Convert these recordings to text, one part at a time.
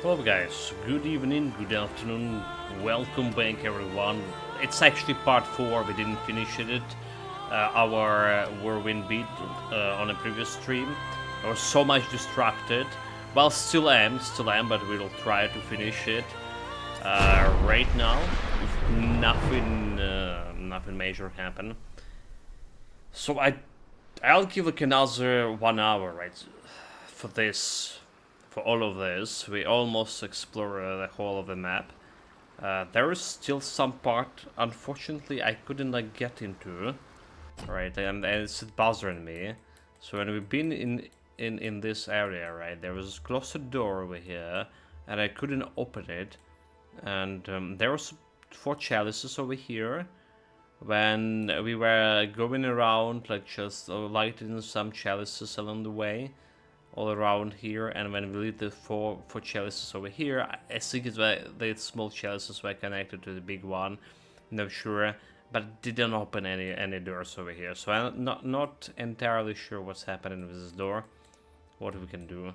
Hello guys, good evening, good afternoon, welcome back everyone. It's actually part 4, we didn't finish it, our Whirlwind beat on a previous stream. I was so much distracted, well still am, but we'll try to finish it right now, if nothing major happen. So I'll give like another 1 hour, right, for this. For all of this, we almost explore the whole of the map. There is still some part, unfortunately, I couldn't like get into, right? And it's bothering me. So when we've been in this area, right, there was a closed door over here, and I couldn't open it. And there was 4 chalices over here. When we were going around, like just lighting some chalices along the way, all around here, and when we lit the four chalices over here, I think it's the small chalices were connected to the big one, not sure, but didn't open any doors over here, so I'm not entirely sure what's happening with this door, what we can do,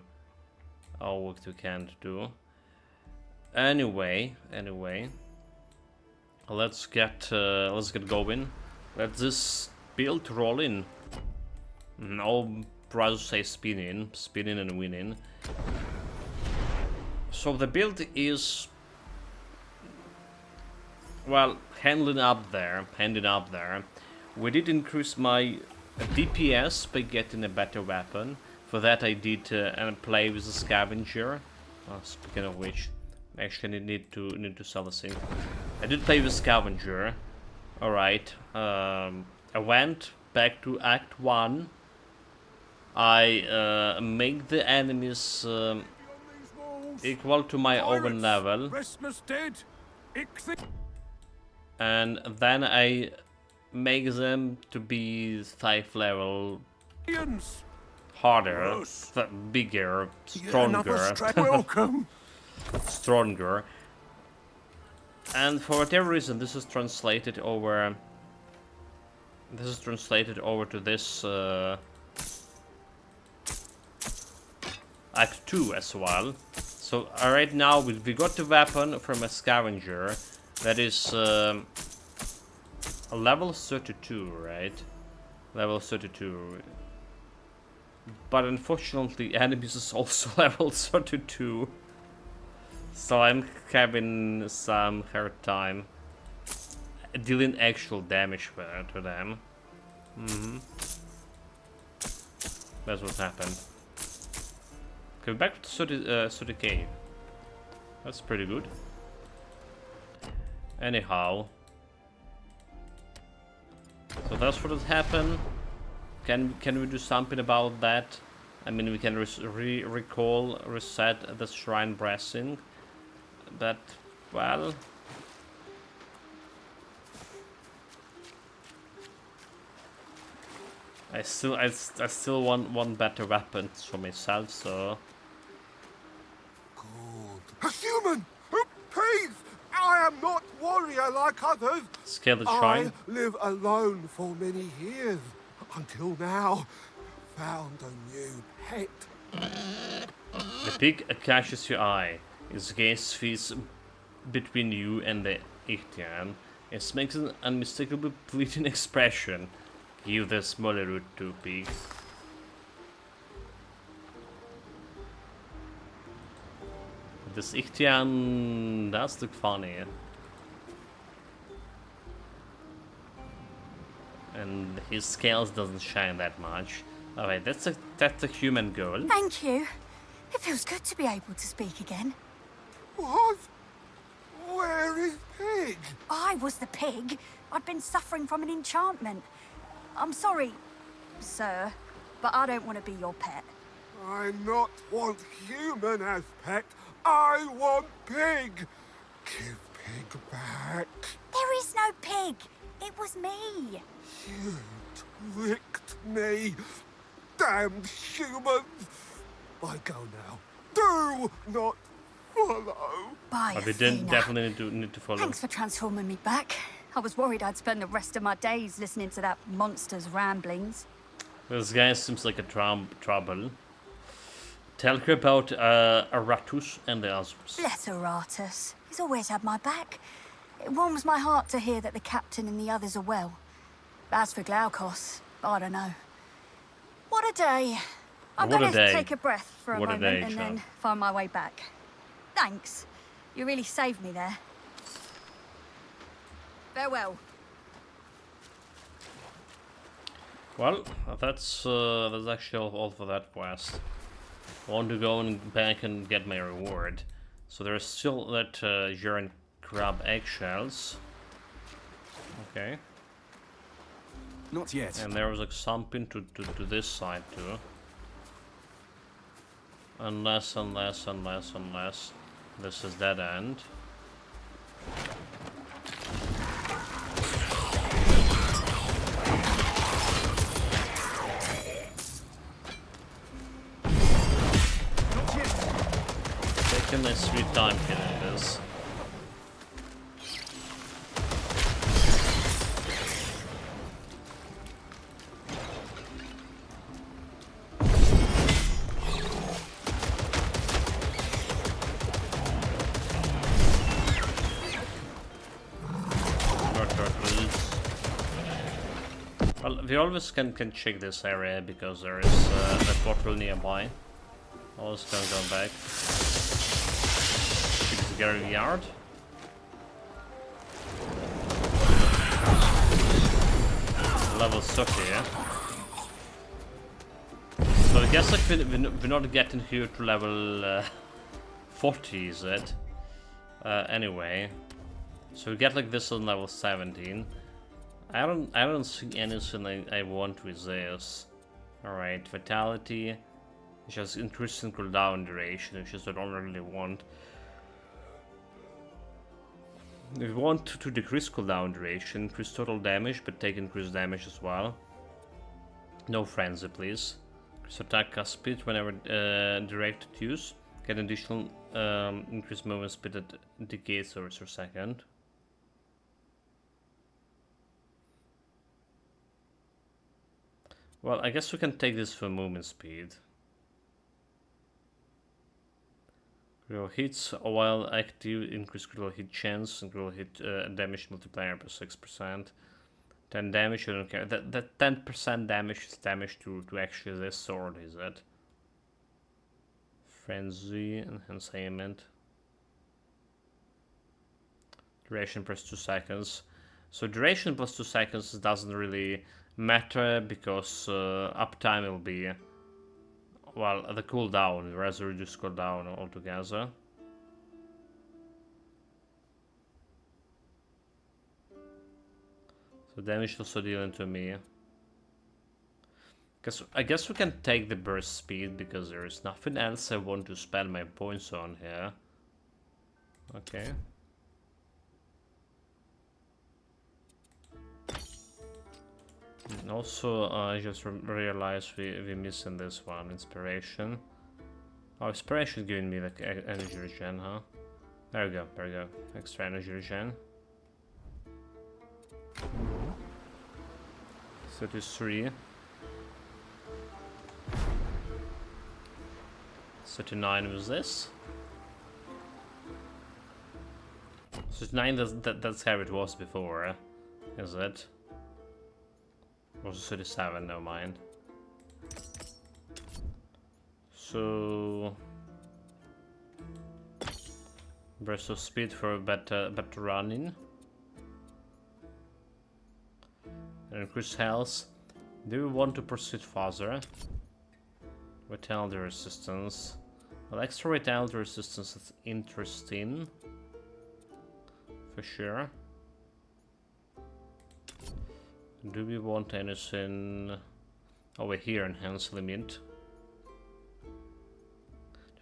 or what we can't do. Anyway, let's get going. Let this build roll in. No. Rather say spinning and winning. So the build is, well, handing up there. We did increase my DPS by getting a better weapon. For that I did play with the scavenger. Speaking of which, actually need to sell the thing. I did play with scavenger. All right. I went back to Act 1. I make the enemies equal to my own level, and then I make them to be 5 level harder, bigger, stronger, stronger. And for whatever reason, this is translated over. This is translated over to this. Act 2 as well. So right now we got the weapon from a scavenger that is a level 32, right? Level 32. But unfortunately enemies is also level 32. So I'm having some hard time dealing actual damage to them. That's what happened. Okay, back to the cave. That's pretty good. Anyhow, so that's what has happened. Can we do something about that? I mean, we can reset the shrine blessing, but well. I still want better weapons for myself, so. A human! Please! I am not warrior like others. Scale the shrine. I live alone for many years. Until now, found a new pet. The pig catches your eye. Its gaze feeds between you and the Ichthyan. It makes an unmistakable pleading expression. Give the smaller root to pigs. This Ichthyan does look funny. And his scales doesn't shine that much. Alright, that's a human girl. Thank you. It feels good to be able to speak again. What? Where is Pig? I was the pig. I'd been suffering from an enchantment. I'm sorry, sir, but I don't want to be your pet. I not want human as pet. I want Pig. Give Pig back. There is no pig. It was me. You tricked me. Damned humans. I go now. Do not follow. Bye, But we Athena. definitely need to follow. Thanks for transforming me back. I was worried I'd spend the rest of my days listening to that monster's ramblings. This guy seems like a trouble. Tell her about Aratus and the others. Bless Aratus. He's always had my back. It warms my heart to hear that the captain and the others are well. As for Glaukos, I don't know. What a day. I'm What a gonna day. take a breath for a What a moment day, and Chum. then find my way back. Thanks. You really saved me there. Farewell. Well, that's actually all for that quest. I want to go back and get my reward. So there's still that giant crab eggshells. Okay. Not yet. And there was like something to this side too. Unless this is dead end. Taking a sweet time killing this. Well, we always can check this area because there is a portal nearby. Always can go back. Check the graveyard. Level 30, yeah? So I guess like we're not getting here to level 40, is it? Anyway. So we get like this on level 17. I don't see anything I want with this. Alright, Vitality. Just increasing cooldown duration, which is what I don't really want. We want to decrease cooldown duration, increase total damage, but take increased damage as well. No frenzy, please. Increase attack cast speed whenever directed use. Get additional increased movement speed at decade service per second. Well, I guess we can take this for movement speed. Critical hits while active, increase critical hit chance and critical hit damage multiplier by 6%. 10 damage, I don't care. That 10% damage is damage to actually this sword, is it? Frenzy, enhancement. Duration plus 2 seconds. So duration plus 2 seconds doesn't really matter because uptime will be, well, the cooldown, whereas the reduced cooldown altogether. So damage also dealing to me. I guess we can take the burst speed because there is nothing else I want to spend my points on here. Okay. And also, I just realized we're missing this one, inspiration. Oh, inspiration is giving me like energy regen, huh? There we go, extra energy regen. 33. 39 was this. 39, that's how it was before, is it? Or was it 37? No mind. So burst of speed for better running. And increase health. Do we want to proceed further? Vitality resistance. Well, extra vitality resistance is interesting. For sure. Do we want anything over here? Enhance limit.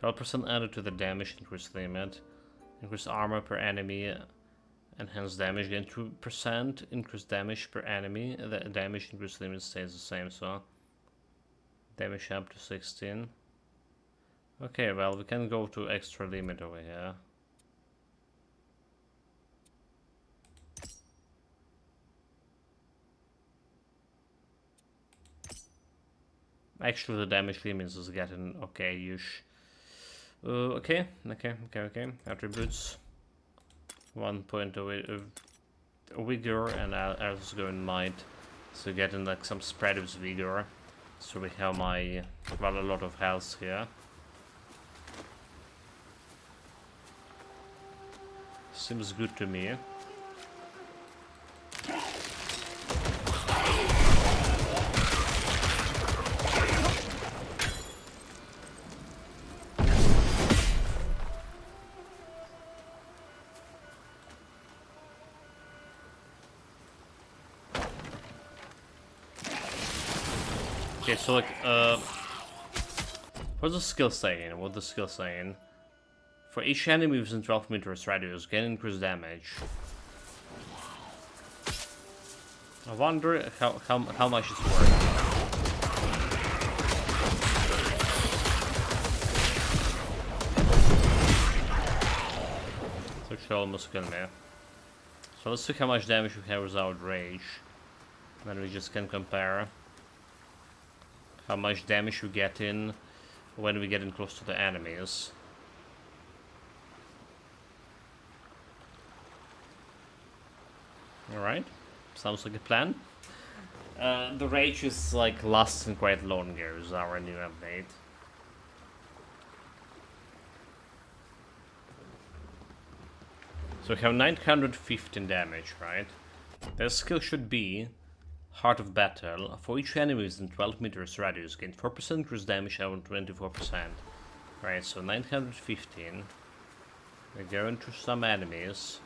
12% added to the damage increase limit. Increase armor per enemy. Enhance damage. Gain 2% increase damage per enemy. The damage increase limit stays the same, so damage up to 16. Okay, well, we can go to extra limit over here. Actually, the damage limits is getting okay-ish. Okay. Attributes. 1 point of vigor, and I'll just go in might. So getting like some spread of vigor. So we have my, well, a lot of health here. Seems good to me. Okay, so like, what's the skill saying? What the skill saying? For each enemy within 12 meters radius, gain increased damage. I wonder how much it's worth. It's actually almost killed me. So let's see how much damage we have without rage. Then we just can compare how much damage we get in when we get in close to the enemies. Alright, sounds like a plan. The rage is like lasting quite longer is our new update. So we have 915 damage, right? Their skill should be Heart of Battle. For each enemy within 12 meters radius, gain 4% increased damage and 24%. Right, so 915. We go into some enemies.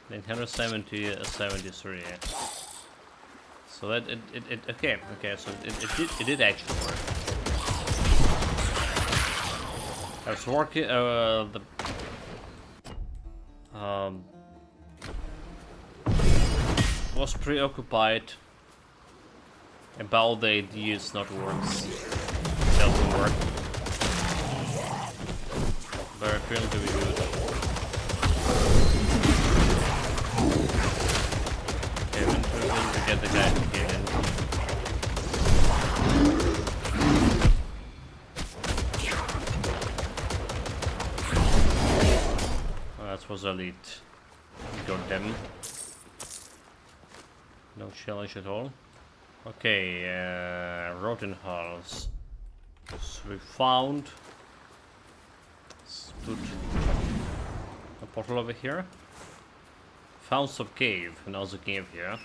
970, 73. So that okay, so it did actually work. I was working was preoccupied about the idea it's not works. It doesn't work. But apparently we do it. Okay, we get the guy to get in. Oh, that was elite. Got them. No challenge at all. Okay, rotten hulls. So we found. Let's put a portal over here. Found some cave, another cave here.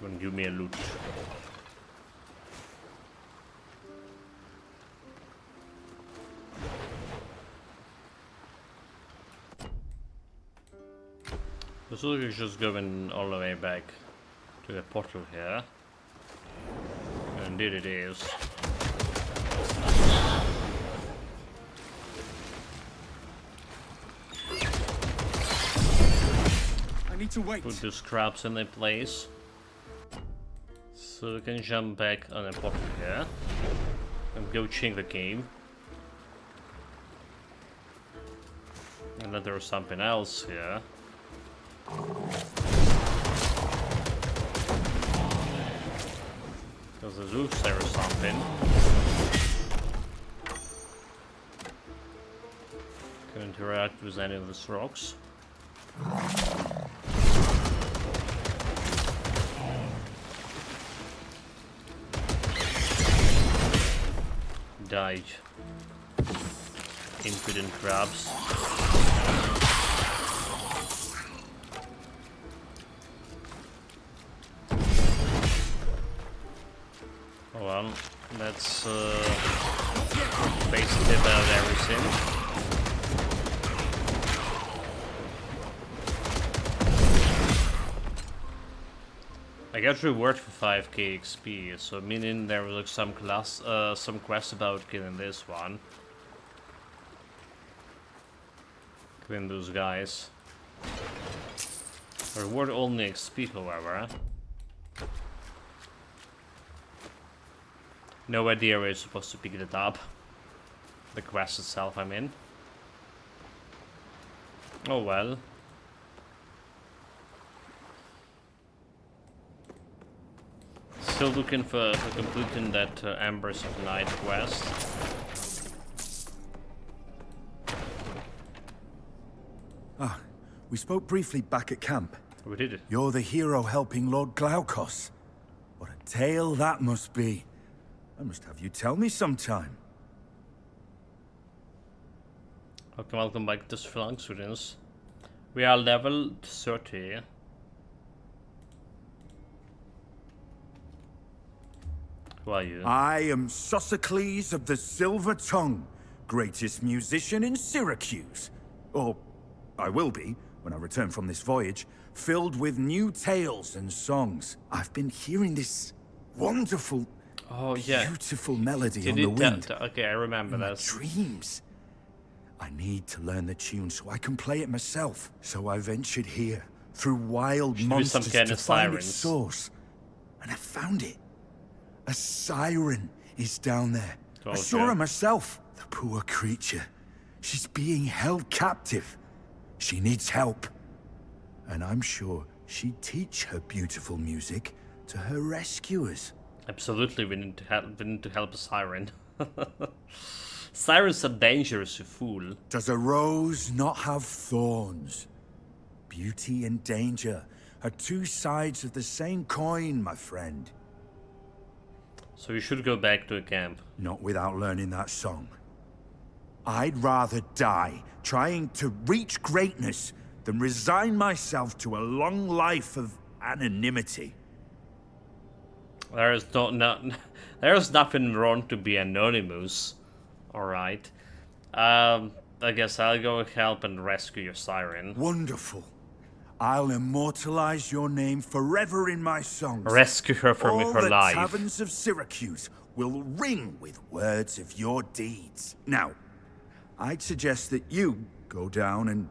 Gonna give me a loot. So we're just going all the way back to the portal here. And indeed it is. I need to wait. Put the scraps in their place. So we can jump back on the portal here. And go check the cave. And then there's something else here. Because the roof there or something. Can interact with any of these rocks. Died. Impudent crabs. Well, that's basically about everything. I got reward for 5k XP, so meaning there was like some quest about killing this one. Killing those guys. Reward only XP, however. No idea where you're supposed to pick it up. The quest itself, I mean. Oh well. Still looking for completing that Embers of Night quest. Ah, we spoke briefly back at camp. We did it. You're the hero helping Lord Glaukos. What a tale that must be. I must have you tell me sometime. Welcome back to Spelunk students. We are level 30. Who are you? I am Sophocles of the Silver Tongue, greatest musician in Syracuse. Or I will be, when I return from this voyage, filled with new tales and songs. I've been hearing this wonderful, beautiful melody on the wind. Okay, I remember that. Dreams. I need to learn the tune so I can play it myself. So I ventured here, through wild monsters, to find its source. And I found it. A siren is down there. I saw her myself. The poor creature. She's being held captive. She needs help. And I'm sure she'd teach her beautiful music to her rescuers. Absolutely, we need to help a siren. Sirens are dangerous, you fool. Does a rose not have thorns? Beauty and danger are two sides of the same coin, my friend. So you should go back to a camp. Not without learning that song. I'd rather die trying to reach greatness than resign myself to a long life of anonymity. There's nothing wrong to be anonymous. Alright. I guess I'll go help and rescue your siren. Wonderful. I'll immortalize your name forever in my songs. Rescue her from her life. All the taverns of Syracuse will ring with words of your deeds. Now, I'd suggest that you go down and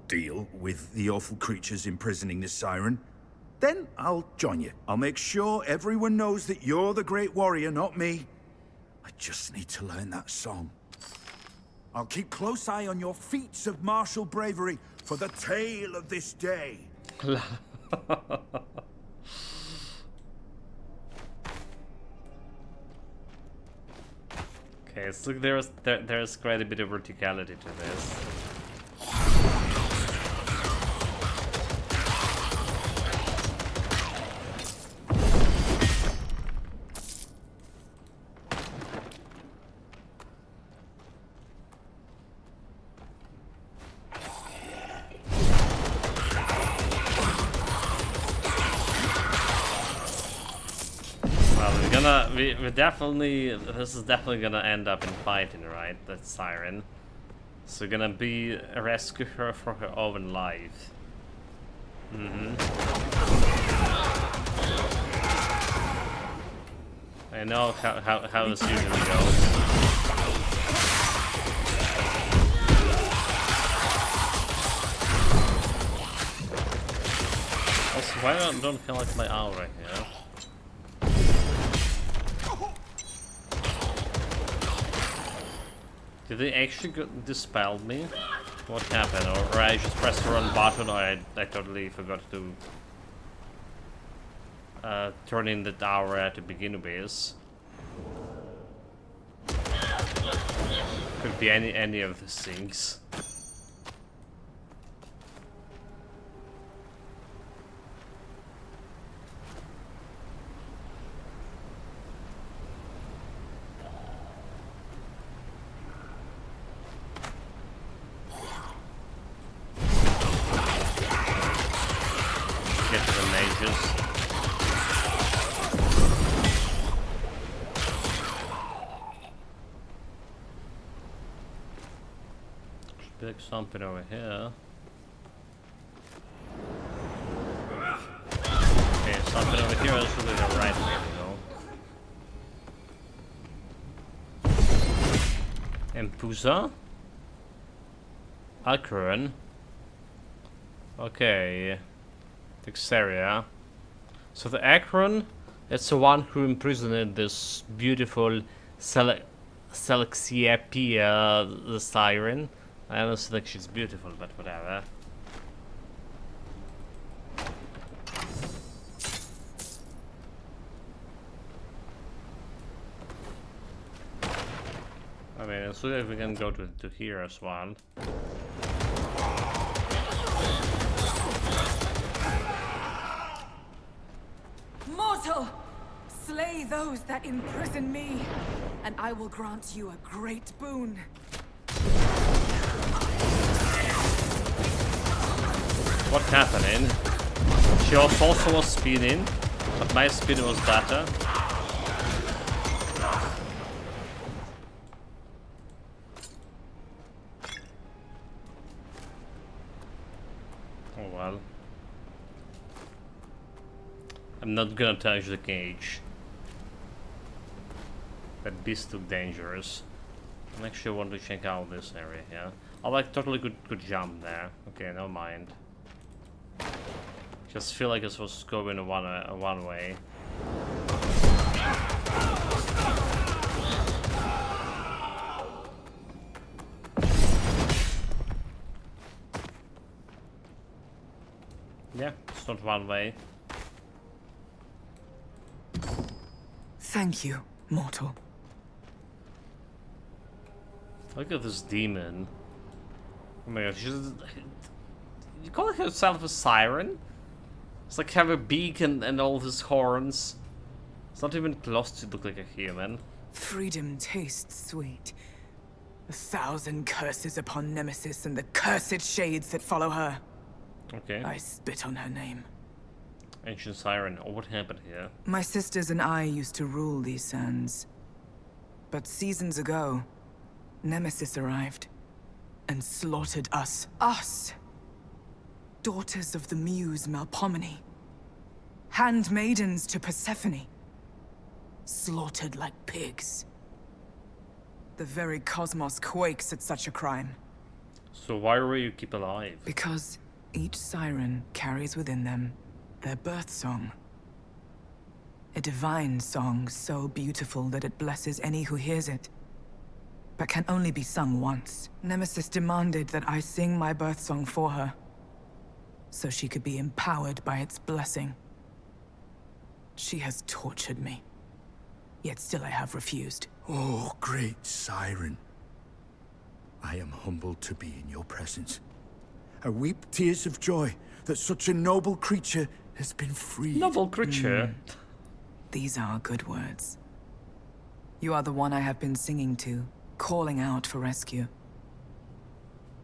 deal with the awful creatures imprisoning the siren. Then I'll join you. I'll make sure everyone knows that you're the great warrior, not me. I just need to learn that song. I'll keep close eye on your feats of martial bravery for the tale of this day. Okay, so there's quite a bit of verticality to this. We definitely, this is definitely gonna end up in fighting, right? That siren. So gonna be rescue her for her own life. I know how this usually goes. Also, why don't feel like my owl right here? Did they actually dispel me? What happened? Or I just pressed the wrong button, or I totally forgot to turn in the tower to begin with. Could be any of these things. Like something over here. Okay, something over here is really the right way to go. Empusa? Akron. Okay. Dexteria. So the Akron It's the one who imprisoned this beautiful Selexiepia, the siren. I don't think she's beautiful, but whatever. I mean, let's see if we can go to here as well. Mortal! Slay those that imprison me, and I will grant you a great boon. What's happening? She also was speeding, but my speed was better. Oh well. I'm not gonna touch the cage. That beast too dangerous. I actually want to check out this area here. I like totally good jump there. Okay, never mind. Just feel like this was going one way. Yeah, it's not one way. Thank you, mortal. Look at this demon. Oh my god, she's... You call herself a siren? It's like have a beak and all these horns. It's not even close to look like a human. Freedom tastes sweet. 1,000 curses upon Nemesis and the cursed shades that follow her. Okay. I spit on her name. Ancient siren. Oh, what happened here? My sisters and I used to rule these sands. But seasons ago, Nemesis arrived and slaughtered us. Us! Daughters of the muse Melpomene. Handmaidens to Persephone. Slaughtered like pigs. The very cosmos quakes at such a crime. So why were you keep alive? Because each siren carries within them their birth song. A divine song so beautiful that it blesses any who hears it, but can only be sung once. Nemesis demanded that I sing my birth song for her, so she could be empowered by its blessing. She has tortured me, yet still I have refused. Oh, great siren. I am humbled to be in your presence. I weep tears of joy that such a noble creature has been freed. Noble creature? These are good words. You are the one I have been singing to, calling out for rescue.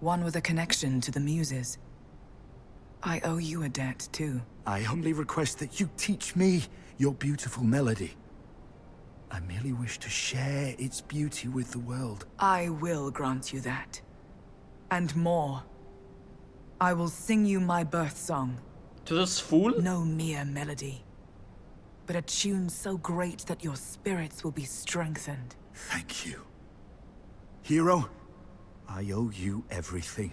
One with a connection to the muses. I owe you a debt, too. I humbly request that you teach me your beautiful melody. I merely wish to share its beauty with the world. I will grant you that. And more. I will sing you my birth song. To this fool? No mere melody, but a tune so great that your spirits will be strengthened. Thank you. Hero, I owe you everything.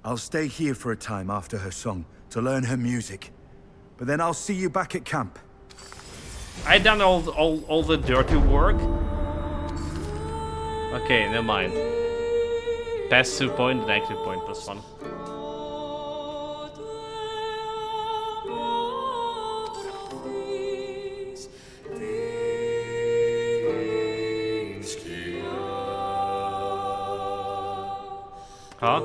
I'll stay here for a time after her song to learn her music. But then I'll see you back at camp. I done all the dirty work. Okay, never mind. Passive point and active point +1. Huh?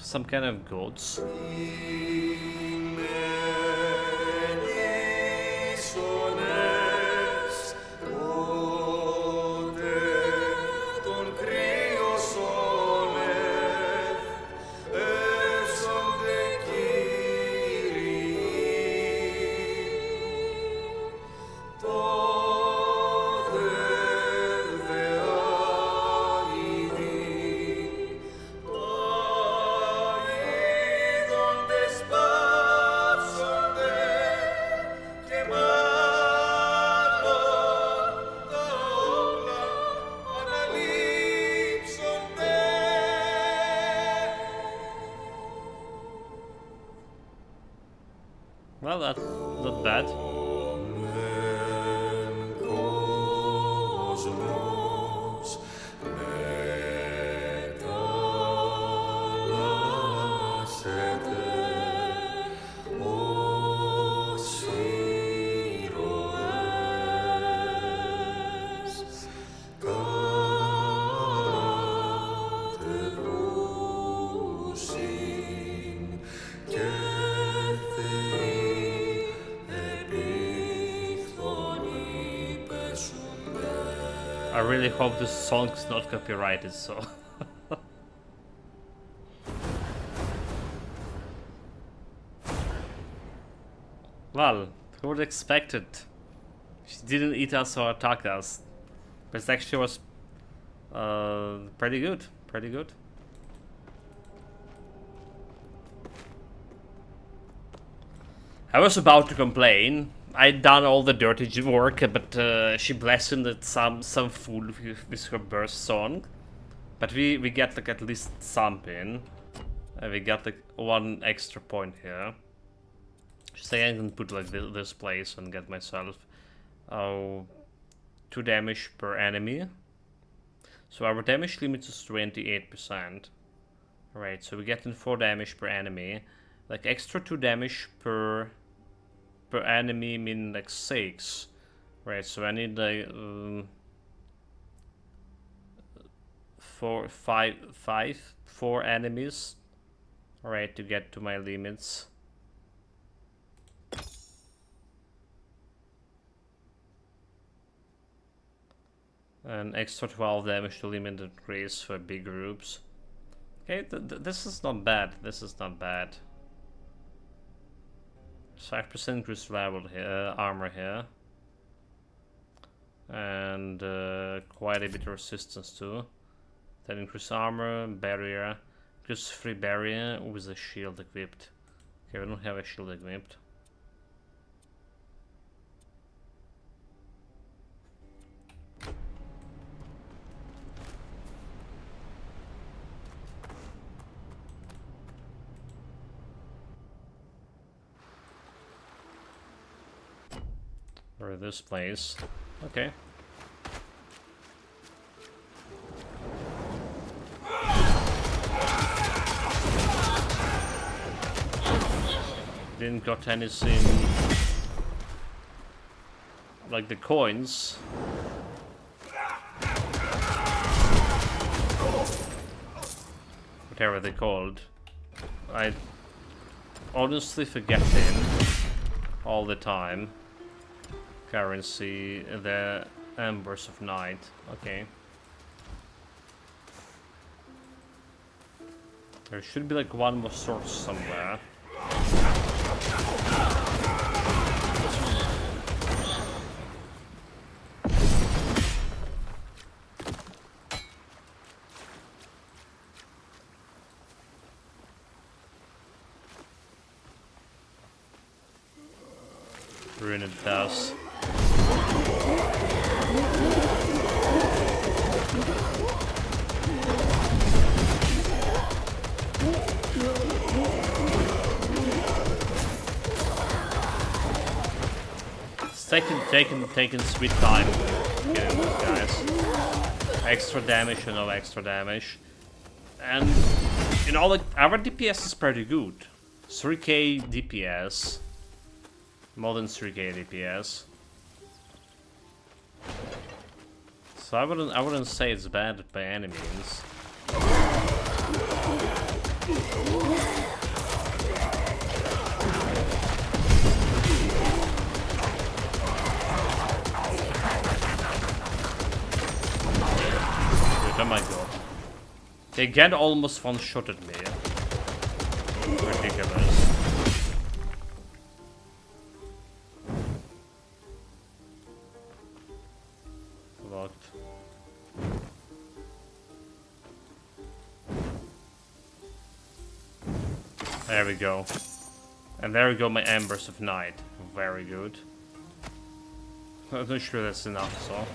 Some kind of goats. Well, that's not bad. I really hope this song's not copyrighted, so... Well, who would expect it? She didn't eat us or attack us. This actually was pretty good. Pretty good. I was about to complain. I'd done all the dirty work, but she blessed some fool with her birth song. But we get like at least something. We got like 1 extra point here. Say I can put like this place and get myself 2 damage per enemy. So our damage limit is 28%. Right, so we're getting 4 damage per enemy. Like extra 2 damage per enemy mean like 6. Right, so I need like 4 enemies. Alright, to get to my limits. And extra 12 damage to limit increase for big groups. Okay, this is not bad. This is not bad. 5% increased level here, armor here. And quite a bit of resistance too. That increased armor, barrier. Just 3 barrier with a shield equipped. Okay, we don't have a shield equipped. Or this place. Okay. Didn't got anything like the coins. Whatever they're called. I honestly forget them all the time. Currency, the Embers of Night. Okay. There should be like 1 more source somewhere. Ruined house. It's taking sweet time getting those guys. Extra damage and no extra damage. And you know, like our DPS is pretty good. 3k DPS. More than 3k DPS. So I wouldn't say it's bad by any means. Oh my god. They again almost one-shotted me. Ridiculous. Locked. There we go. And there we go, my Embers of Night. Very good. I'm not sure that's enough, so.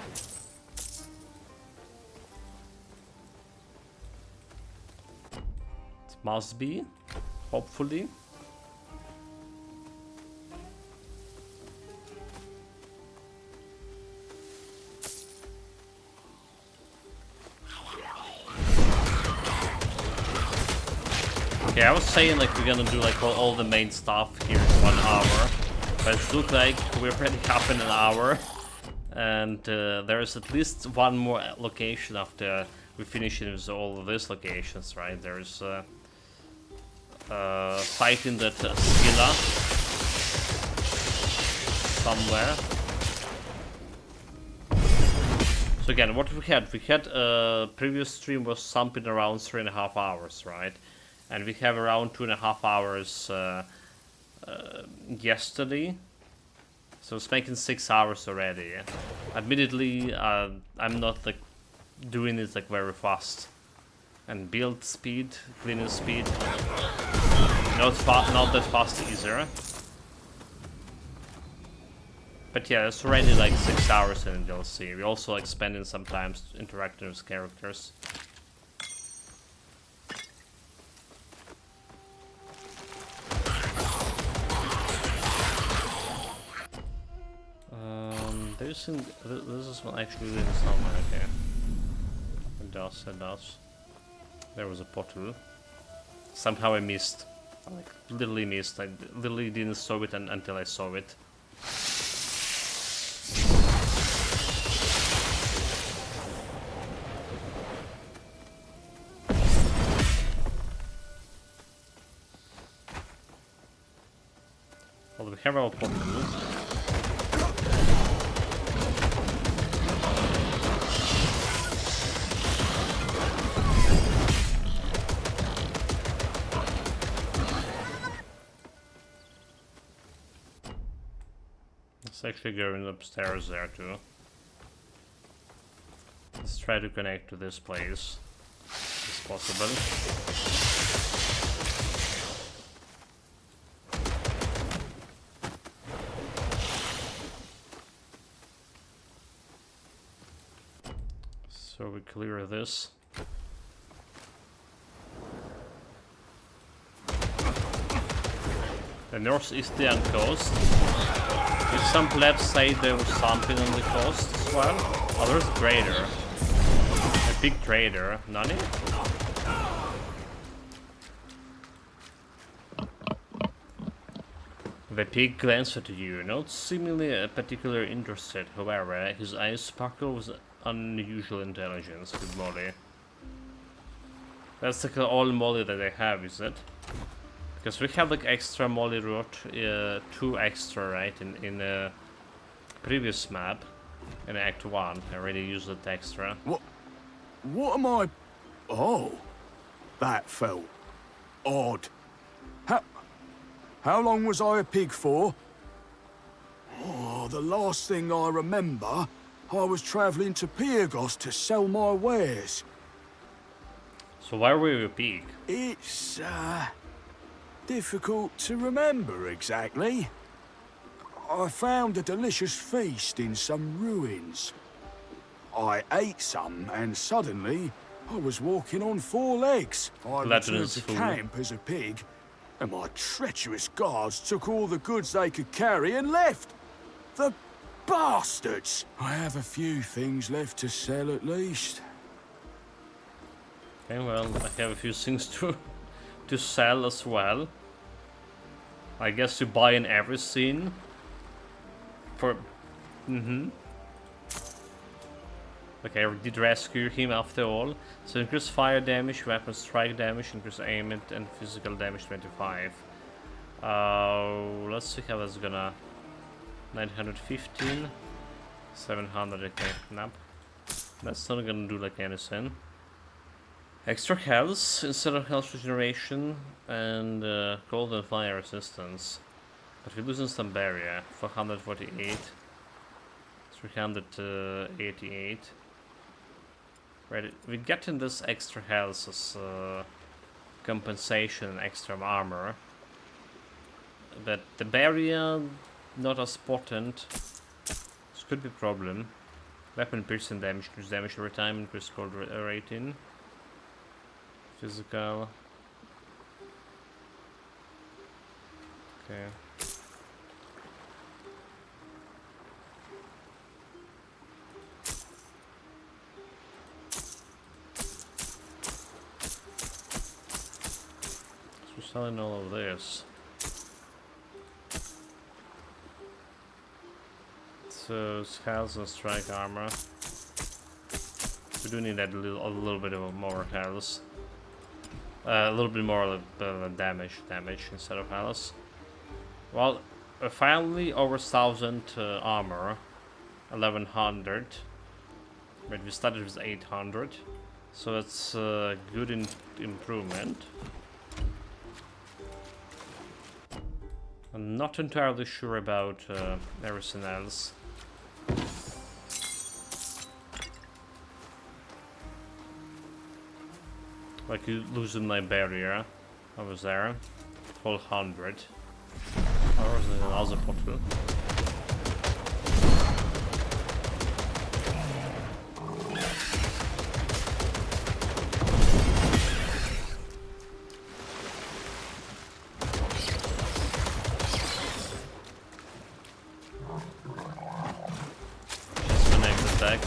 It must be. Hopefully. Okay, I was saying like we're gonna do like all the main stuff here in 1 hour, but it looks like we're already up in an hour, and there's at least one more location after we finish with all of these locations, right? There's fighting that Skilla somewhere. So again, what we had previous stream was something around 3.5 hours, right? And we have around 2.5 hours yesterday, so it's making 6 hours already. Admittedly, I'm not like doing it like very fast, and build speed, cleaning speed, not that fast either. But yeah, it's already like 6 hours in the DLC. We also like spending some time interacting with characters. This is one actually in somewhere. Okay, it does. There was a portal. Somehow I missed. I like literally missed. I literally didn't saw it until I saw it. Well, we have our portal. Let's actually go upstairs there too. Let's try to connect to this place if possible. So we clear this. The northeastern coast. Did some plebs say there was something on the coast as well? Oh, there's a trader. A big trader. Nani? The pig glanced at you, not seemingly particularly interested. However, his eyes sparkled with unusual intelligence. Good Molly. That's like all Molly that I have, is it? Because we have like extra Molly root, 2 extra, right? In the previous map, in Act 1. I already used that extra. What am I... Oh, that felt odd. How long was I a pig for? Oh, the last thing I remember, I was travelling to Pyrgos to sell my wares. So why were you a pig? It's, difficult to remember exactly. I found a delicious feast in some ruins. I ate some, and suddenly, I was walking on 4 legs. I returned to camp as a pig, and my treacherous guards took all the goods they could carry and left. The bastards! I have a few things left to sell at least. Okay, well, I have a few things to sell as well. I guess you buy in every scene for... Okay, I did rescue him after all. So increase fire damage, weapon strike damage, increase aim and physical damage 25. Let's see how that's gonna... 915, 700, okay, nope. That's not gonna do like anything. Extra health instead of health regeneration and cold and fire resistance. But we're losing some barrier. 448, 388. Right, we're getting this extra health as compensation and extra armor. But the barrier, not as potent. This could be a problem. Weapon piercing damage, increase damage every time, increase cold rating. Physical. Okay. Selling all of this. So scales and strike armor. We do need that a little bit of more health. A little bit more damage instead of health. Well, finally over 1000 armor, 1100. But we started with 800, so that's a good improvement. I'm not entirely sure about everything else. Like losing my barrier, I was there, 1200. Or was it another portal? Disconnect attack.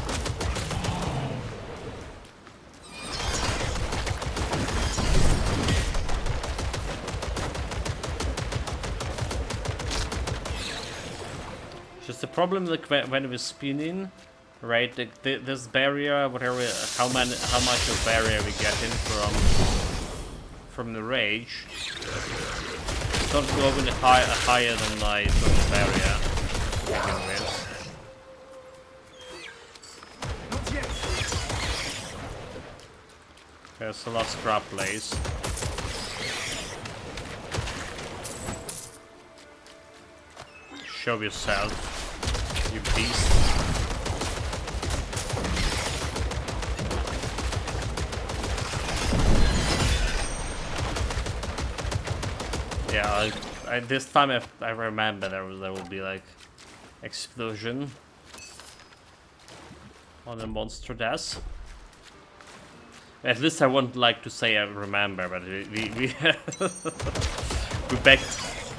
Just the problem, like when we're spinning, right? This barrier, whatever, how much of barrier we get in from the rage, it's not going higher than my total barrier. There's a lot of scrap place. Show yourself, you beast. Yeah, this time I remember there will be like explosion on the monster death. At least I wouldn't like to say I remember, but we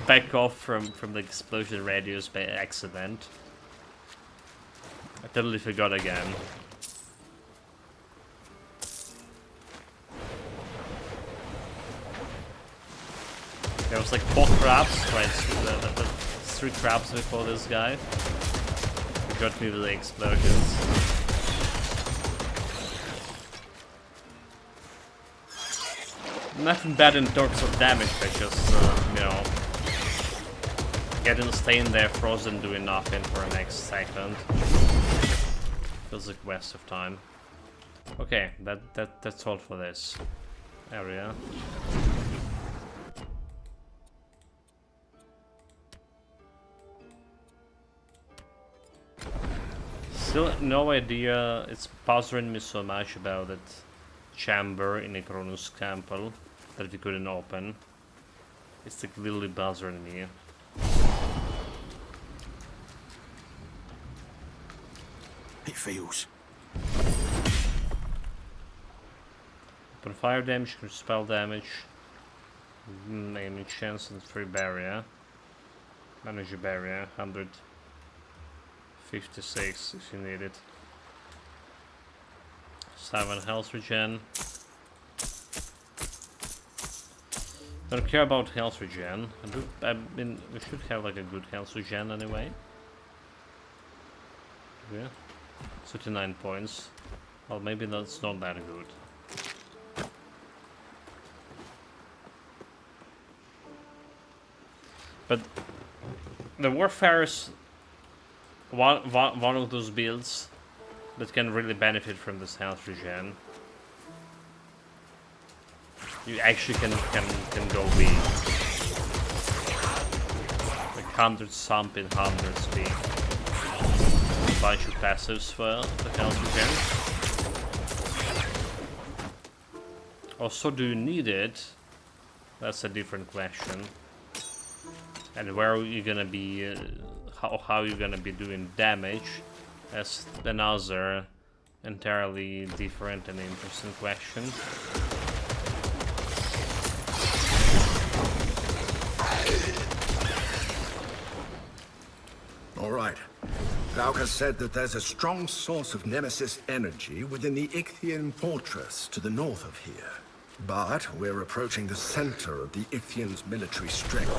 back off from the explosion radius by accident. I totally forgot again. There was like 4 traps, right? The 3 traps before this guy. He got me with the explosions. Nothing bad in terms of damage, but just, you know, staying there frozen doing nothing for the next second. Feels like waste of time. Okay, that's all for this area. Still no idea, it's bothering me so much about that chamber in the Cronus Temple that we couldn't open. It's like really bothering me. It feels. Open fire damage, spell damage, aiming chance and free barrier. Manage your barrier, 156 if you need it. 7 health regen. Don't care about health regen. I mean, we should have like a good health regen anyway. Yeah, 39 points. Well, maybe that's not that good. But the Warfare is one of those builds that can really benefit from this health regen. You actually can go big. Like 100 something, 100 speed. A bunch of passives for the health regen. Also, do you need it? That's a different question. And where are you gonna be? How you gonna be doing damage? That's another entirely different and interesting question. All right. Glaucus said that there's a strong source of Nemesis energy within the Ichthian fortress to the north of here. But we're approaching the center of the Ichthians' military strength.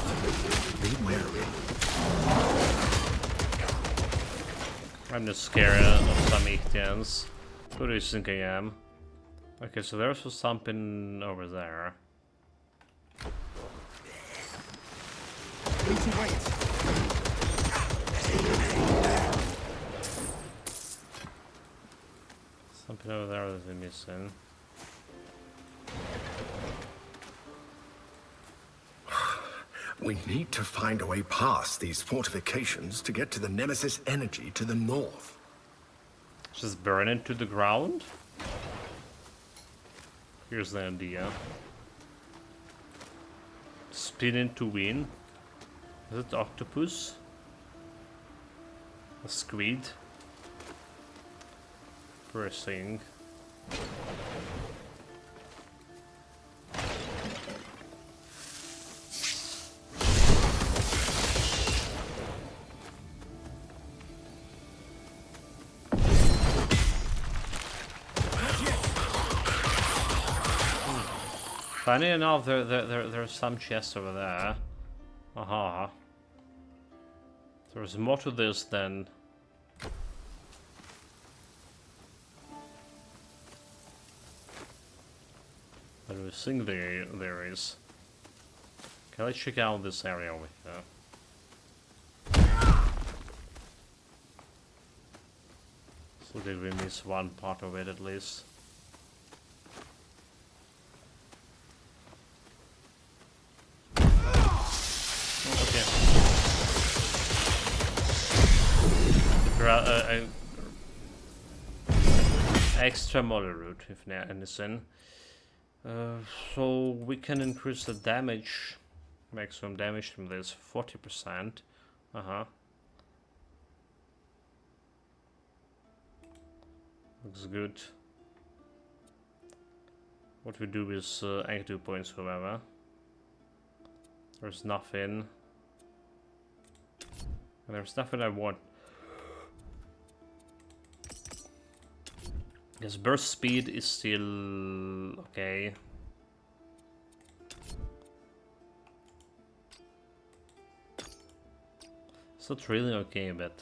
Be wary. I'm just scared of some Ichthians. Who do you think I am? Okay, so there's something over there. Need to wait. Something over there that we're missing. We need to find a way past these fortifications to get to the Nemesis energy to the north. Just burn it to the ground? Here's the idea. Spin it to win. Is it octopus? A squid? Pressing. Funny enough, there's some chests over there. Aha. There's more to this than... I don't think there is. Okay, let's check out this area over here. So did we miss one part of it at least? Extra model route, if anything. So we can increase the damage, maximum damage from this 40%. Looks good. What we do is active points, however. There's nothing. And there's nothing I want. Yes, burst speed is still okay. It's not really okay, but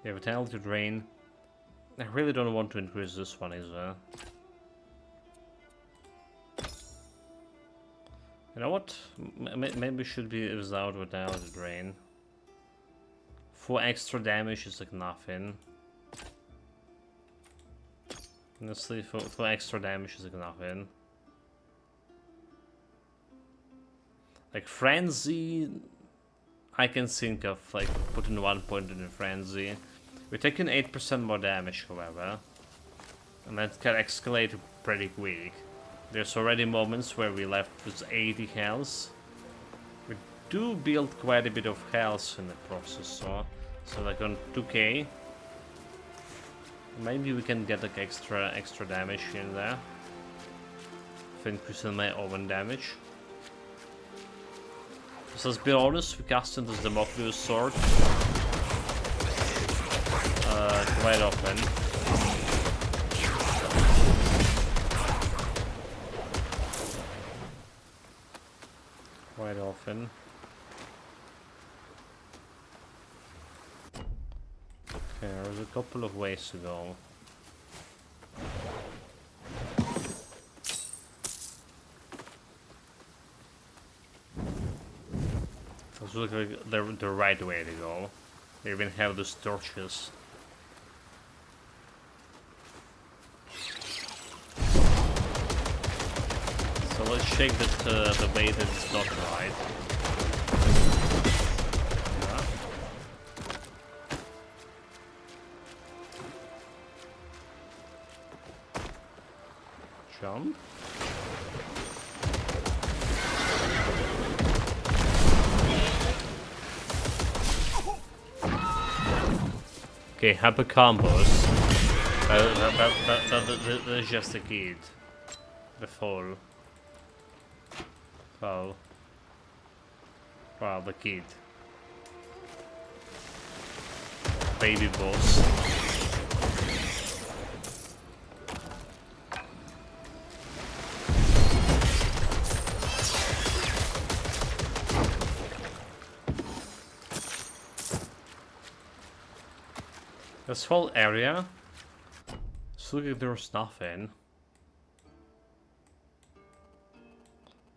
yeah, vitality drain. I really don't want to increase this one either. You know what? Maybe should be without vitality drain. For extra damage is like nothing. Honestly, for extra damage is like nothing. Like Frenzy, I can think of like putting 1 point in Frenzy. We're taking 8% more damage, however, and that can escalate pretty quick. There's already moments where we left with 80 health. We do build quite a bit of health in the process, so like on 2k, maybe we can get like extra damage in there. For increasing my own damage. So let's be honest, we cast into the Damocles sword quite often. Quite often. Okay, there's a couple of ways to go. Those look like the right way to go. They even have those torches. So let's check that the way that is not right. Yeah. Jump. Okay, hyper combos. That's just a kid. The fall. Oh. Wow, the kid. Baby boss. This whole area. So look like there's nothing.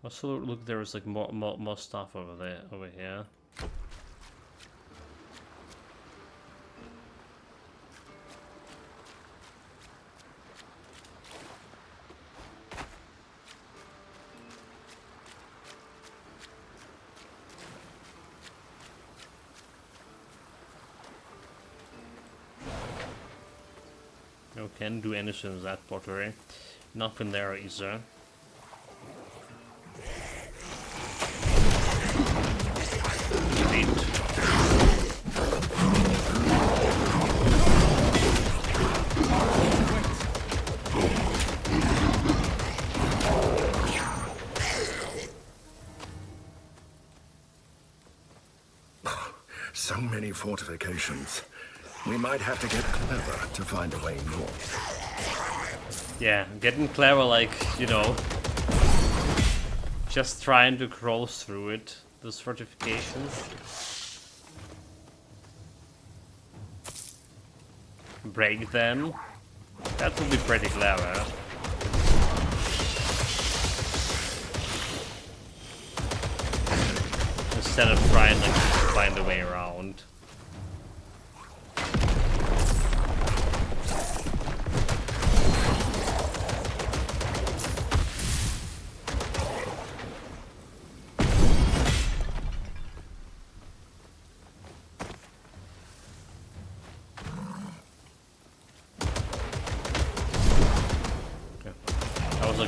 Also look, there's like more stuff over here. No, can't do anything with that pottery. Nothing there either. So many fortifications. We might have to get clever to find a way north. Yeah, getting clever, like, you know, just trying to crawl through it. Those fortifications. Break them. That would be pretty clever. Instead of trying like to find a way around.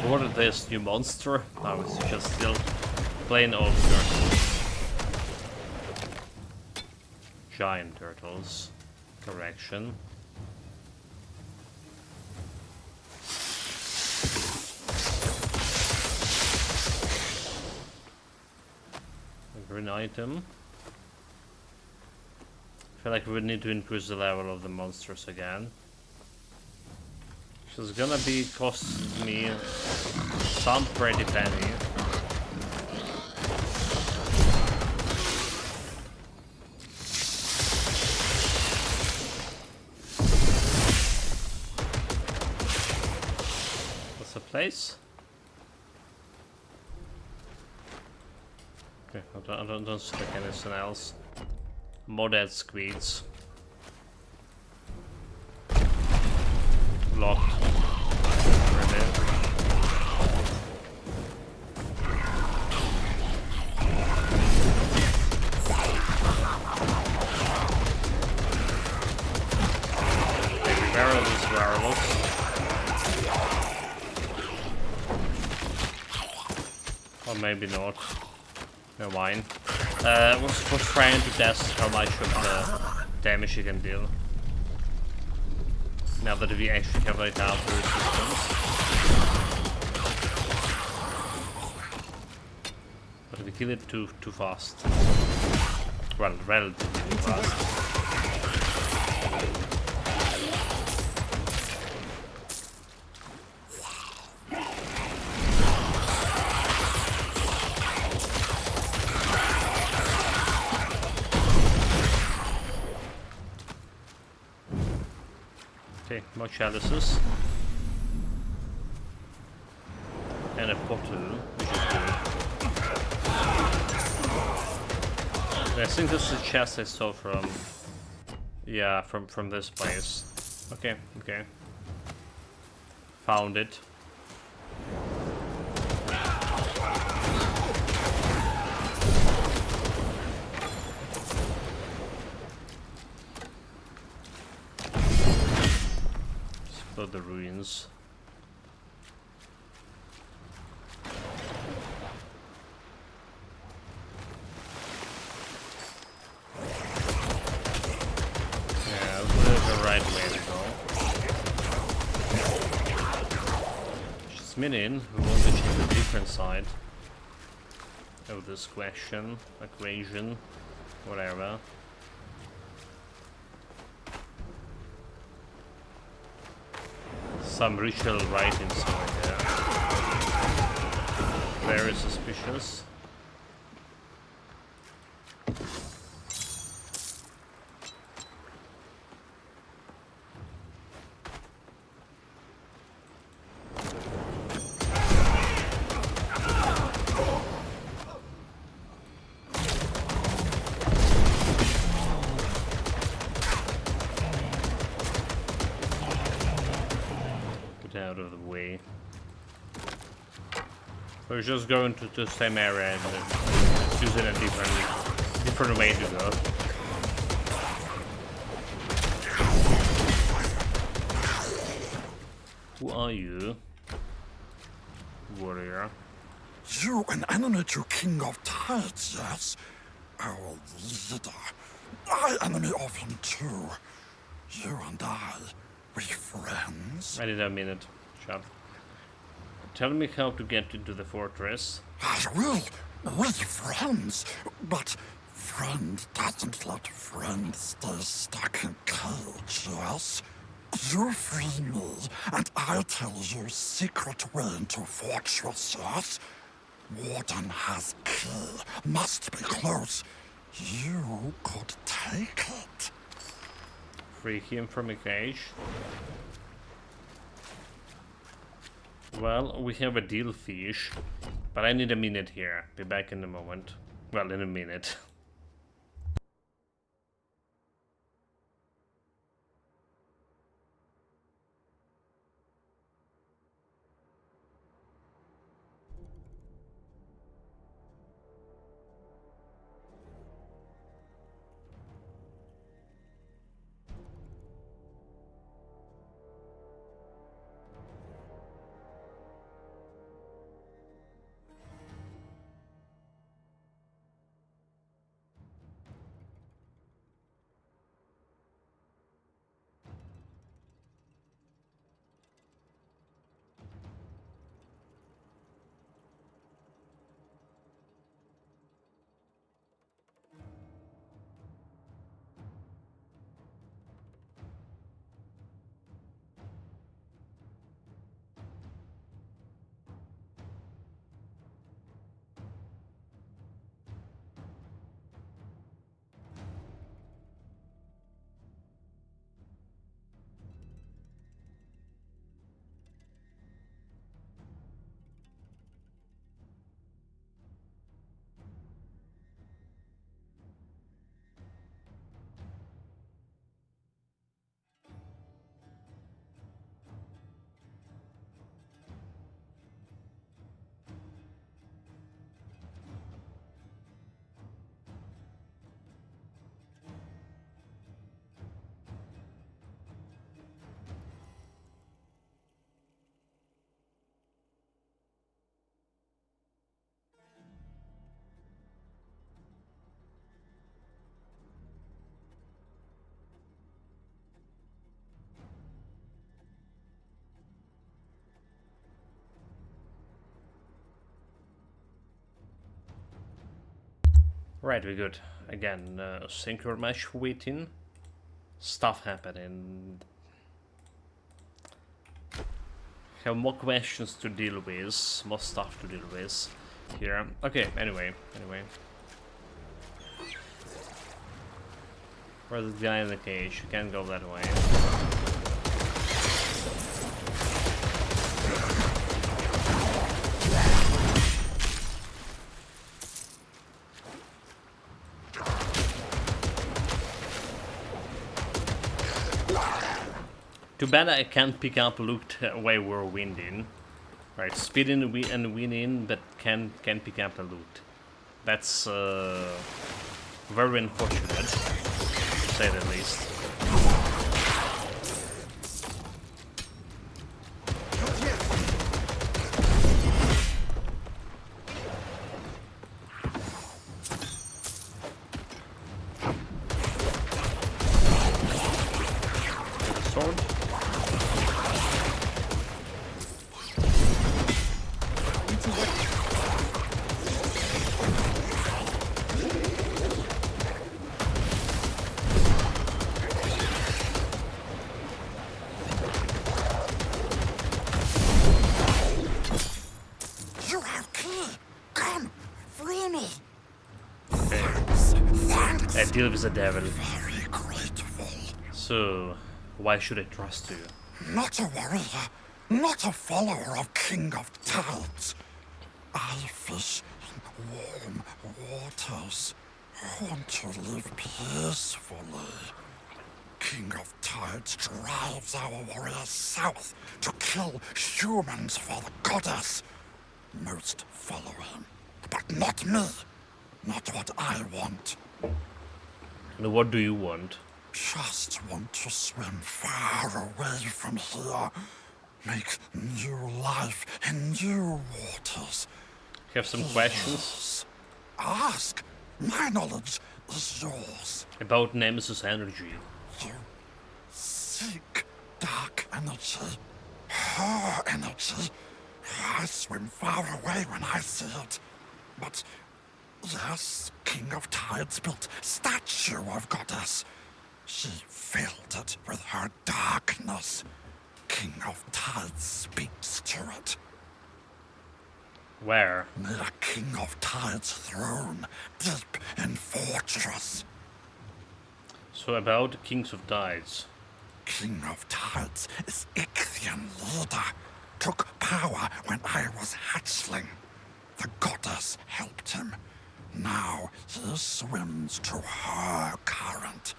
What is this new monster? I was just still plain old turtles. Giant turtles. Correction. A green item. I feel like we would need to increase the level of the monsters again. Which is gonna be cost me some pretty penny. What's the place? Okay, I don't stick anything else. More dead squids. Locked. Or maybe not. No mind. Was trying to test how much of the damage you can deal. Now that we actually have like our resistance. But we kill it too fast. Well, relatively too fast. More chalices. And a bottle, which is good. I think this is the chest I saw from... Yeah, from this place. Okay, okay. Found it. The ruins. Yeah, that's the right way to go. Just minute, we want to check the different side of this question, equation, whatever. Some ritual writing somewhere there. Very suspicious. We're just going to the same area and choosing a different way to go. Who are you? Warrior. You an enemy to King of Tides, yes? Our leader. I enemy of him too. You and I, we friends? I didn't mean it. Shut. Tell me how to get into the fortress. I will. We friends. But friend doesn't let friends stay stuck in cage, yes? You free me, and I'll tell you secret way into fortress, yes? Warden has key. Must be close. You could take it. Free him from a cage. Well, we have a deal fish, but I need a minute here. Be back in a moment. Well, in a minute. Right, we're good. Again, synchro match waiting. Stuff happening. Have more questions to deal with, more stuff to deal with here. Okay, anyway. Where's the guy in the cage? You can't go that way. Too bad I can't pick up loot while we're winding. Right, speed in and win in, but can't pick up the loot. That's very unfortunate, to say the least. Sword. You have key. Come, free me. I deal with the devil. Very grateful. So, why should I trust you? Not a warrior, not a follower of King of Tides. I fish in warm waters. I want to live peacefully. King of Tides drives our warriors south to kill humans for the goddess. Most follow him. But not me. Not what I want. And what do you want? Just want to swim far away from here. Make new life in new waters. Have some questions? Ask. My knowledge is yours. About Nemesis energy. You seek dark energy. Her energy. I swim far away when I see it. But yes, King of Tides built statue of goddess. She filled it with her darkness. King of Tides speaks to it. Where? Near King of Tides' throne, deep in fortress. So about the Kings of Tides. King of Tides is Ichthian leader. Took power when I was hatchling. The goddess helped him. Now he swims to her current.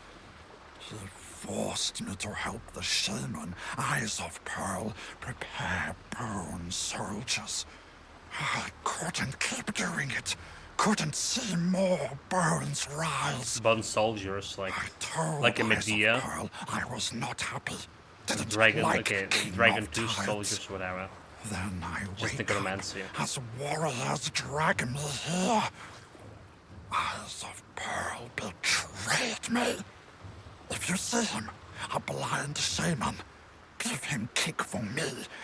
He forced me to help the shaman, Eyes of Pearl, prepare bone soldiers. I couldn't keep doing it. Couldn't see more bones rise. Bone soldiers, like a Eyes Medea. of Pearl I was not happy. Didn't Dragon, like okay, King Dragon of 2 Tides. soldiers, whatever. Then I Just wake necromancy. up as warriors drag me here. Eyes of Pearl betrayed me. If you see him, a blind shaman, give him kick for me,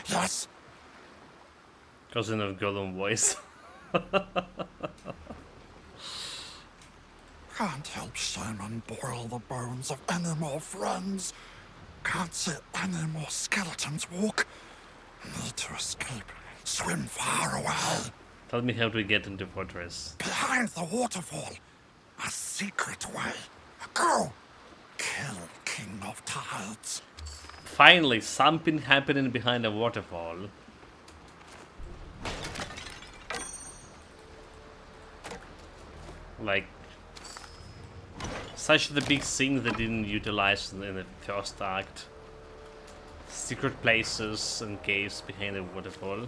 yes? Cousin of golden voice. Can't help shaman boil the bones of any more friends. Can't see any more skeletons walk. Need to escape. Swim far away. Tell me how to get into fortress. Behind the waterfall. A secret way. Go. Kill King of Tides. Finally, something happening behind the waterfall. Like, such the big things they didn't utilize in the first act. Secret places and caves behind the waterfall.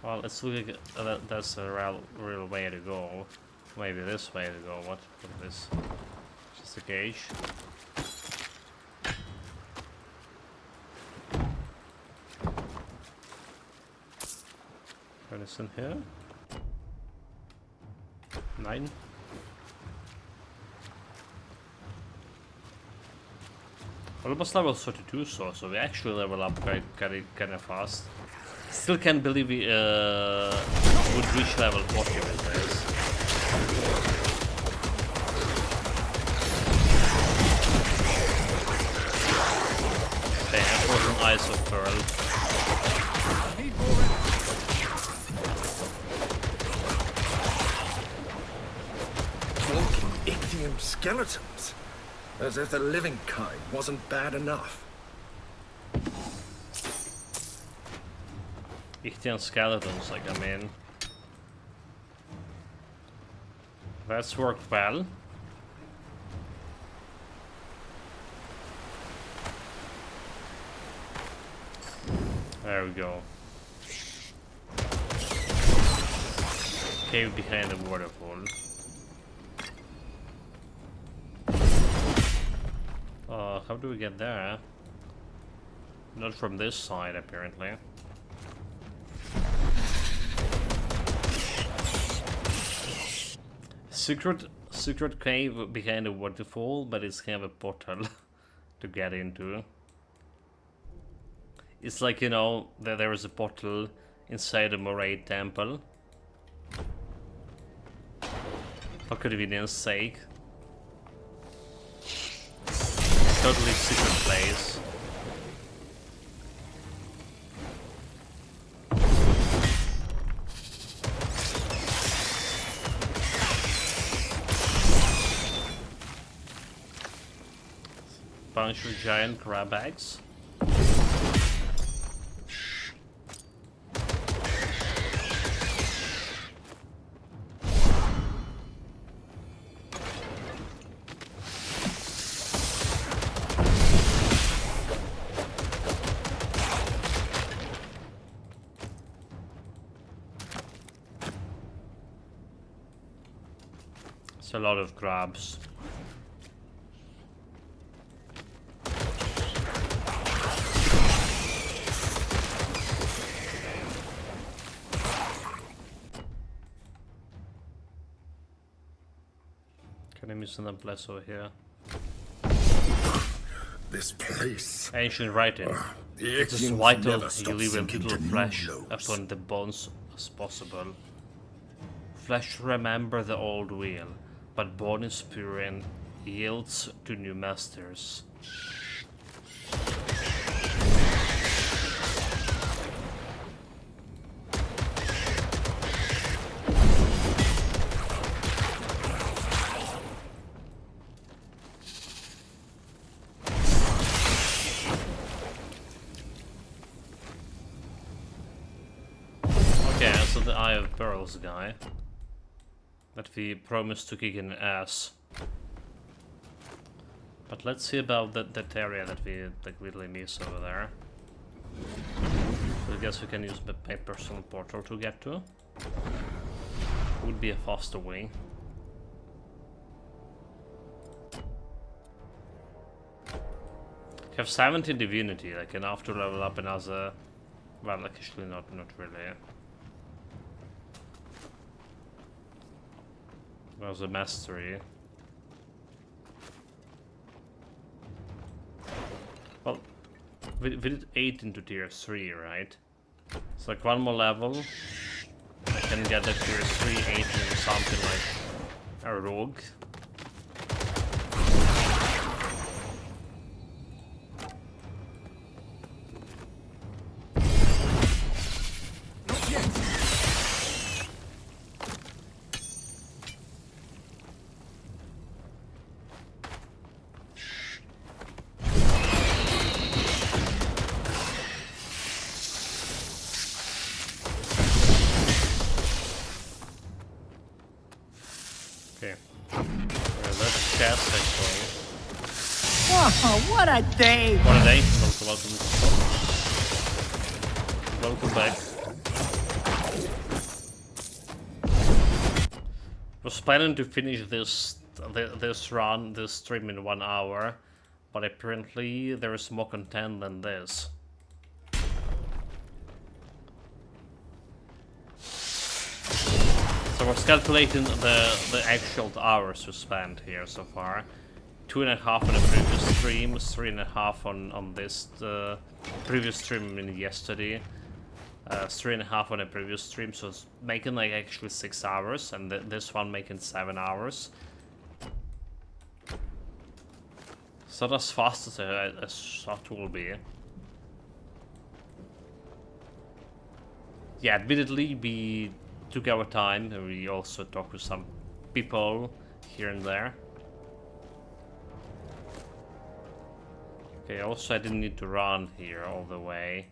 Well, let's look at that's a real way to go. Maybe this way to go. What is this? Just a cage. What is in here? 9. Almost level 32, so we actually level up kind of fast. Still can't believe we would reach level 40 with this. Okay, that was an Eyes of Pearl. Talking Ichthian skeletons. As if the living kind wasn't bad enough. Ichthian skeletons, like, I mean... That's worked well. There we go. Cave behind the waterfall. How do we get there? Not from this side, apparently. Secret cave behind the waterfall, but it's kind of a portal to get into. It's like, you know, there is a portal inside the Moray temple. For convenience sake. Totally secret place. Bunch of giant crab eggs. a lot of grabs. Enemies in the place over here. This place. Ancient writing. It is vital you leave as little flesh upon the bones as possible. Flesh remember the old wheel, but bone is pure and yields to new masters. The Eye of Pearls guy that we promised to kick in ass. But let's see about that area that we like really miss over there. So I guess we can use my personal portal to get to. Would be a faster way. You have 17 divinity, like enough to level up another. Well, like actually not really. Was a mastery. Well, we did 8 into tier 3, right? It's like one more level. I can get a tier 3, 8 and something like a rogue. Oh, what a day! What a day. Welcome back. Was planning to finish this stream in 1 hour, but apparently there is more content than this. So we're calculating the actual hours we spent here so far. 2.5 on the previous stream, 3.5 on this previous stream yesterday, 3.5 on the previous stream, so it's making like actually 6 hours, and this one making 7 hours. It's not as fast as I thought it will be. Yeah, admittedly we took our time, and we also talked with some people here and there. Okay, also I didn't need to run here all the way.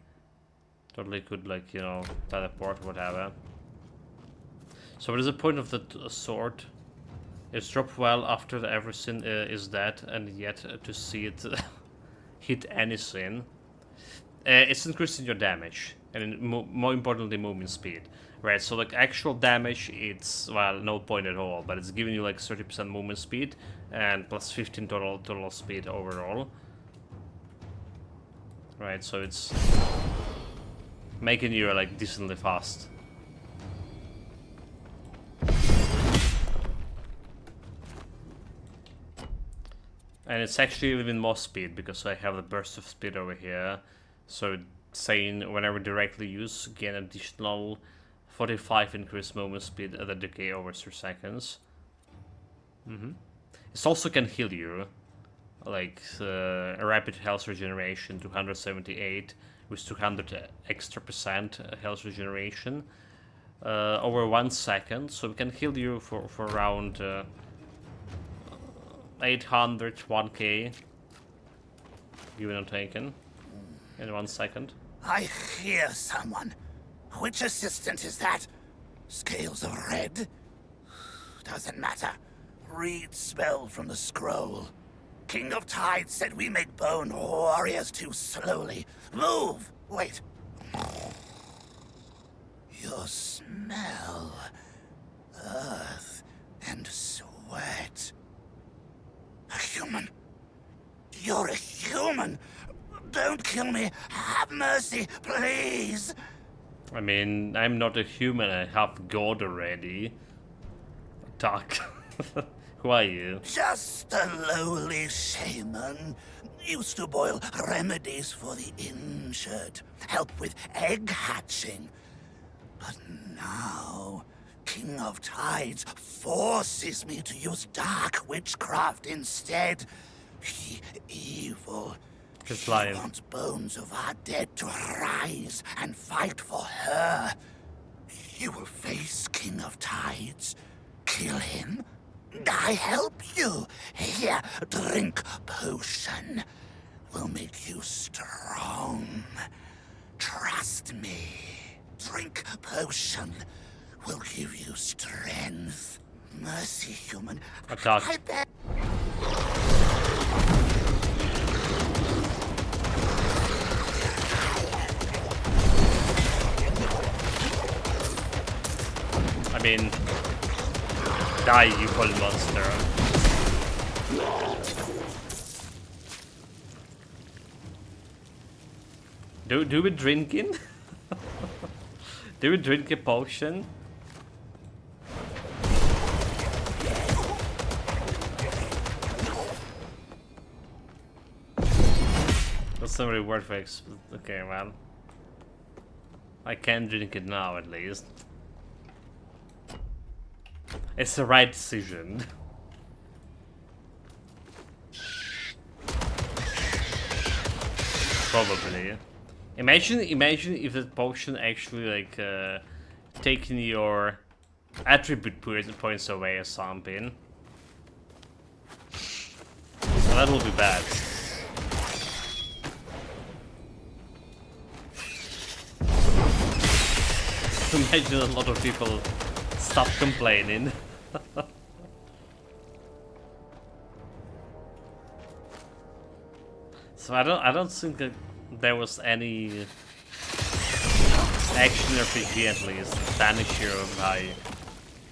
Totally could, like, you know, teleport, whatever. So what is the point of the sword? It's dropped well after everything is dead, and yet to see it hit anything. It's increasing your damage, and more importantly, movement speed. Right, so like actual damage, it's, well, no point at all, but it's giving you like 30% movement speed, and plus 15 total speed overall. Right, so it's making you like decently fast. And it's actually even more speed because I have the burst of speed over here. So it's saying whenever directly use, gain additional 45 increased movement speed at a decay over 3 seconds. It also can heal you. Like a rapid health regeneration, 278 with 200 extra % health regeneration over 1 second. So we can heal you for around 800, 1k, given and taken, in 1 second. I hear someone. Which assistant is that? Scales of red? Doesn't matter. Read spell from the scroll. King of Tide said we make bone warriors too slowly. Move! Wait. Your smell. Earth and sweat. wet. A human. You're a human. Don't kill me. Have mercy, please. I mean, I'm not a human. I have God already. Doc. Who are you? Just a lowly shaman. Used to boil remedies for the injured. Help with egg hatching. But now, King of Tides forces me to use dark witchcraft instead. Evil. Just She lying. wants bones of our dead to rise and fight for her. You will face King of Tides. Kill him. I help you. Here, drink potion. Will make you strong. Trust me. Drink potion. Will give you strength. Mercy, human. Attack. I bet. I mean, die, you full monster. Do we drinking? Do we drink a potion? That's not really worth it. Okay, man. I can drink it now, at least. It's the right decision. Probably. Imagine if that potion actually like taking your attribute points away or something. So that will be bad. Imagine a lot of people stop complaining. So I don't think that there was any action RPG at least banish you by,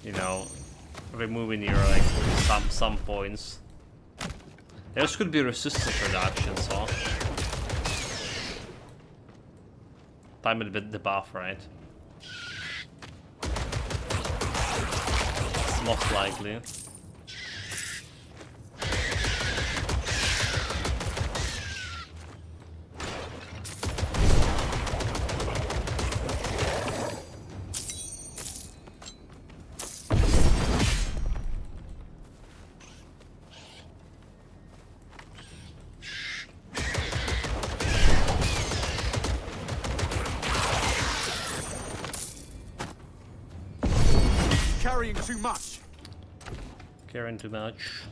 you know, removing your like some points. There could be resistance reduction, so time a bit the buff, right? It's most likely. Carrying too much. Carrying too much.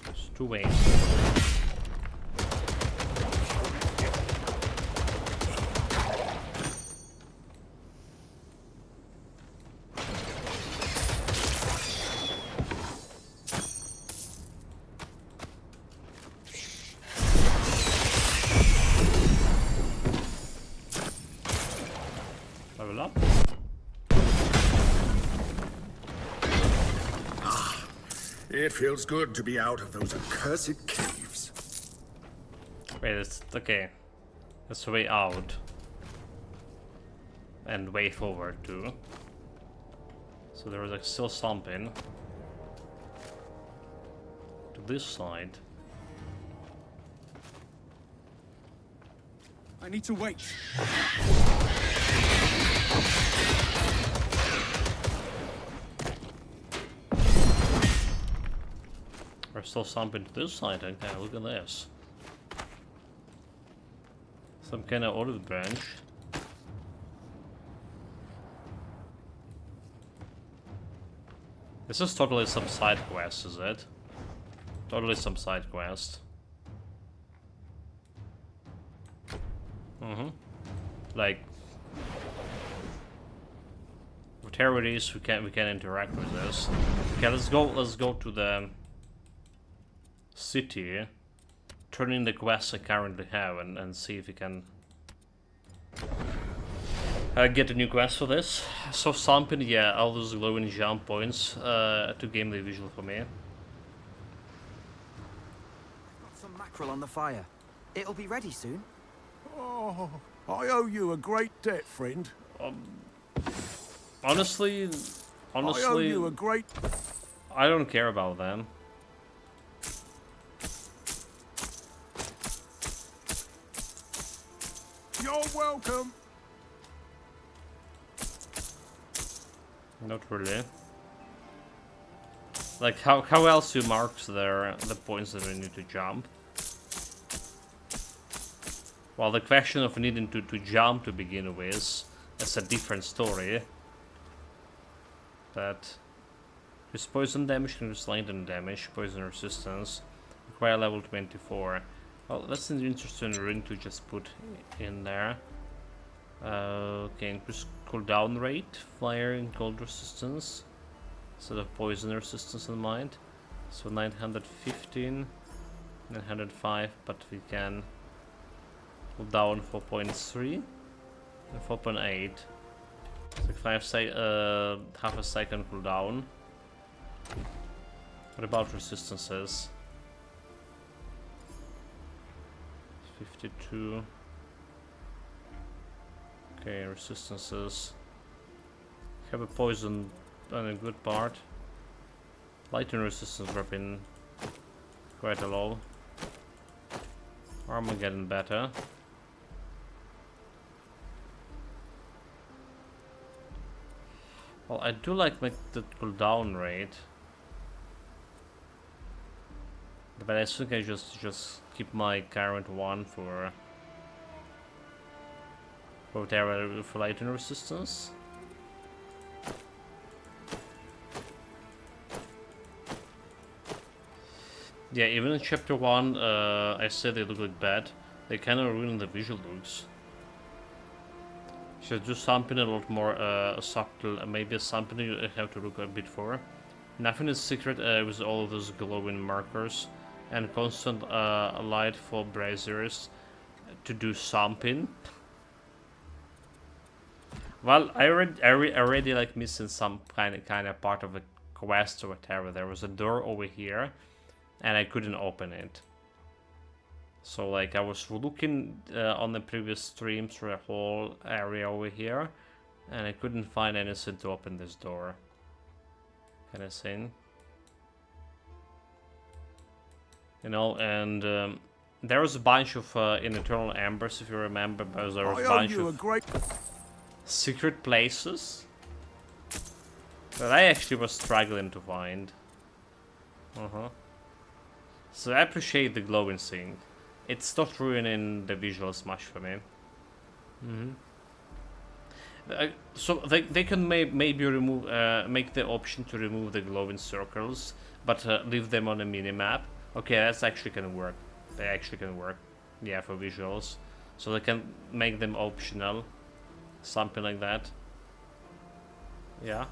There's 2 ways. Level up. It feels good to be out of those accursed caves. Wait, it's okay. That's way out. And way forward too. So there was like still something. To this side. I need to wait. There's still something to this side. Okay, look at this. Some kind of olive branch. This is totally some side quest, is it? Totally some side quest. Like whatever it is, we can interact with this. Okay, let's go to the city, turn in the quests I currently have, and see if we can get a new quest for this. So something, yeah, all those glowing jump points to game the visual for me. Got some mackerel on the fire. It'll be ready soon. Oh, I owe you a great debt, friend. Honestly, I owe you a great... I don't care about them. You're welcome. Not really. Like, how else you mark the points that we need to jump? Well, the question of needing to jump to begin with, that's a different story. But with poison damage, can use lightning damage, poison resistance, require level 24. Well, that's an interesting rune to just put in there. Okay, increase cooldown rate, fire and cold resistance, instead of poison resistance in mind. So 915, 905, but we can cool down 4.3 and 4.8. So half a second cooldown. What about resistances? 52. Okay, resistances. Have a poison on a good part. Lightning resistance dropping quite a low. Armor getting better. Well, I do like the cooldown rate, but I think I just keep my current one for lightning resistance. Yeah, even in chapter 1, I said they look like bad. They kind of ruin the visual looks. Should do something a lot more subtle, maybe something you have to look a bit for. Nothing is secret with all of those glowing markers and constant light for braziers to do something. Well, I already like missing some kind of part of a quest or whatever. There was a door over here, and I couldn't open it. So like I was looking on the previous streams for a whole area over here, and I couldn't find anything to open this door. Kind of thing. You know, and there was a bunch of in Eternal Embers, if you remember, but there was a bunch of secret places that I actually was struggling to find. So I appreciate the glowing thing. It's not ruining the visuals much for me. So they can maybe remove, make the option to remove the glowing circles, but leave them on a mini-map. Okay, that's actually gonna work. They actually can work, yeah, for visuals. So they can make them optional, something like that. Yeah.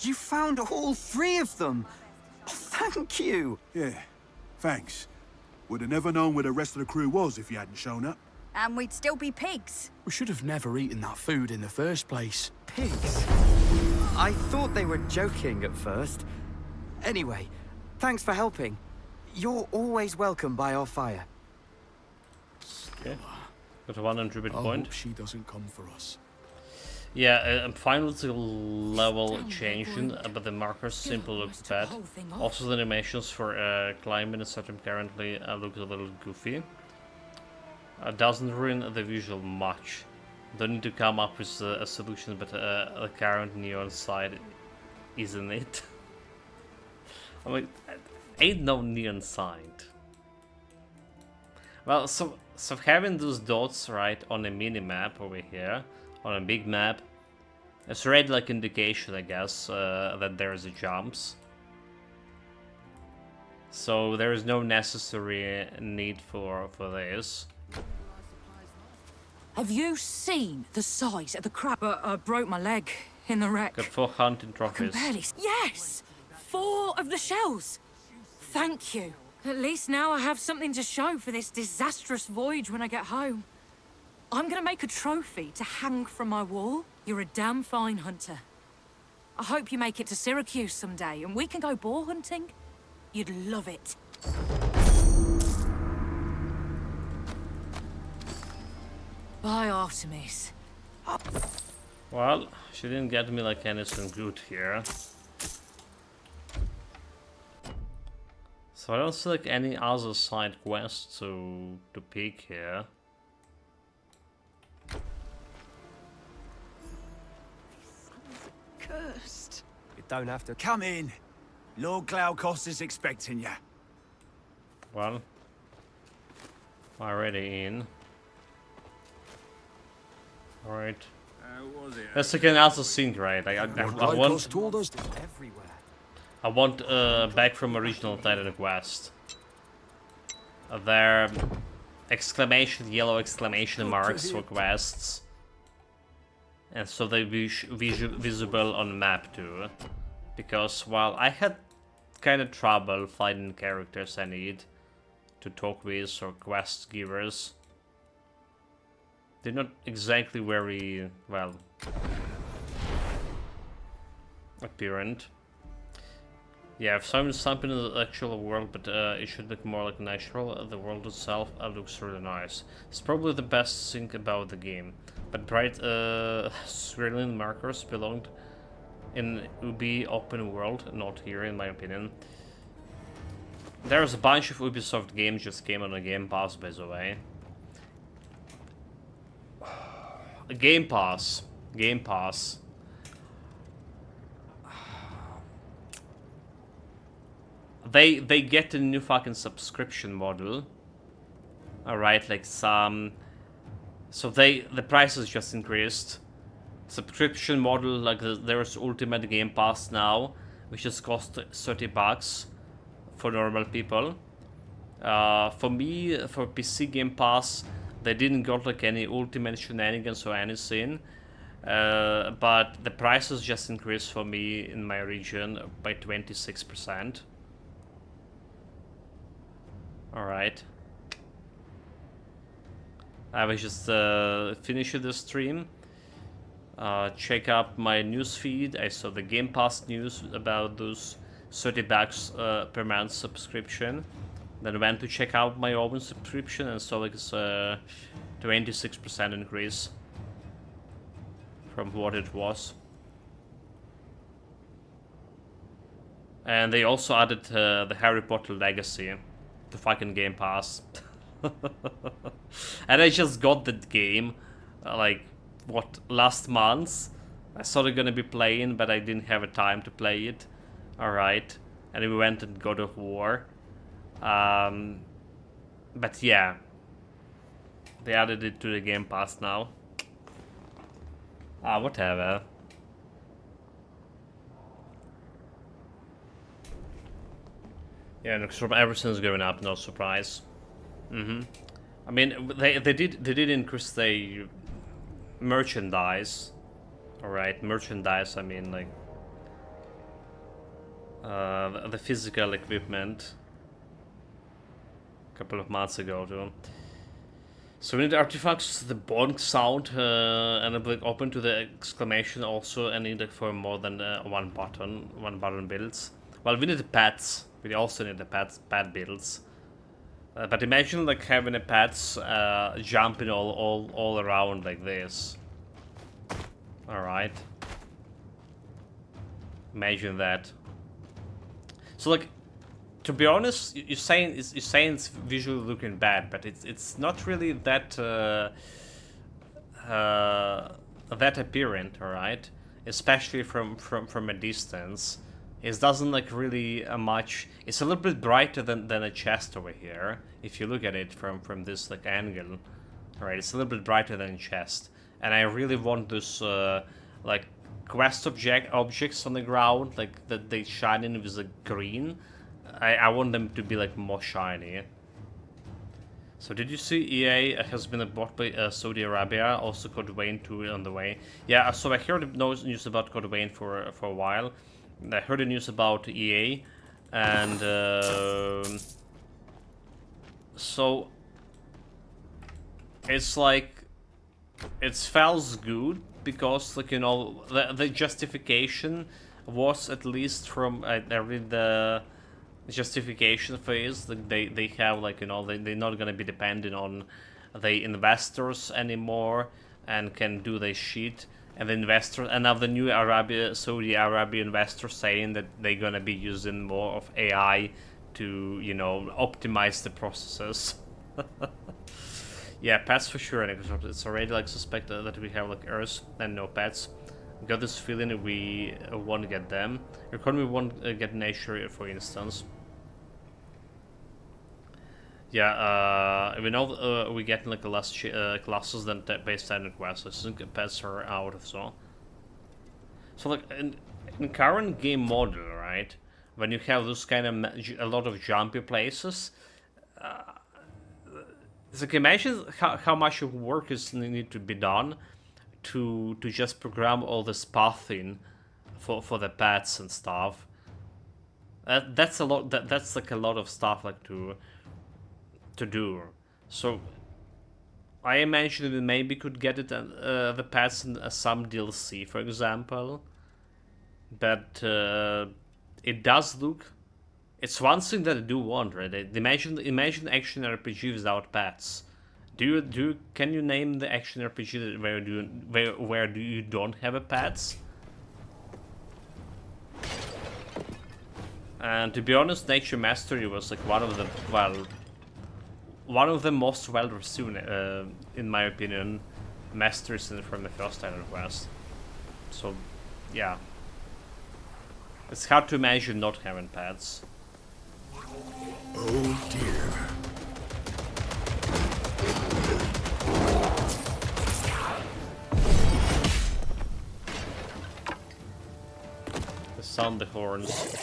You found all 3 of them! Thank you! Yeah, thanks. Would have never known where the rest of the crew was if you hadn't shown up. And we'd still be pigs. We should have never eaten that food in the first place. Pigs? I thought they were joking at first. Anyway, thanks for helping. You're always welcome by our fire. Okay. Got a 100 bit point. I hope she doesn't come for us. Yeah, I'm fine with the level changing, but the markers simply look bad. Also, the animations for climbing and stuff currently look a little goofy. Doesn't ruin the visual much. Don't need to come up with a solution, but the current neon side isn't it? I mean, ain't no neon sign. Well, so having those dots right on a mini map over here, on a big map, it's already like indication, I guess, that there's a jumps. So there is no necessary need for this. Have you seen the size of the crab? I broke my leg in the wreck. Got 4 hunting I can trophies. barely... Yes! 4 of the shells! Thank you. At least now I have something to show for this disastrous voyage when I get home. I'm gonna make a trophy to hang from my wall. You're a damn fine hunter. I hope you make it to Syracuse someday and we can go boar hunting. You'd love it. Bye, Artemis. Well, she didn't get me like anything good here. So I don't see like any other side quests to pick here. Cursed. You don't have to come in. Lord Glaukos is expecting you. Well, already in. Alright. Let's take another scene, right? I want. Told us everywhere. I want back from original Titan Quest. Their exclamation, yellow exclamation marks for quests. And so they be visible on map too. Because while I had kind of trouble finding characters I need to talk with or quest givers, they're not exactly very, well, apparent. Yeah, I've found something in the actual world, but it should look more like natural. The world itself looks really nice. It's probably the best thing about the game. But bright swirling markers belonged in Ubi open world, not here in my opinion. There's a bunch of Ubisoft games just came on a Game Pass, by the way. Game Pass. They get a new fucking subscription model. Alright, like some... So the prices just increased. Subscription model, like there's Ultimate Game Pass now, which just cost $30 for normal people. For me, for PC Game Pass, they didn't got like any ultimate shenanigans or anything. But the prices just increased for me in my region by 26%. Alright. I was just finishing the stream. Check up my news feed. I saw the Game Pass news about those $30 per month subscription. Then went to check out my own subscription and saw like it's a 26% increase from what it was. And they also added the Harry Potter Legacy to fucking Game Pass. And I just got that game like what, last month. I thought I'm gonna be playing, but I didn't have a time to play it. Alright. And we went and God of War. But yeah, they added it to the Game Pass now. Whatever. Yeah, and everything's going up, no surprise. I mean, they did increase the merchandise. Alright, merchandise, I mean like the physical equipment a couple of months ago too. So we need artifacts, the bonk sound, and a like open to the exclamation also, and need like for more than one button builds. Well, we need the pets. We also need the pet builds. But imagine like having a pets jumping all around like this. All right. Imagine that. So like, to be honest, you're saying it's visually looking bad, but it's not really that that apparent, all right? Especially from a distance. It doesn't like really much. It's a little bit brighter than a chest over here. If you look at it from this like angle, all right? It's a little bit brighter than a chest, and I really want this like quest objects on the ground, like that they shine in with the green. I want them to be like more shiny. So did you see EA has been bought by Saudi Arabia, also Code Vein 2 on the way? Yeah, so I heard news about Code Vein for a while. I heard the news about EA, and so it's like it feels good because, like, you know, the justification was, at least from I read the justification phase, like they have, like, you know, they're not gonna be dependent on the investors anymore and can do their shit. And the investors, and now the new Saudi Arabia investors saying that they're gonna be using more of AI to, you know, optimize the processes. Yeah, pets for sure. It's already like suspected that we have like Earth and no pets. Got this feeling we won't get them. Economy won't get nature, for instance. Yeah, we know we get like less classes than base standard quests. I think pets are out of so. So like in current game model, right? When you have those kind of a lot of jumpy places, so can you imagine how much of work is need to be done to just program all this pathing for the pets and stuff. That's a lot. That's like a lot of stuff like to do. So I imagine we maybe could get it the pets in some DLC, for example. But it does look. It's one thing that I do want, right? Imagine action RPG without pets. Can you name the action RPG where you don't have a pets? And to be honest, Nature Mastery was like one of the most well received, in my opinion, masters from the first Iron Quest. So, yeah, it's hard to imagine not having pets. Oh dear. The sound the horns.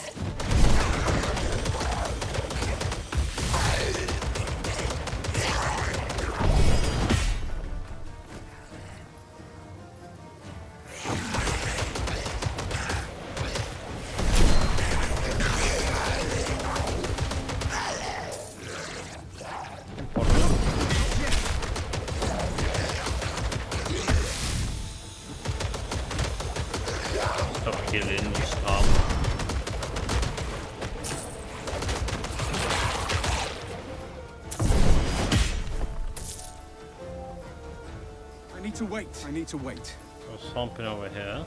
I need to wait. There's something over here.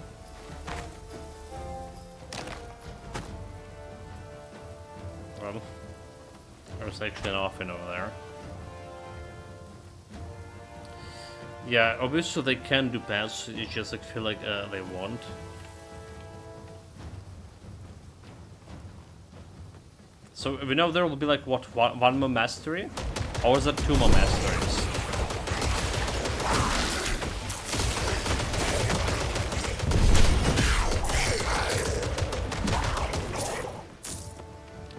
Well, there's actually an offing over there. Yeah, obviously they can do pets, you just like feel like they won't. So we know there will be like what, one more mastery? Or is that 2 more masteries?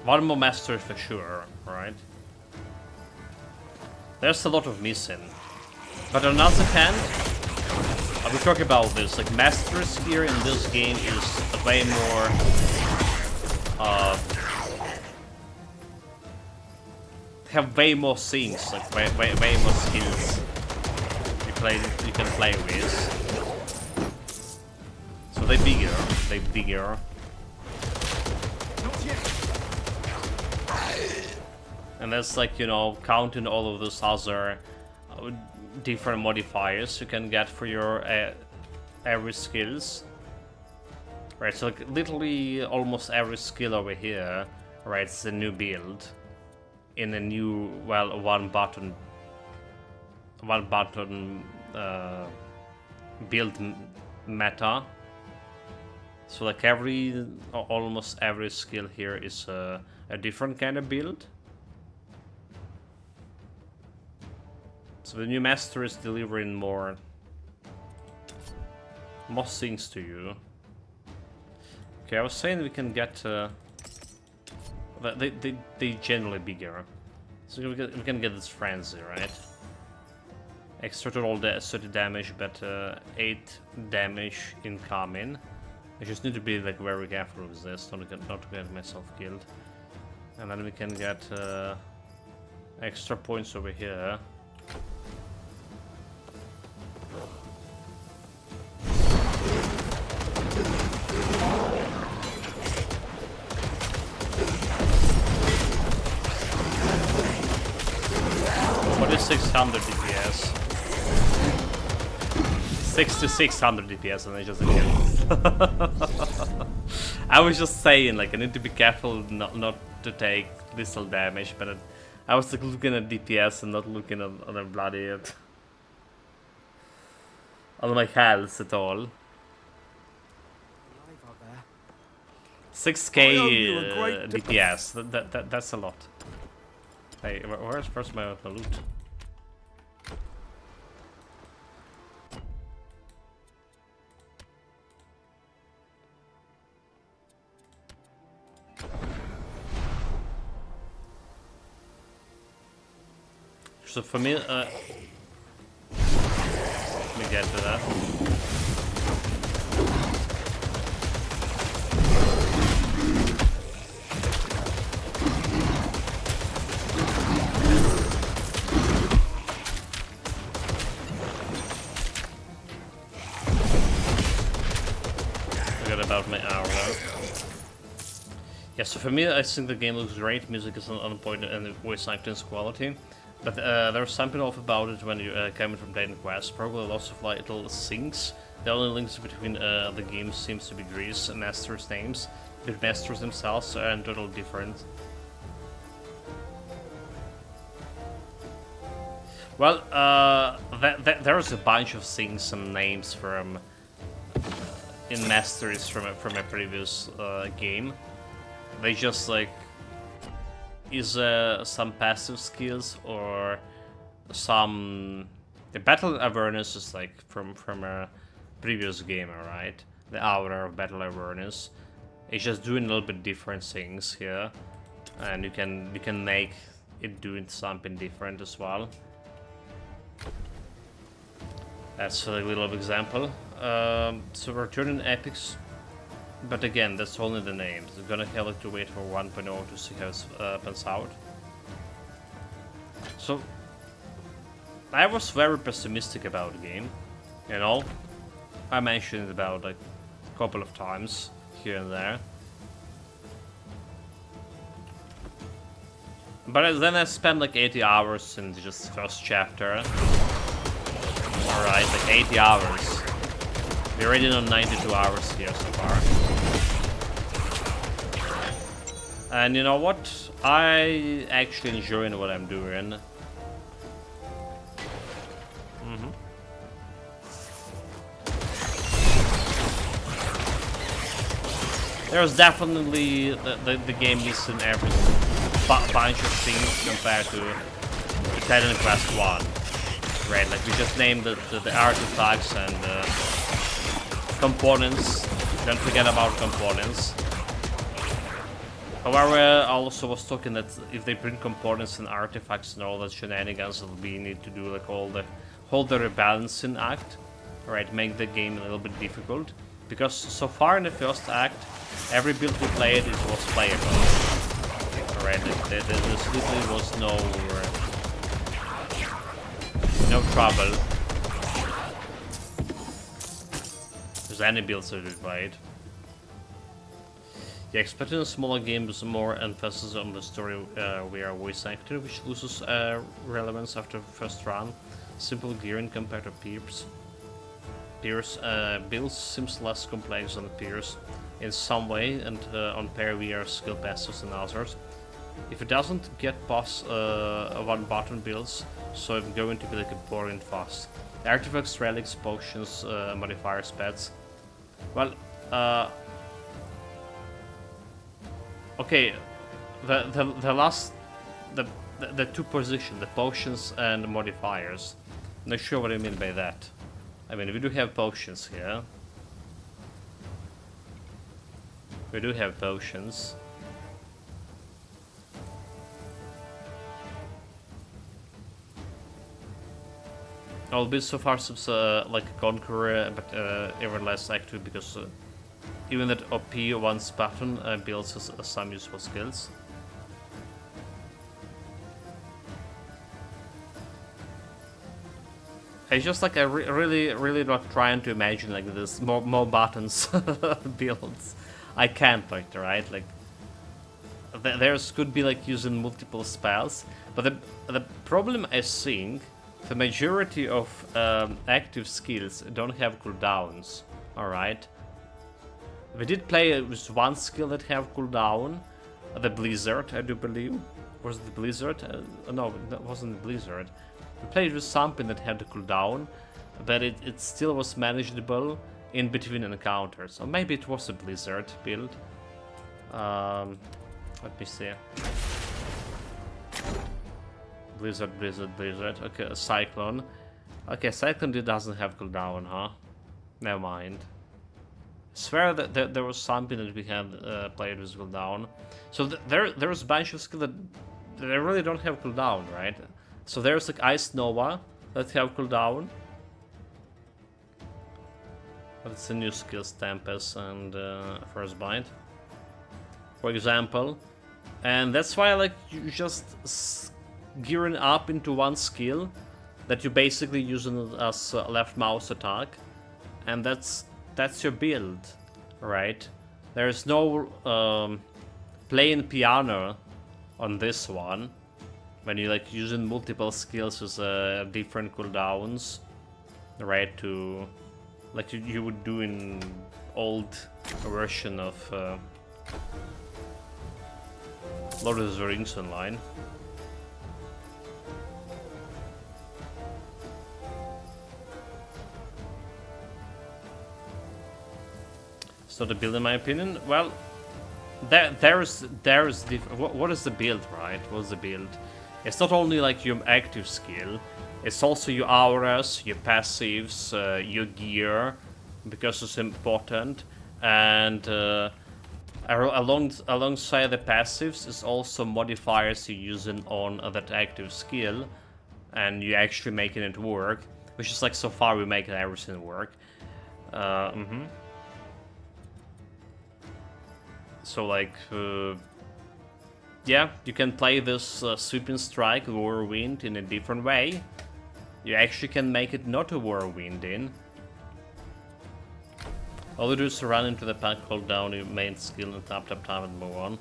One more mastery for sure, right? There's a lot of missing. But on the other hand, I will talk about this, like masters here in this game is way more have way more things, like way more skills you can play with. So they're bigger. And that's like, you know, counting all of those other different modifiers you can get for your every skills. Right, so like literally almost every skill over here, right, it's a new build in a new, well, one button build meta. So like almost every skill here is a different kind of build. So the new master is delivering more things to you. Okay, I was saying we can get they generally bigger. So we can get this frenzy, right? Extra all the 30 damage, but 8 damage incoming. I just need to be like very careful with this, not to get myself killed. And then we can get extra points over here. What is 600 DPS? 6600 DPS and I just killed. I was just saying, like, I need to be careful not to take lethal damage, but I was like looking at DPS and not looking at the bloody on my health at all. 6k DPS. That's a lot. Hey, where's my loot? So for me, let me get to that. Forgot about my arrow. Yeah, so for me, I think the game looks great. Music is on point and the voice acting's quality. But there's something off about it when you coming from Dayton Quest. Probably lots of little syncs. The only links between the games seems to be Greece and masters' names. The masters themselves are totally different. Well, there's a bunch of things and names from in masters from a previous game. They just like. Is some passive skills or some the battle awareness is like from a previous game, right? The aura of battle awareness. It's just doing a little bit different things here, and you can make it doing something different as well. That's a little example. So we're turning epics. But again, that's only the names. We're gonna have to wait for 1.0 to see how it pans out. So, I was very pessimistic about the game, you know? I mentioned it about like a couple of times here and there. But then I spent like 80 hours in just first chapter. Alright, like 80 hours. We're already on 92 hours here so far. And you know what? I actually enjoy what I'm doing. There's definitely the game missing every bunch of things compared to Titan Quest 1. Right, like we just named the artifacts and components. Don't forget about components. However, I also was talking that if they bring components and artifacts and all that shenanigans, it'll be need to do like all the rebalancing act, right? Make the game a little bit difficult because so far in the first act, every build we played it was playable. Right? There literally was no trouble. There's any builds that we played. Yeah, expecting a smaller game with more emphasis on the story we are voice actor, which loses relevance after the first run. Simple gearing compared to Pierce. Builds seems less complex than Pierce in some way, and on pair we are skill passives and others. If it doesn't get past one button builds, so it's going to be like a boring fast. Artifacts, relics, potions, modifiers, pets. Well, okay, the two positions, the potions and the modifiers. Not sure what I mean by that. I mean, we do have potions here. We do have potions. Albeit so far like a conqueror, but even less active because even that OP once button builds some useful skills. It's just like I really not trying to imagine like this more buttons builds. I can't like right like there's could be like using multiple spells, but the problem I think the majority of active skills don't have cooldowns. All right, we did play with one skill that have cooldown, the Blizzard I do believe. Was it the Blizzard? No, that wasn't the Blizzard. We played with something that had the cooldown, but it still was manageable in between encounters. Or maybe it was a Blizzard build. Let me see. Blizzard, Blizzard, Blizzard. Okay, a Cyclone. Okay, Cyclone doesn't have cooldown, huh? Never mind. I swear that there was something that we had played with cooldown. So there's a bunch of skills that they really don't have cooldown, right? So there's like Ice Nova that have cooldown. But it's a new skills, Tempest and Frostbite, for example. And that's why like you just gearing up into one skill that you basically using as left mouse attack, and that's your build, right? There's no playing piano on this one. When you like using multiple skills with different cooldowns, right? To like you would do in old version of Lord of the Rings Online. So the build, in my opinion, well, there's what is the build, right? What's the build? It's not only like your active skill, it's also your auras, your passives, your gear, because it's important, and alongside the passives is also modifiers you're using on that active skill, and you're actually making it work, which is like so far we're making everything work. So like, yeah, you can play this Sweeping Strike Whirlwind in a different way. You actually can make it not a Whirlwind in. All you do is run into the pack, hold down your main skill and tap time and move on.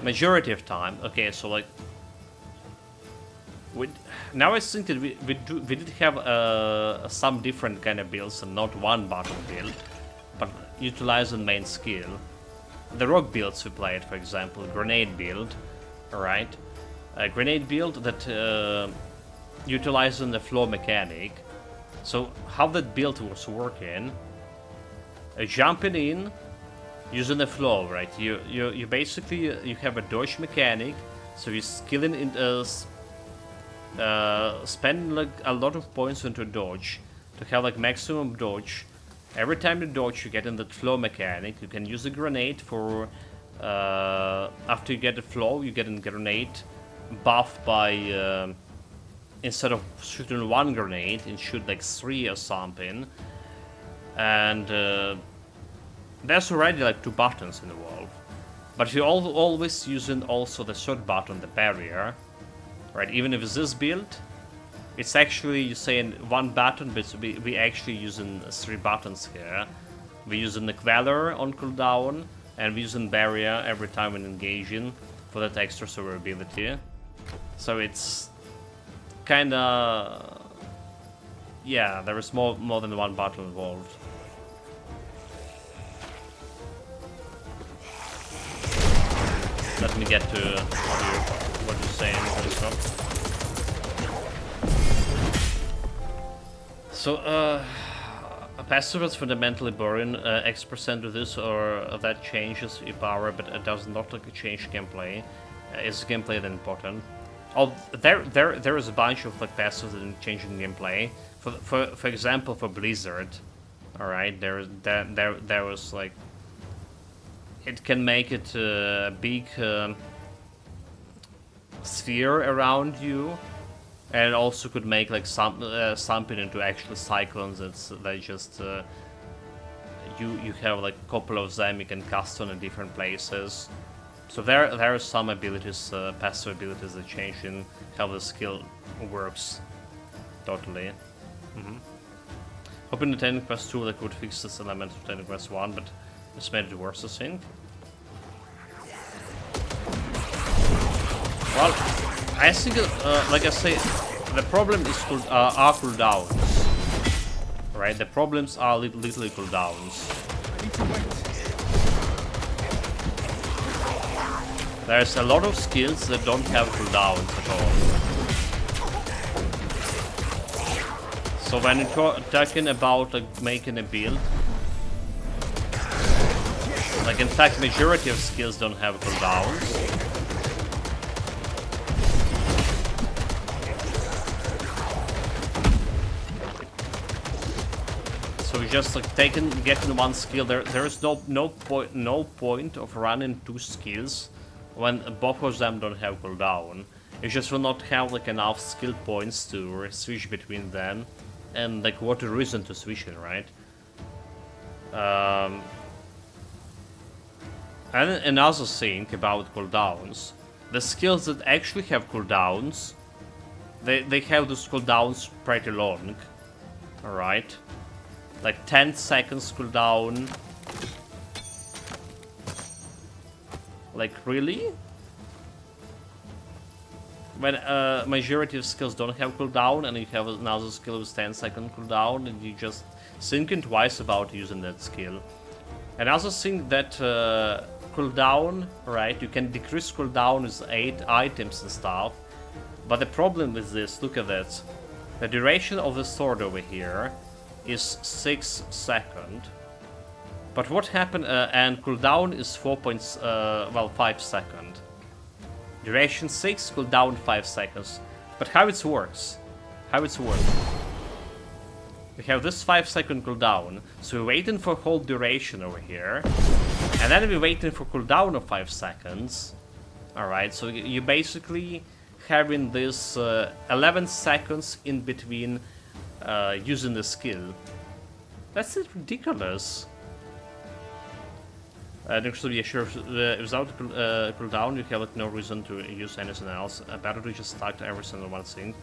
Majority of time, okay, so like... now I think that we did have some different kind of builds and not one button build, but utilizing main skill. The rock builds we played, for example, grenade build, alright? A grenade build that utilizing the flow mechanic. So how that build was working, jumping in, using the flow, right? You basically you have a dodge mechanic, so you're skilling in spending like a lot of points into dodge to have like maximum dodge. Every time you dodge, you get in that flow mechanic. You can use a grenade for after you get the flow, you get a grenade buff by instead of shooting one grenade, and shoot like 3 or something. And there's already like 2 buttons involved. But you're always using also the third button, the barrier, right? Even if it's this build, it's actually, you saying 1 button, but we actually using 3 buttons here. We're using the Queller on cooldown, and we're using barrier every time when engaging for that extra survivability. So it's kinda, yeah, there is more than 1 button involved. Let me get to what you're saying. So, passive is fundamentally boring. X% of this or that changes your power, but it does not like change gameplay. Is gameplay then important? Oh, there is a bunch of like passives that change in gameplay. For example, for Blizzard, all right, there was like, it can make it a big sphere around you, And it also could make like something into actual cyclones. They just you have like a couple of them you can cast on in different places. So there are some abilities, passive abilities that change in how the skill works. Totally. Hoping the Titan Quest 2 that could fix this element of Titan Quest 1, but it's made it worse, I think. Well, I think, like I say, the problem is are cooldowns. Right? The problems are literally cooldowns. There's a lot of skills that don't have cooldowns at all. So when you're talking about like making a build, like in fact majority of skills don't have cooldowns. So just like getting one skill, there is no point of running two skills when both of them don't have cooldown. You just will not have like enough skill points to switch between them. And like what a reason to switch in, right? And another thing about cooldowns, the skills that actually have cooldowns, they have those cooldowns pretty long. Alright? Like 10 seconds cooldown. Like really? When majority of skills don't have cooldown and you have another skill with 10-second cooldown and you just thinking twice about using that skill. Another thing that cooldown, right, you can decrease cooldown with 8 items and stuff, but the problem with this, look at that, the duration of the sword over here is 6 seconds, but what happened, and cooldown is 5 seconds. Duration 6, cooldown 5 seconds. But how it works? We have this 5-second cooldown, so we're waiting for whole duration over here, and then we're waiting for cooldown of 5 seconds. Alright, so you basically having this 11 seconds in between using the skill. That's ridiculous. Actually, yeah, sure. Without cooldown, you have like, no reason to use anything else. Better to just start everything on one thing.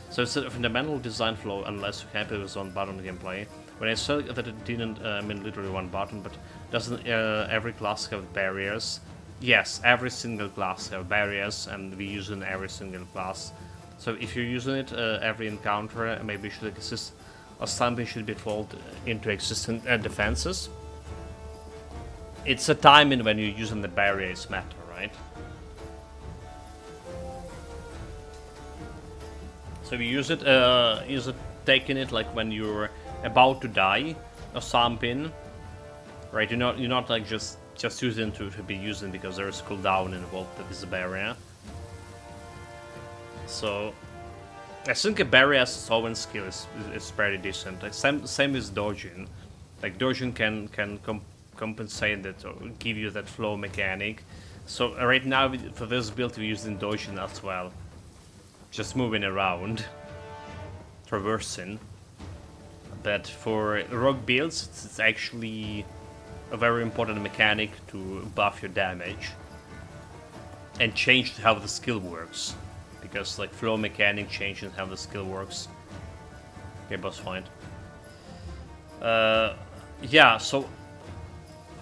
So it's a fundamental design flaw unless you're happy with one button gameplay. When I said that it didn't mean literally one button, but doesn't every class have barriers? Yes, every single class have barriers, and we use in every single class. So if you're using it every encounter, maybe it should exist, or something should be folded into existing defenses. It's a timing when you're using the barriers matter, right? So you use it taking it like when you're about to die or something, right? You're not like just using to be using because there's cooldown involved with this barrier. So I think a barrier as its own skill is pretty decent. Like same with dodging. Like dodging can compensate that or give you that flow mechanic. So right now for this build we're using dodging as well. Just moving around, traversing. But for rogue builds it's actually a very important mechanic to buff your damage and change how the skill works. Because like flow mechanic changes how the skill works. Okay, boss fight. Yeah, so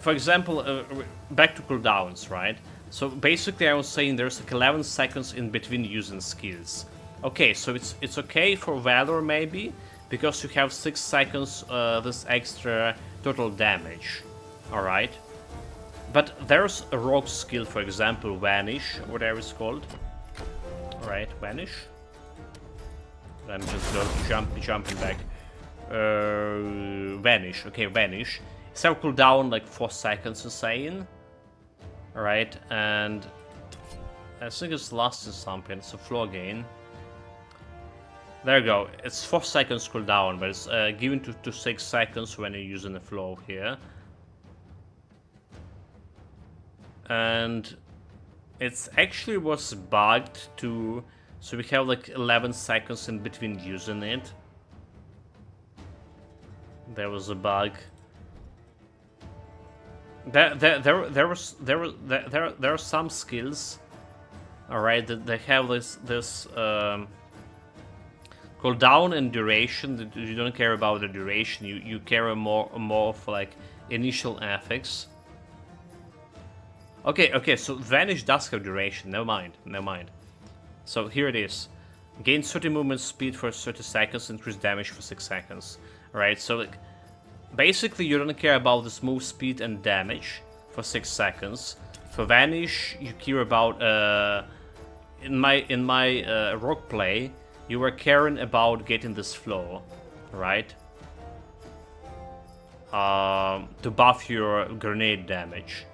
for example, back to cooldowns, right? So basically I was saying there's like 11 seconds in between using skills. Okay, so it's okay for Valor maybe, because you have 6 seconds this extra total damage. Alright? But there's a rogue skill, for example, Vanish, whatever it's called. Alright, Vanish. I'm just jumping back. Vanish, okay, Vanish. It's cooldown like 4 seconds insane. Alright, and I think it's lost in something, it's a floor gain. There you go, it's 4 seconds cooldown, but it's given to 6 seconds when you're using the flow here. And it actually was bugged to So we have like 11 seconds in between using it. There was a bug. There are some skills, all right, that they have this cooldown and duration. You don't care about the duration. You care more of like initial effects. Okay. So vanish does have duration. Never mind. So here it is. Gain 30 movement speed for 30 seconds. Increase damage for 6 seconds. All right. So like, basically, you don't care about this move speed and damage for 6 seconds. For vanish, you care about in my rock play, you were caring about getting this flow, right? To buff your grenade damage.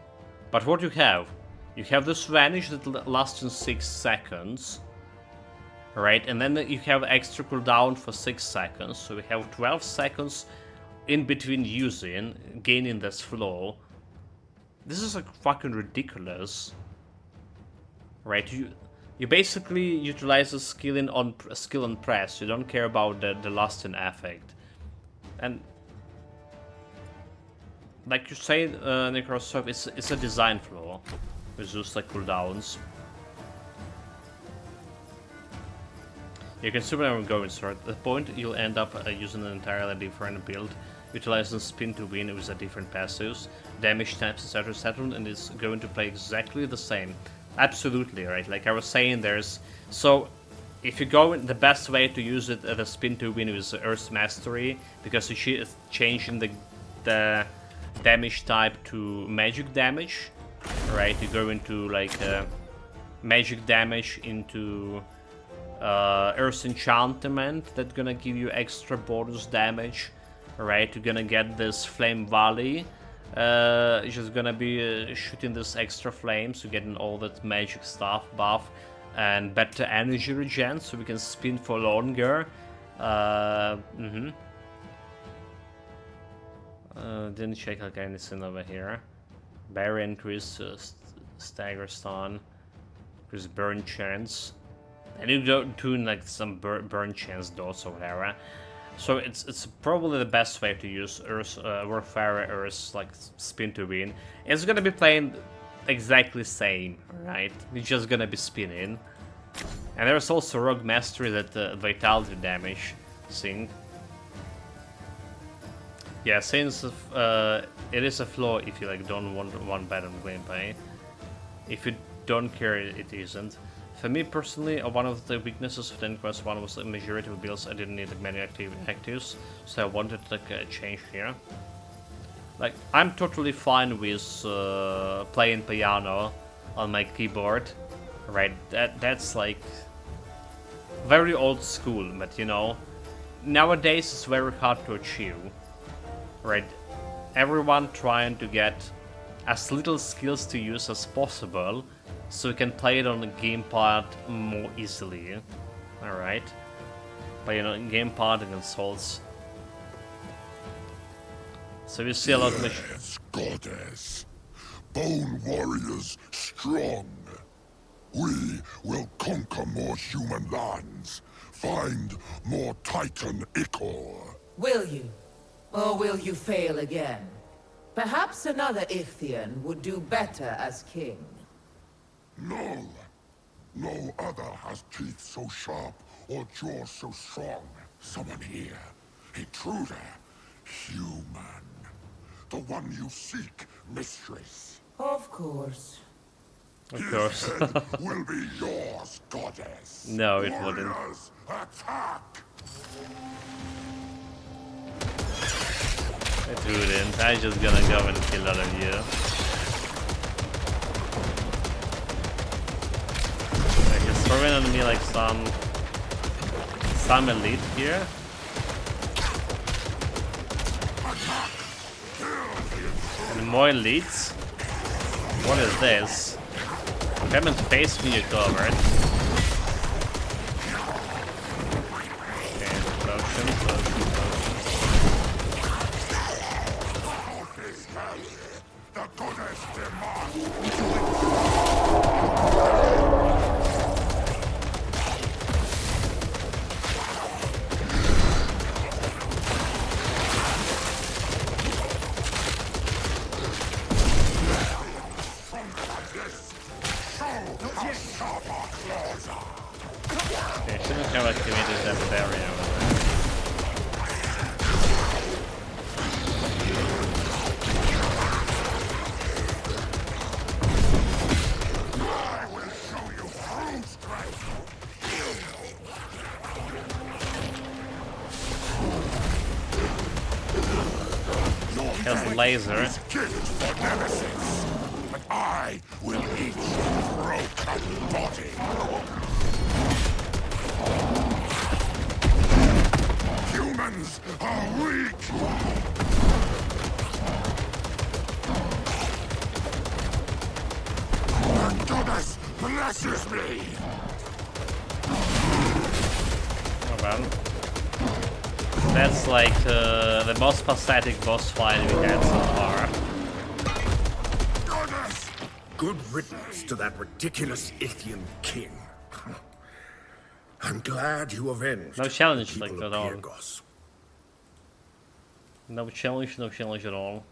But what you have this vanish that lasts in 6 seconds, right? And then you have extra cooldown for 6 seconds. So we have 12 seconds in between gaining this flow. This is like fucking ridiculous, right? You basically utilize the skill on press. You don't care about the lasting effect, and like you say, Necrosoft, it's a design flaw with just like cooldowns. You can see where I'm going, so at the point you'll end up using an entirely different build, utilizing spin to win with a different passives, damage types, etc, and it's going to play exactly the same. Absolutely, right? Like I was saying, so if you go in, the best way to use it, the spin to win is Earth Mastery, because it's changing the damage type to magic damage, right? You go into like magic damage into Earth Enchantment, that's gonna give you extra bonus damage. Right, you're gonna get this Flame Valley. It's just gonna be shooting this extra flames, so getting all that magic stuff buff and better energy regen, so we can spin for longer. Didn't check like anything over here. Barrier increase, stagger stun, increase burn chance, and you go tune like some burn chance dots or whatever. So it's probably the best way to use Earth, Warfare Earth, like spin to win. It's gonna be playing exactly same, right? It's just gonna be spinning. And there's also Rogue Mastery, that Vitality damage thing. Yeah, since it is a flaw if you like don't want bad on gameplay. If you don't care, it isn't. For me personally, one of the weaknesses of the Quest 1 was the majority of builds I didn't need many actives, so I wanted to like, change here. Like, I'm totally fine with playing piano on my keyboard, right? That's like very old school, but you know, nowadays it's very hard to achieve, right? Everyone trying to get as little skills to use as possible, so we can play it on the gamepad more easily. Alright. Play it on gamepad and consoles. So we see a lot of Yes, goddess. Bone warriors strong. We will conquer more human lands. Find more Titan Ichor. Will you? Or will you fail again? Perhaps another Ichthian would do better as king. No. No other has teeth so sharp or jaws so strong. Someone here. Intruder. Human. The one you seek, mistress. Of course. Of course. His head will be yours, goddess. No, it wouldn't. Warriors, attack! It wouldn't. I'm just gonna go and kill all of you. Throwing on me like some elite here. And more elites? What is this? Come and face me, you coward. Okay, potion. The goddess demands. activated that barrier over there. Has a laser. But I will eat your broken body. Humans are weak. The goddess blesses me. Oh man. That's like the most pathetic boss fight we had so far. Good riddance to that ridiculous Ithian king. I'm glad you avenged no challenge the like people at of all. Pyrgos. No challenge at all.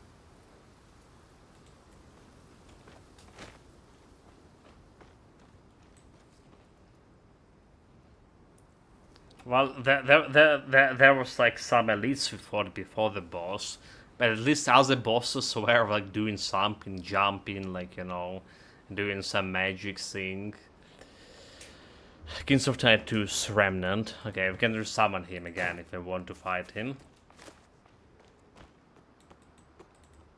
Well, there was like some elites before the boss, but at least other bosses were like doing something, jumping, like, you know, doing some magic thing. Kings of Tide 2's Remnant. Okay, we can just summon him again if I want to fight him.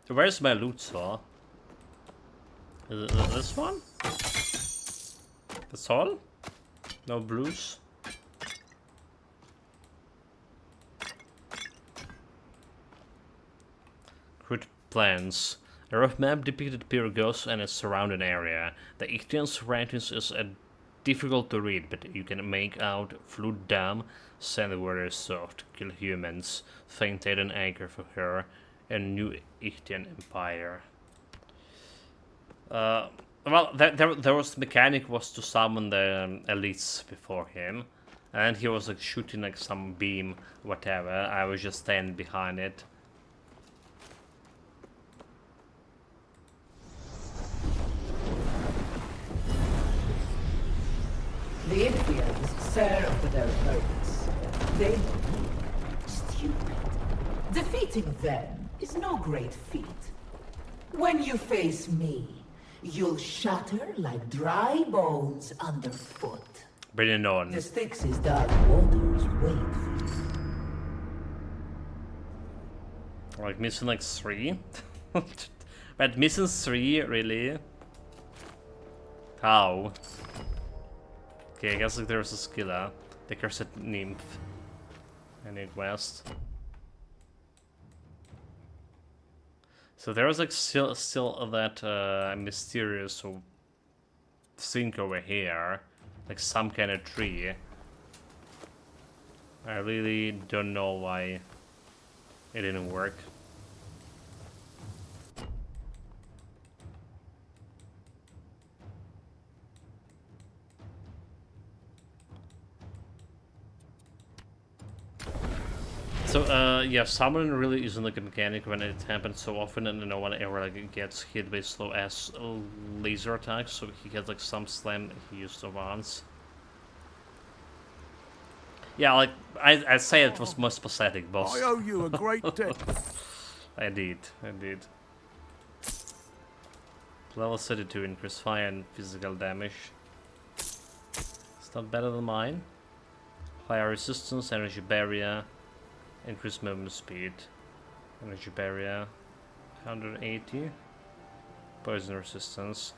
Where's my loot saw? Is it this one? That's all? No blues? Crude plans. A rough map depicted Pyrgos and its surrounding area. The Ichthyan's writings is difficult to read, but you can make out Flood Dam, sand water soft, kill humans, fainted an anchor for her, and new Ichthyan Empire. Well, there was the mechanic was to summon the elites before him, and he was like shooting like some beam, whatever. I was just standing behind it. The Ichthyans served their purpose. They were stupid. Defeating them is no great feat. When you face me, you'll shatter like dry bones underfoot. Bring it on. The Styx's dark waters wait for you. Like missing like 3? But missing 3, really? How? Okay, I guess like there's a skiller. The cursed nymph. Any quest. So there was like still that mysterious thing over here, like some kind of tree. I really don't know why it didn't work. So, yeah, summoning really isn't like a mechanic when it happens so often, and no one ever like gets hit by slow ass laser attacks. So he has like some slam he used once. Yeah, like I'd say it was most pathetic, boss. I owe you a great debt. I did. Level 32 increase fire and physical damage. It's not better than mine. Fire resistance, energy barrier. Increased movement speed, energy barrier, 180, poison resistance.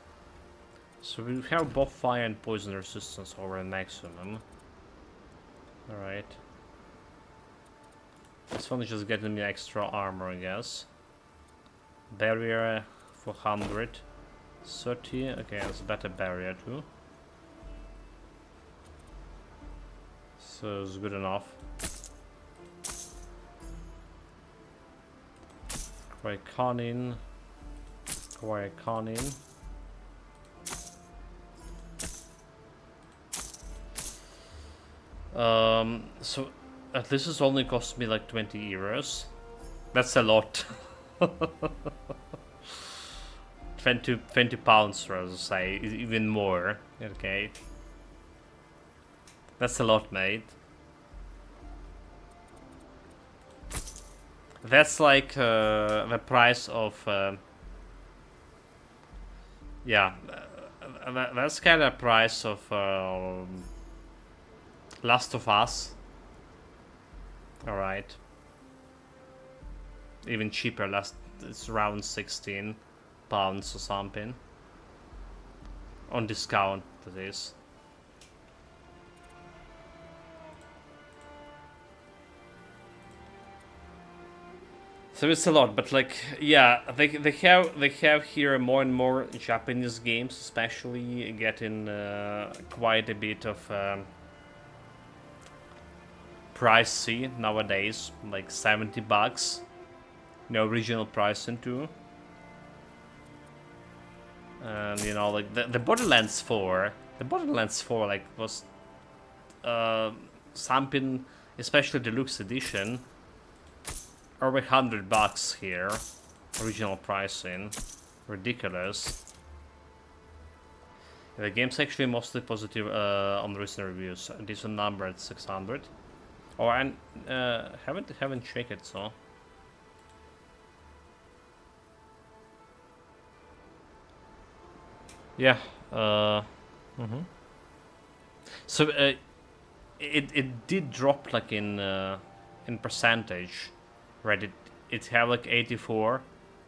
So we have both fire and poison resistance over a maximum. Alright. This one is just getting me extra armor, I guess. Barrier for 100. 30, okay, that's a better barrier too. So it's good enough. Quaikonin. So this has only cost me like 20 euros. That's a lot. 20 pounds, rather say, even more. Okay. That's a lot, mate. That's like the price of yeah, that's kind of price of Last of Us. All right, even cheaper. It's around £16 or something on discount. That is. So it's a lot, but like, yeah, they have here more and more Japanese games, especially getting quite a bit of pricey nowadays, like $70. No original pricing too, and you know, like the Borderlands 4 like was something, especially deluxe edition. Over $100 here, original pricing, ridiculous. The game's actually mostly positive on the recent reviews. A decent number at 600. Oh, and haven't checked it, so. Yeah. So it did drop like in percentage. Right, it had like 84,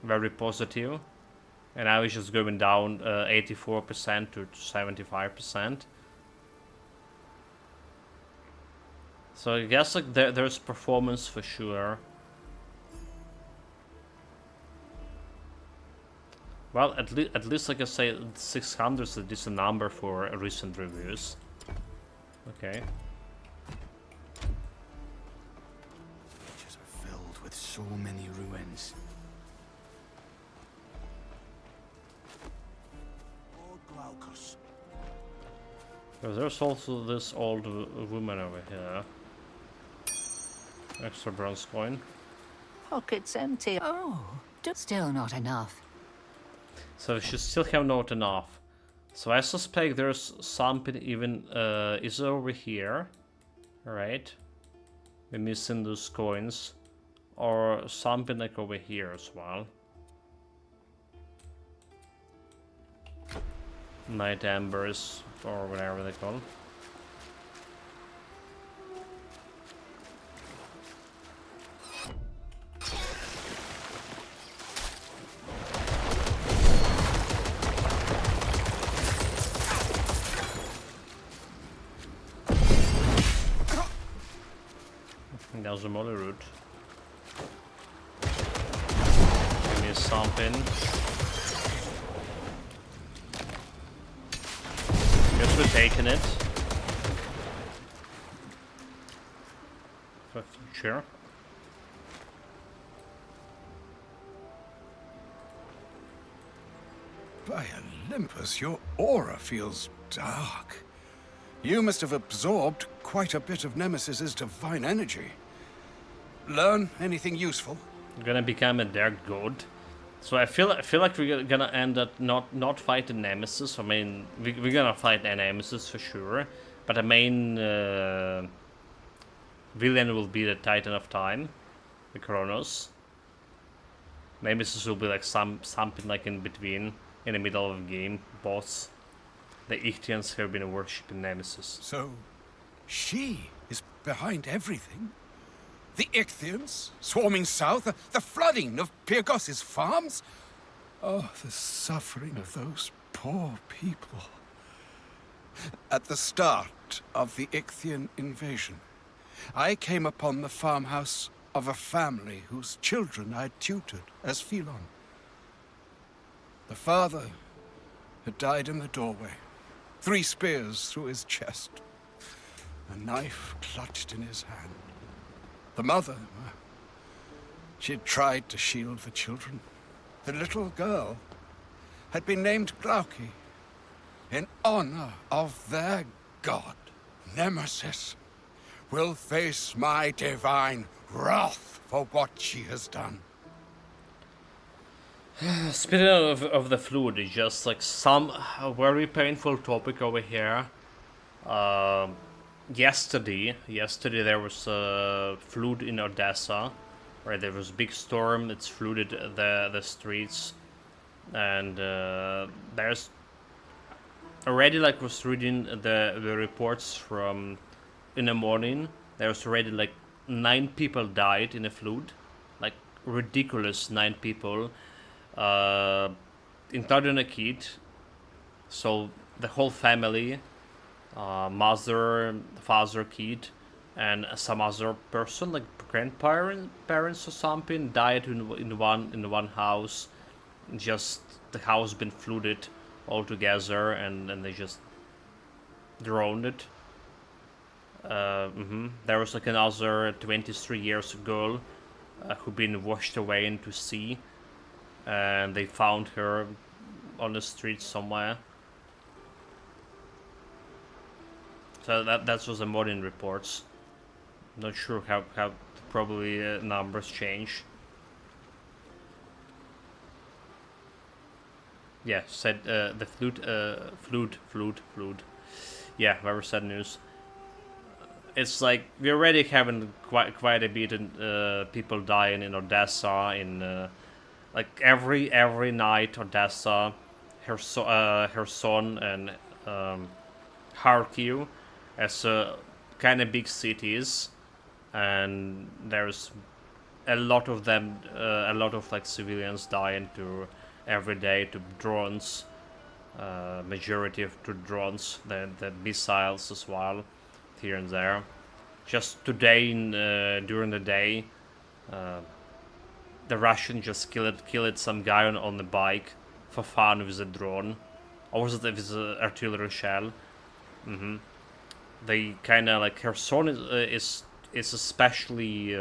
very positive, and now it's just going down 84% to 75%. So I guess like there's performance for sure. Well, at least like I say, 600 is a decent number for recent reviews. Okay. So many ruins. There's also this old woman over here. Extra bronze coin. Pockets empty. Oh, still not enough. So she still have not enough. So I suspect there's something even is over here. Alright. We're missing those coins. Or something like over here as well. Night Embers, or whatever they call them. There's a molly root. Give me something. Guess we're taking it. For future. By Olympus, your aura feels dark. You must have absorbed quite a bit of Nemesis's divine energy. Learn anything useful? I'm gonna become a dark god. So I feel like we're gonna end up not fighting Nemesis. I mean, we're gonna fight Nemesis for sure, but the main villain will be the Titan of Time, the Kronos. Nemesis will be like something like in between, in the middle of the game, boss. The Ichthians have been worshipping Nemesis. So, she is behind everything? The Ichthians swarming south, the flooding of Pyrgos' farms? Oh, the suffering of those poor people. At the start of the Ichthian invasion, I came upon the farmhouse of a family whose children I'd tutored as Phelon. The father had died in the doorway, 3 spears through his chest, a knife clutched in his hand. The mother, she'd tried to shield the children. The little girl had been named Glauci in honor of their god. Nemesis will face my divine wrath for what she has done. Speaking of the flood, it's just like a very painful topic over here. Yesterday there was a flood in Odessa, Right, there was a big storm. It's flooded the streets, and there's already, like, was reading the reports from in the morning. There's already like 9 people died in a flood, like ridiculous 9 people, including a kid. So the whole family, mother, father, kid, and some other person, like grandparents or something, died in one house. Just the house been flooded all together, and they just drowned it. There was like another 23 years girl who been washed away into sea, and they found her on the street somewhere. So that was the morning reports. Not sure how probably numbers change. Yeah, said the flood. Yeah, very sad news. It's like we're already having quite a bit of people dying in Odessa. In like every night, Odessa, Kherson, and Kharkiv, as kind of big cities, and there's a lot of them, a lot of like civilians dying to every day to drones. Majority of to drones, the missiles as well, here and there. Just today, during the day, the Russian just killed some guy on the bike for fun with a drone, or was it with an artillery shell? They kind of like Kherson is especially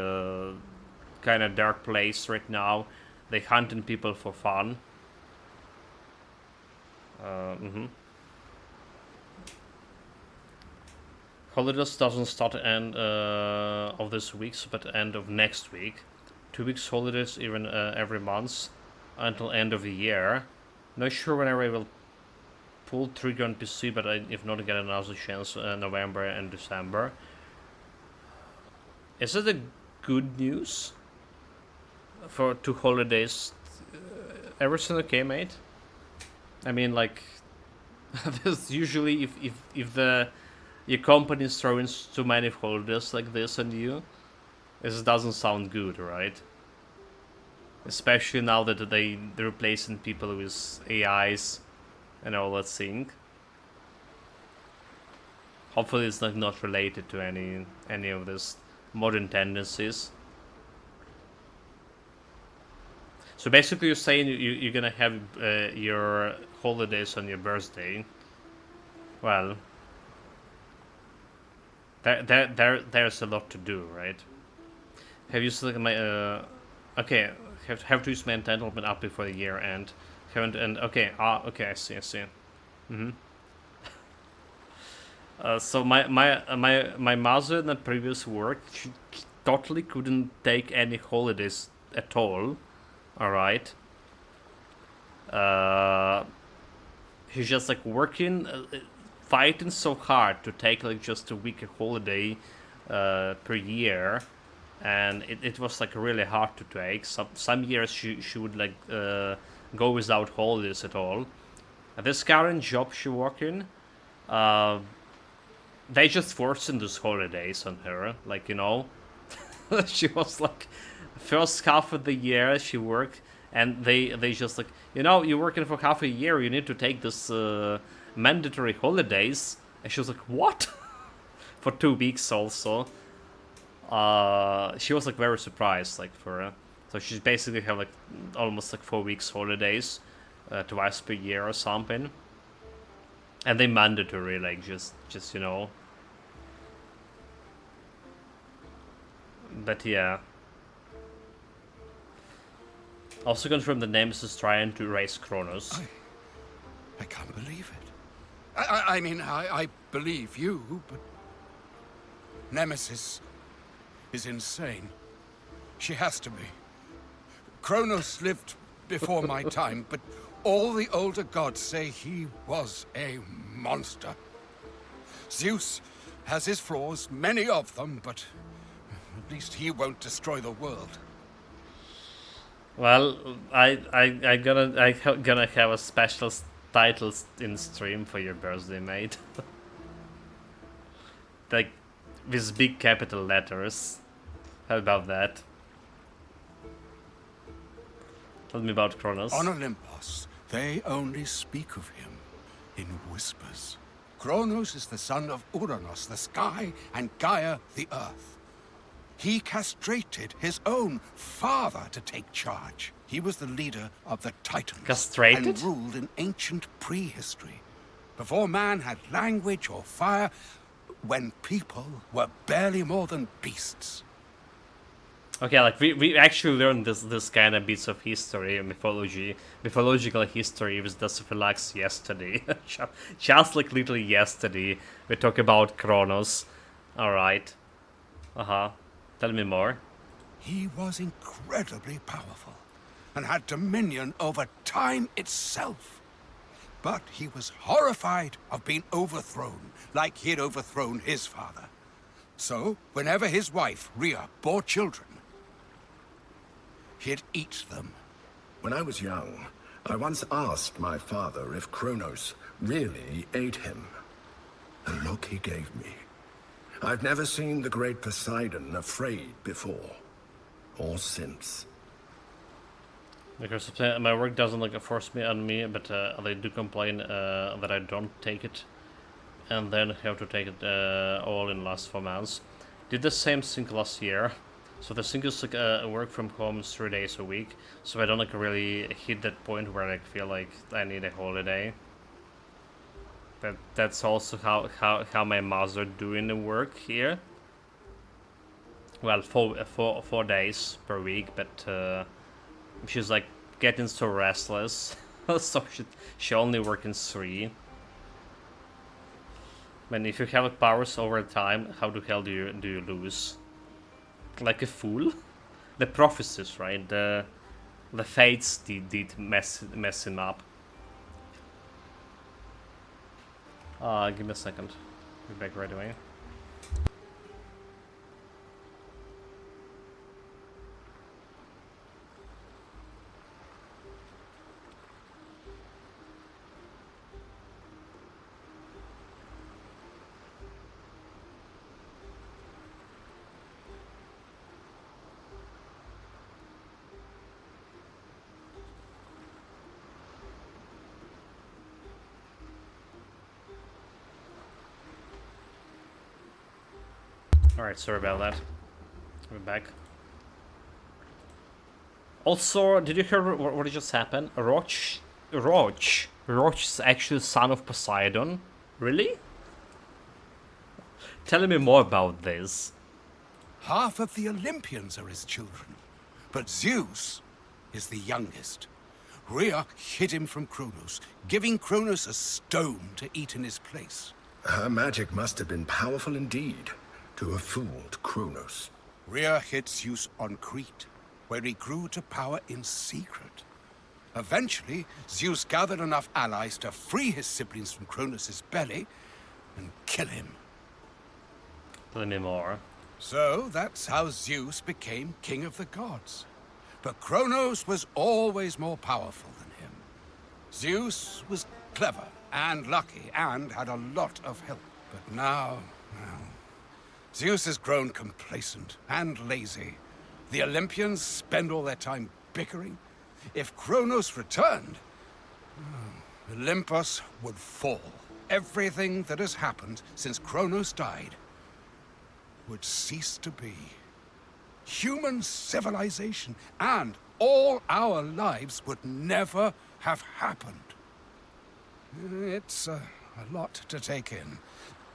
kind of dark place right now. They hunting people for fun. Holidays doesn't start at end of this week, but end of next week. 2 weeks holidays even every month until end of the year. Not sure when I will pull trigger on PC, but if not, get another chance November and December. Is it a good news for 2 holidays? Everything okay, mate? I mean, like, there's usually if your company is throwing too many holidays like this on you, this doesn't sound good, right? Especially now that they're replacing people with AIs and all that thing. Hopefully it's not related to any of these modern tendencies. So basically you're saying you're gonna have your holidays on your birthday. Well, there's a lot to do, right? Have you seen my okay, have to use my entitlement up before the year end. Haven't, and okay, okay, I see. So my mother in the previous work, she totally couldn't take any holidays at all. All right. He's just like working, fighting so hard to take like just a week of holiday per year, and it was like really hard to take. Some years she would like go without holidays at all. This current job she working, they just forcing those holidays on her, like, you know. She was like, first half of the year she worked, and they just like, you know, you're working for half a year, you need to take this mandatory holidays. And she was like, what? For 2 weeks also. She was like very surprised, like, for so she basically have like almost like 4 weeks holidays, twice per year or something, and they mandatory, like, just you know. But yeah. Also confirm the Nemesis is trying to erase Kronos. I can't believe it. I mean, I believe you, but Nemesis is insane. She has to be. Kronos lived before my time, but all the older gods say he was a monster. Zeus has his flaws, many of them, but at least he won't destroy the world. Well, I gonna have a special title in stream for your birthday, mate. Like with big capital letters. How about that? Tell me about Kronos. On Olympus, they only speak of him in whispers. Kronos is the son of Uranos, the sky, and Gaia, the earth. He castrated his own father to take charge. He was the leader of the Titans. Castrated? And ruled in ancient prehistory. Before man had language or fire, when people were barely more than beasts. Okay, like we actually learned this kind of bits of history and mythological history with Dasophylax yesterday. Just like literally yesterday, we talk about Kronos. All right. Tell me more. He was incredibly powerful and had dominion over time itself. But he was horrified of being overthrown, like he had overthrown his father. So, whenever his wife, Rhea, bore children, he'd eat them. When I was young, I once asked my father if Kronos really ate him. The look he gave me. I've never seen the great Poseidon afraid before, or since. Because my work doesn't like force me on me, but they do complain that I don't take it, and then have to take it all in last 4 months. Did the same thing last year. So the thing is like work from home 3 days a week, so I don't like really hit that point where I feel like I need a holiday. That's also how my mother doing the work here. Well, 4 days per week, but she's like getting so restless, so she only working 3. I mean, if you have powers over time, how the hell do you lose? Like a fool? The prophecies, right? The fates did mess him up. Give me a second. Be back right away. Alright, sorry about that. We're back. Also, did you hear what just happened? Roach is actually the son of Poseidon? Really? Tell me more about this. Half of the Olympians are his children, but Zeus is the youngest. Rhea hid him from Kronos, giving Kronos a stone to eat in his place. Her magic must have been powerful indeed to have fooled Kronos. Rhea hid Zeus on Crete, where he grew to power in secret. Eventually, Zeus gathered enough allies to free his siblings from Kronos' belly and kill him. Tell me more. So that's how Zeus became king of the gods. But Kronos was always more powerful than him. Zeus was clever and lucky and had a lot of help. But now, well, Zeus has grown complacent and lazy. The Olympians spend all their time bickering. If Kronos returned, Olympus would fall. Everything that has happened since Kronos died would cease to be. Human civilization and all our lives would never have happened. It's a lot to take in.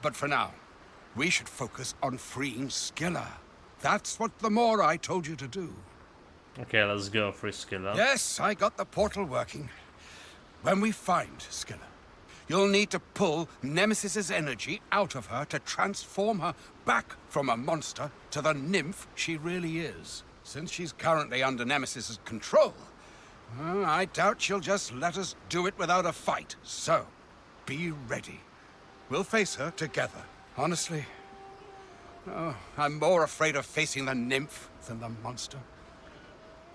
But for now, we should focus on freeing Scylla. That's what the Morai told you to do. Okay, let's go free Scylla. Yes, I got the portal working. When we find Scylla, you'll need to pull Nemesis's energy out of her to transform her back from a monster to the nymph she really is. Since she's currently under Nemesis's control, I doubt she'll just let us do it without a fight. So, be ready. We'll face her together. Honestly, I'm more afraid of facing the nymph than the monster.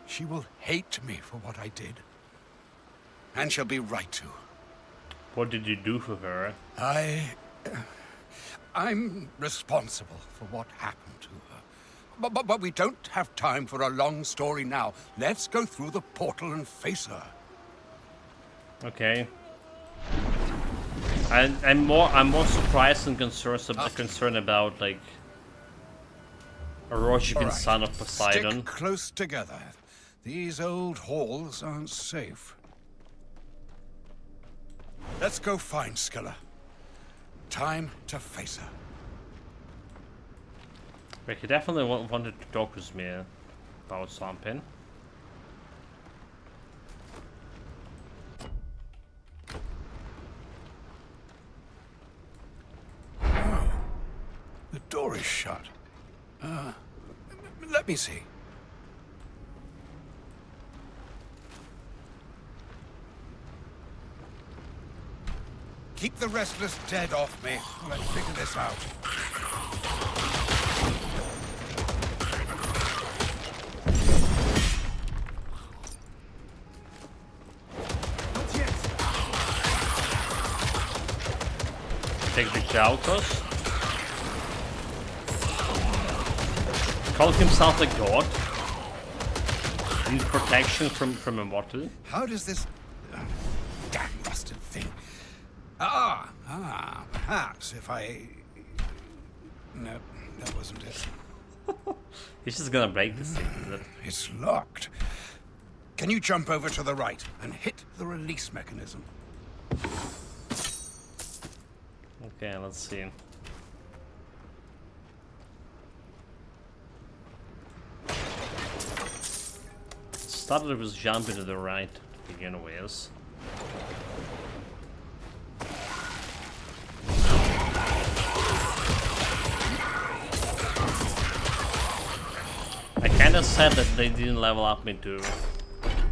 She will hate me for what I did. And she'll be right to. What did you do for her? I'm responsible for what happened to her. But we don't have time for a long story now. Let's go through the portal and face her. Okay. I'm more surprised and concerned about like a Rojigan son of Poseidon. Stick close together. These old halls aren't safe. Let's go find Scylla. Time to face her. But he definitely wanted to talk with me about something. Oh, the door is shut. Let me see. Keep the restless dead off me. Let's figure this out. Not yet. Take the Glaucus. Called himself a god. Need protection from a mortal. How does this damn rusted thing? Perhaps if I... No, that wasn't it. He's just gonna break this thing, isn't it? It's locked. Can you jump over to the right and hit the release mechanism? Okay, let's see. Started with jumping to the right to begin with. I kinda said that they didn't level up me to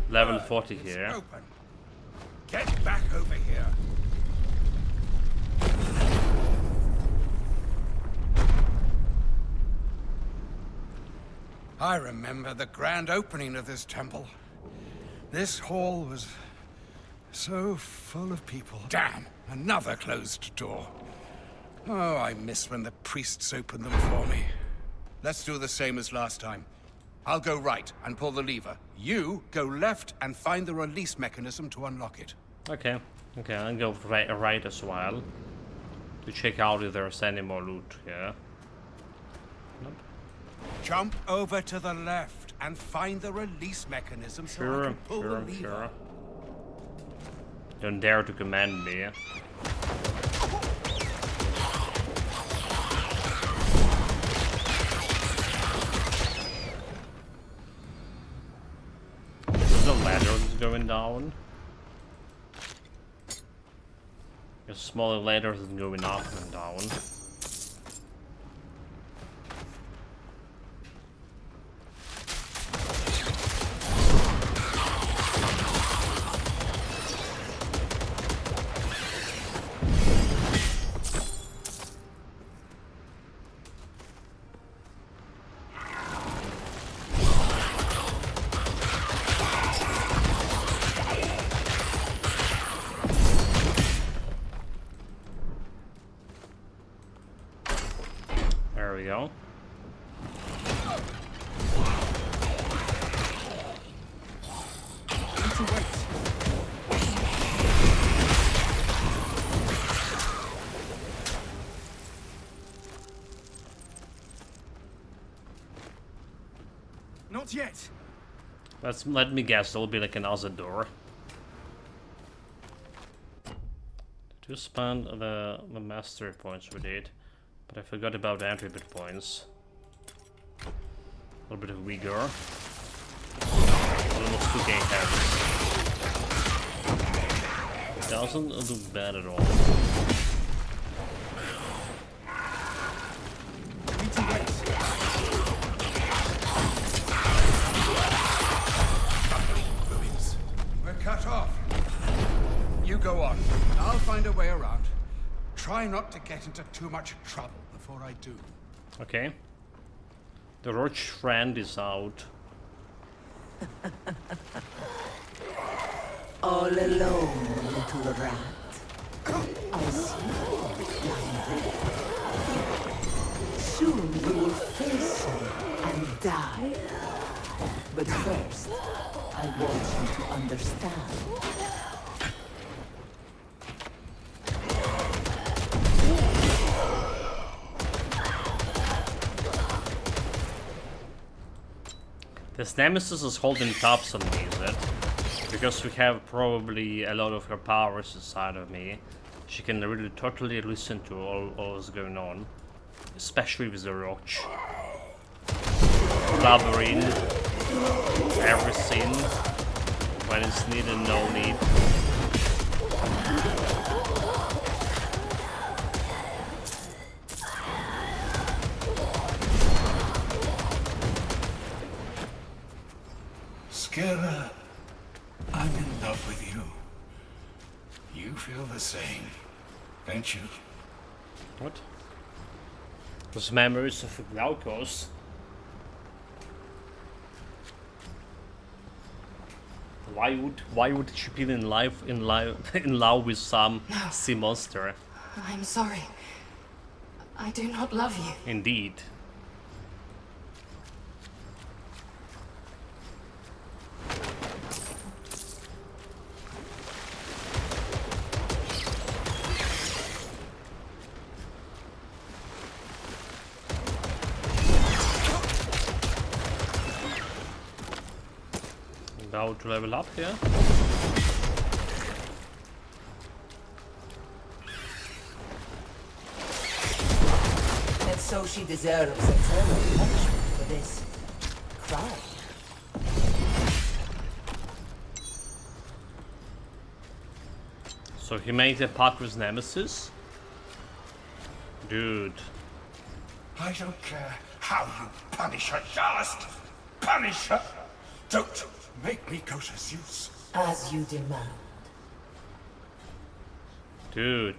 level 40 here. Open. Get back over here. I remember the grand opening of this temple. This hall was so full of people. Damn, another closed door. Oh, I miss when the priests opened them for me. Let's do the same as last time. I'll go right and pull the lever. You go left and find the release mechanism to unlock it. Okay, I'll go right as well. To check out if there's any more loot here. Nope. Jump over to the left and find the release mechanism so I can pull the lever. Sure. Don't dare to command me. There's a ladder that's going down. A smaller ladder that's going up and down. There we go. Not yet. Let me guess, there'll be like another door. To spend the mastery points we did. But I forgot about the entry bit points. A little bit of vigor. Almost 2k carries. Doesn't look bad at all. We're cut off. You go on. I'll find a way around. Try not to get into too much trouble before I do. Okay. The roach friend is out. All alone, little rat. I see you lying there. Soon you will face me and die. But first, I want you to understand. This Nemesis is holding tabs on me, is it? Because we have probably a lot of her powers inside of me. She can really totally listen to all that's going on. Especially with the roach. Blabbering. Everything. When it's needed, no need. Skira, I'm in love with you. You feel the same, don't you? What? Those memories of Glaukos. Why would she be in love with some sea monster? I'm sorry. I do not love you. Indeed. About to level up here. And so she deserves eternal punishment for this crime. So he made a pact with Nemesis? Dude. I don't care how you punish her, just punish her. Don't make me go to Zeus. As you demand. Dude.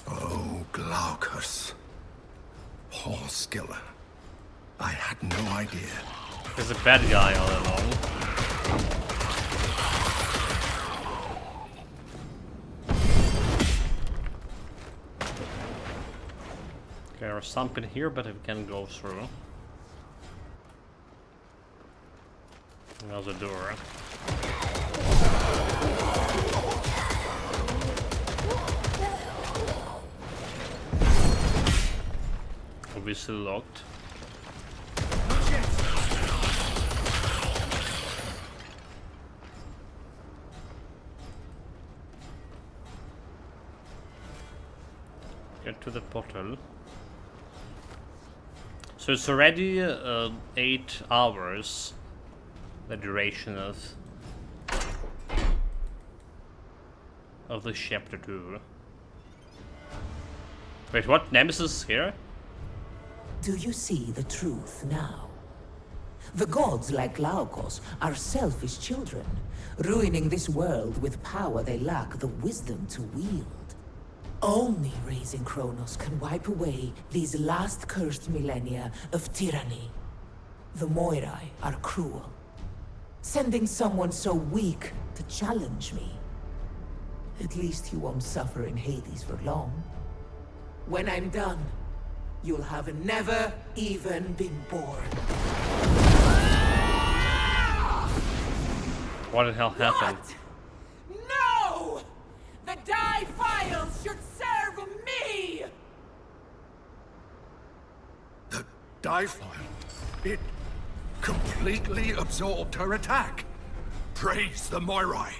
Oh, Glaucus. Poor Skilla. I had no idea. There's a bad guy all along. Okay, there's something here, but it can go through. There's a door. Obviously locked. Get to the portal. So it's already 8 hours. The duration of the chapter 2. Wait, what? Nemesis is here? Do you see the truth now? The gods like Glaukos are selfish children, ruining this world with power they lack the wisdom to wield. Only raising Kronos can wipe away these last cursed millennia of tyranny. The Moirai are cruel. Sending someone so weak to challenge me. At least you won't suffer in Hades for long. When I'm done, you'll have never even been born. What the hell happened? No! The die files should serve me! The die file. It completely absorbed her attack. Praise the Moirai.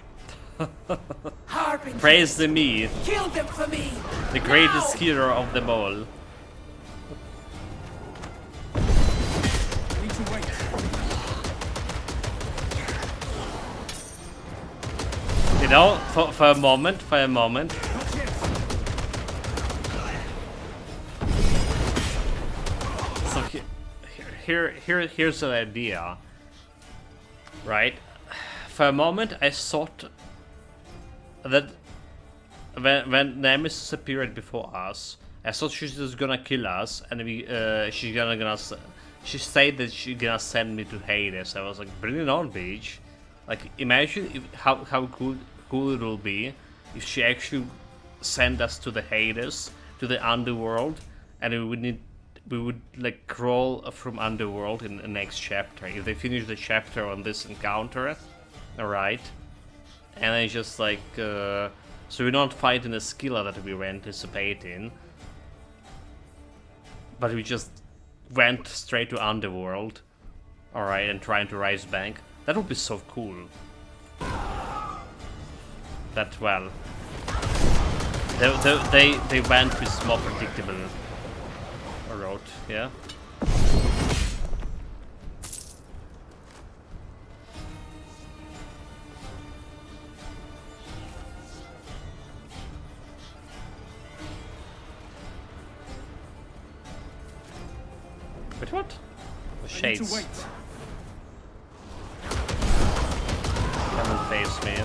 Praise the me. Kill them for me. The greatest hero of them all. Need to wait. You know, for a moment. So here's an idea, right? For a moment, I thought that when Nemesis appeared before us, I thought she was gonna kill us, and she's gonna she said that she's gonna send me to Hades. I was like, bring it on, bitch. Like, imagine if, how cool it will be if she actually sent us to the Hades, to the underworld, and we would like crawl from underworld in the next chapter. If they finish the chapter on this encounter, alright, and I just like so we're not fighting the Skilla that we were anticipating, but we just went straight to underworld, alright, and trying to rise bank. That would be so cool. That well, they went with more predictable road, yeah. Wait, what? The shades. Come and face me.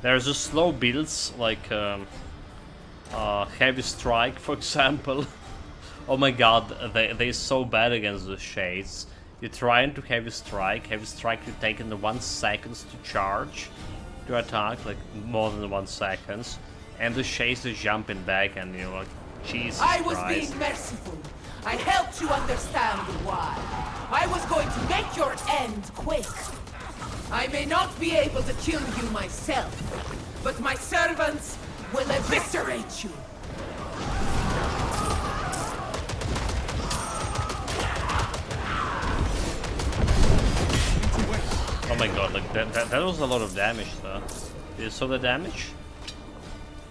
There's a slow builds, like heavy strike, for example. Oh my god, they're so bad against the shades. You're trying to heavy strike you take in the 1 second to charge, to attack, like more than 1 second. And the shades are jumping back and you're like, Jesus I was Christ. being merciful. I helped you understand why. I was going to make your end quick. I may not be able to kill you myself, but my servants will eviscerate you. Oh my god, like that was a lot of damage though. You saw the damage?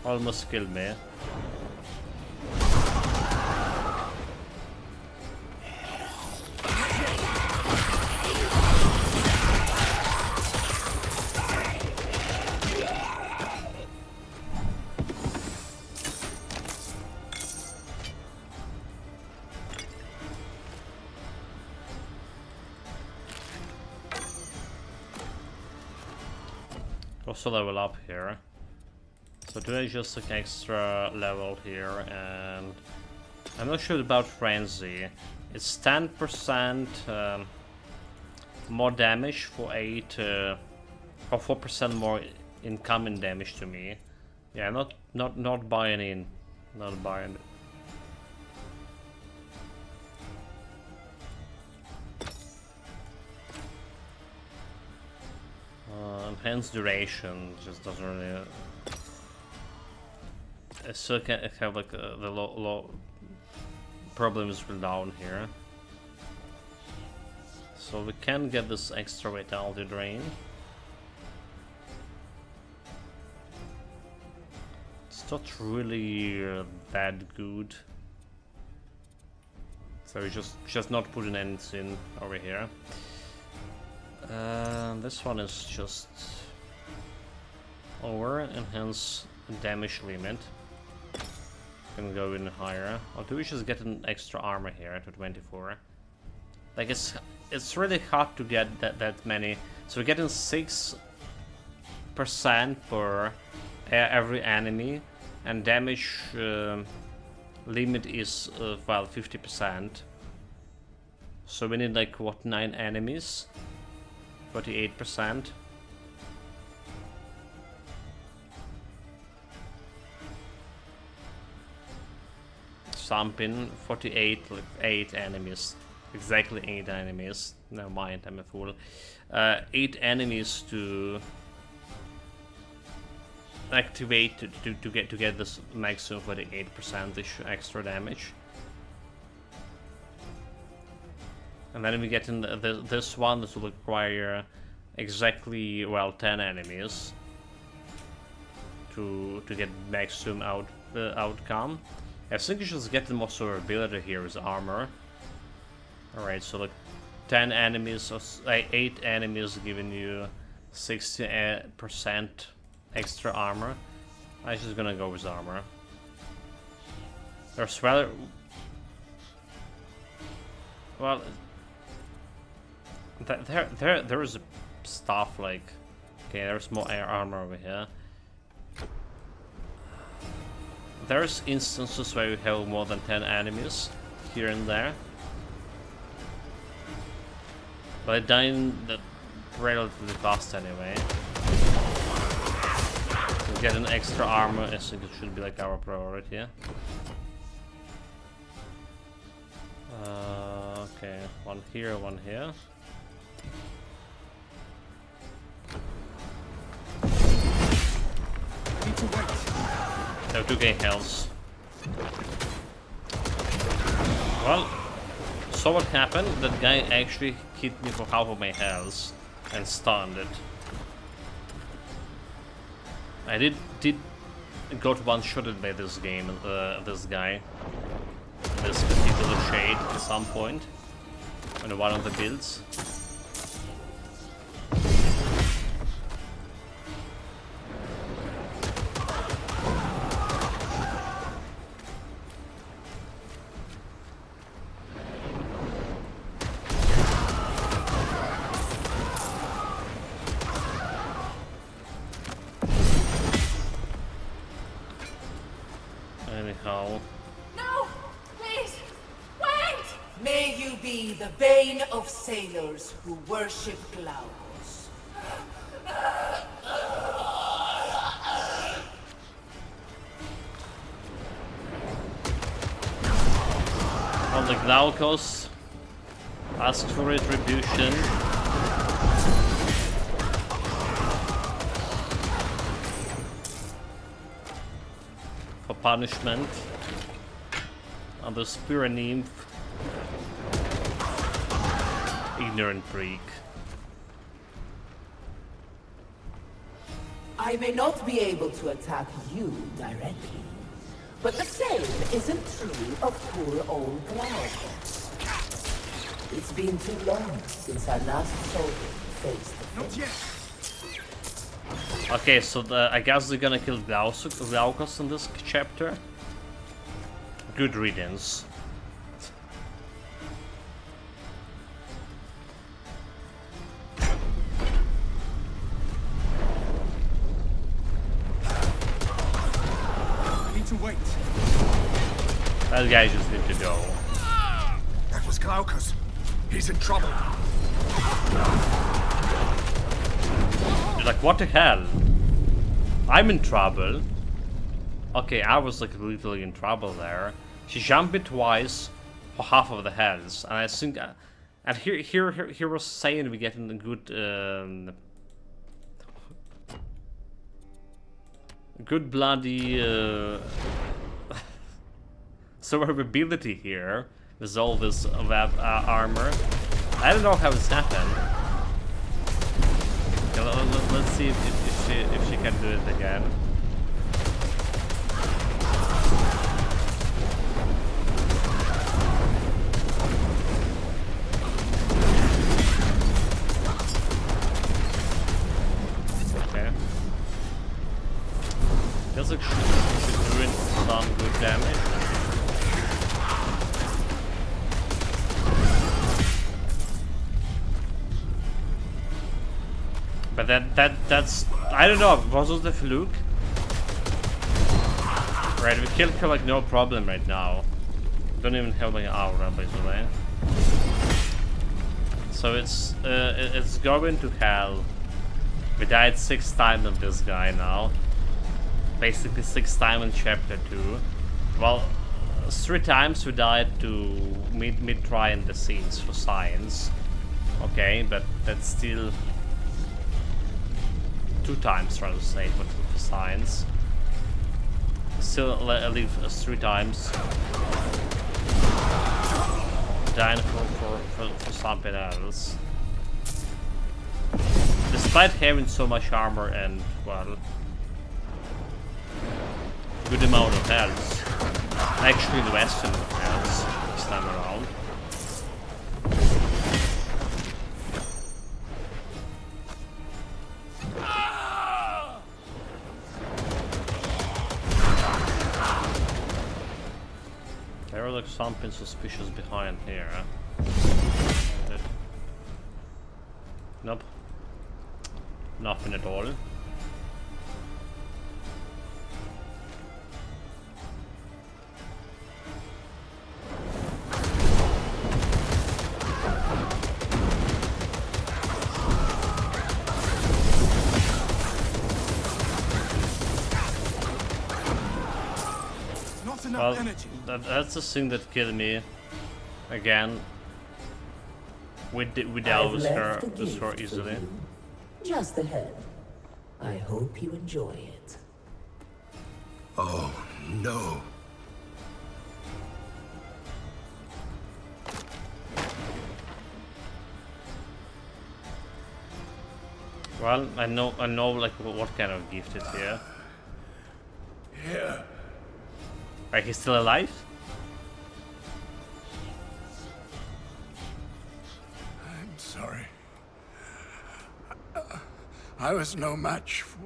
Almost killed me. Also level up here. So today just like extra level here, and I'm not sure about Frenzy. It's 10% more damage for 4% more incoming damage to me. Yeah, not buying in, not buying. Enhanced duration just doesn't really. I still can have like the low problems with down here, so we can get this extra vitality drain. It's not really that good, so we just not putting anything over here. This one is just over, enhance damage limit. Can go in higher. Or do we just get an extra armor here to 24? Like it's really hard to get that many. So we're getting 6% per every enemy, and damage limit is well 50%. So we need like what, 9 enemies? 48%. Something 48, like 8 enemies. Exactly 8 enemies. Never mind, I'm a fool. 8 enemies to activate to get this maximum 48% extra damage. And then we get in this one that will require exactly, well, 10 enemies to get maximum outcome. I think you should get the most survivability here with armor. Alright, so like 10 enemies or 8 enemies giving you 60% extra armor. I'm just gonna go with armor. There's rather, well, there is stuff like, okay, there's more air armor over here. there's instances where you have more than 10 enemies here and there. But I die relatively fast anyway. To get an extra armor, I think it should be like our priority. Okay, one here, one here. Need to wait. Have 2k health. Well, so what happened? That guy actually hit me for half of my health and stunned it. I did got one-shotted by this game, this guy, this particular shade at some point on one of the builds. Anyhow. No! Please! Wait! May you be the bane of sailors who worship Glaukos. Well, the Glaukos ask for retribution. For punishment. And the Spira Nymph. Ignorant freak. I may not be able to attack you directly, but the same isn't true of poor old Glaukos. It's been too long since our last soldier faced the Not yet. Okay, so I guess they're gonna kill Glaukos in this chapter. Good riddance. I need to wait. That guy just need to go. That was Glaukos. He's in trouble. You're like, what the hell? I'm in trouble. Okay, I was like literally in trouble there. She jumped me twice for half of the health, and I think, and here was saying we getting a good, good bloody survivability here with all this armor. I don't know how it's happened. Let's see if she can do it again. Okay. Feels like she's doing some good damage. But that's I don't know, was it the fluke? Right, we killed her like no problem right now. Don't even have my aura, by the way. So it's going to hell. We died 6 times on this guy now. Basically 6 times in chapter 2. Well, 3 times we died to mid-try in the scenes for science. Okay, but that's still 2 times, rather say, but for science. Still leave us 3 times. Dying for something else. Despite having so much armor and, well, good amount of health. Actually, the Western health this time around. There was like something suspicious behind here. Nope. Nothing at all. Well, that's the thing that killed me. Again. With her easily. Just ahead. I hope you enjoy it. Oh, no. Well, I know like what kind of gift it's here. Here. Like he's still alive? I'm sorry. I was no match for...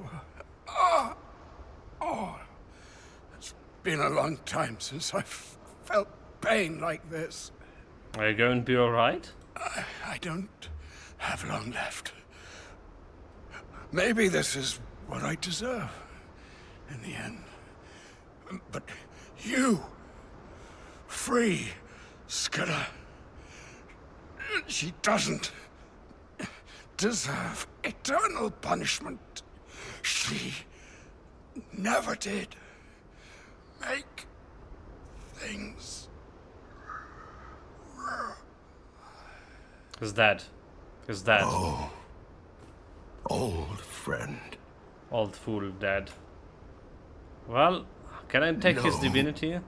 It's been a long time since I've felt pain like this. Are you going to be alright? I don't have long left. Maybe this is what I deserve in the end. But you, free Skilla, she doesn't deserve eternal punishment. She never did. Make things. Is that? Oh, old friend. Old fool dead. Well, can I take his divinity?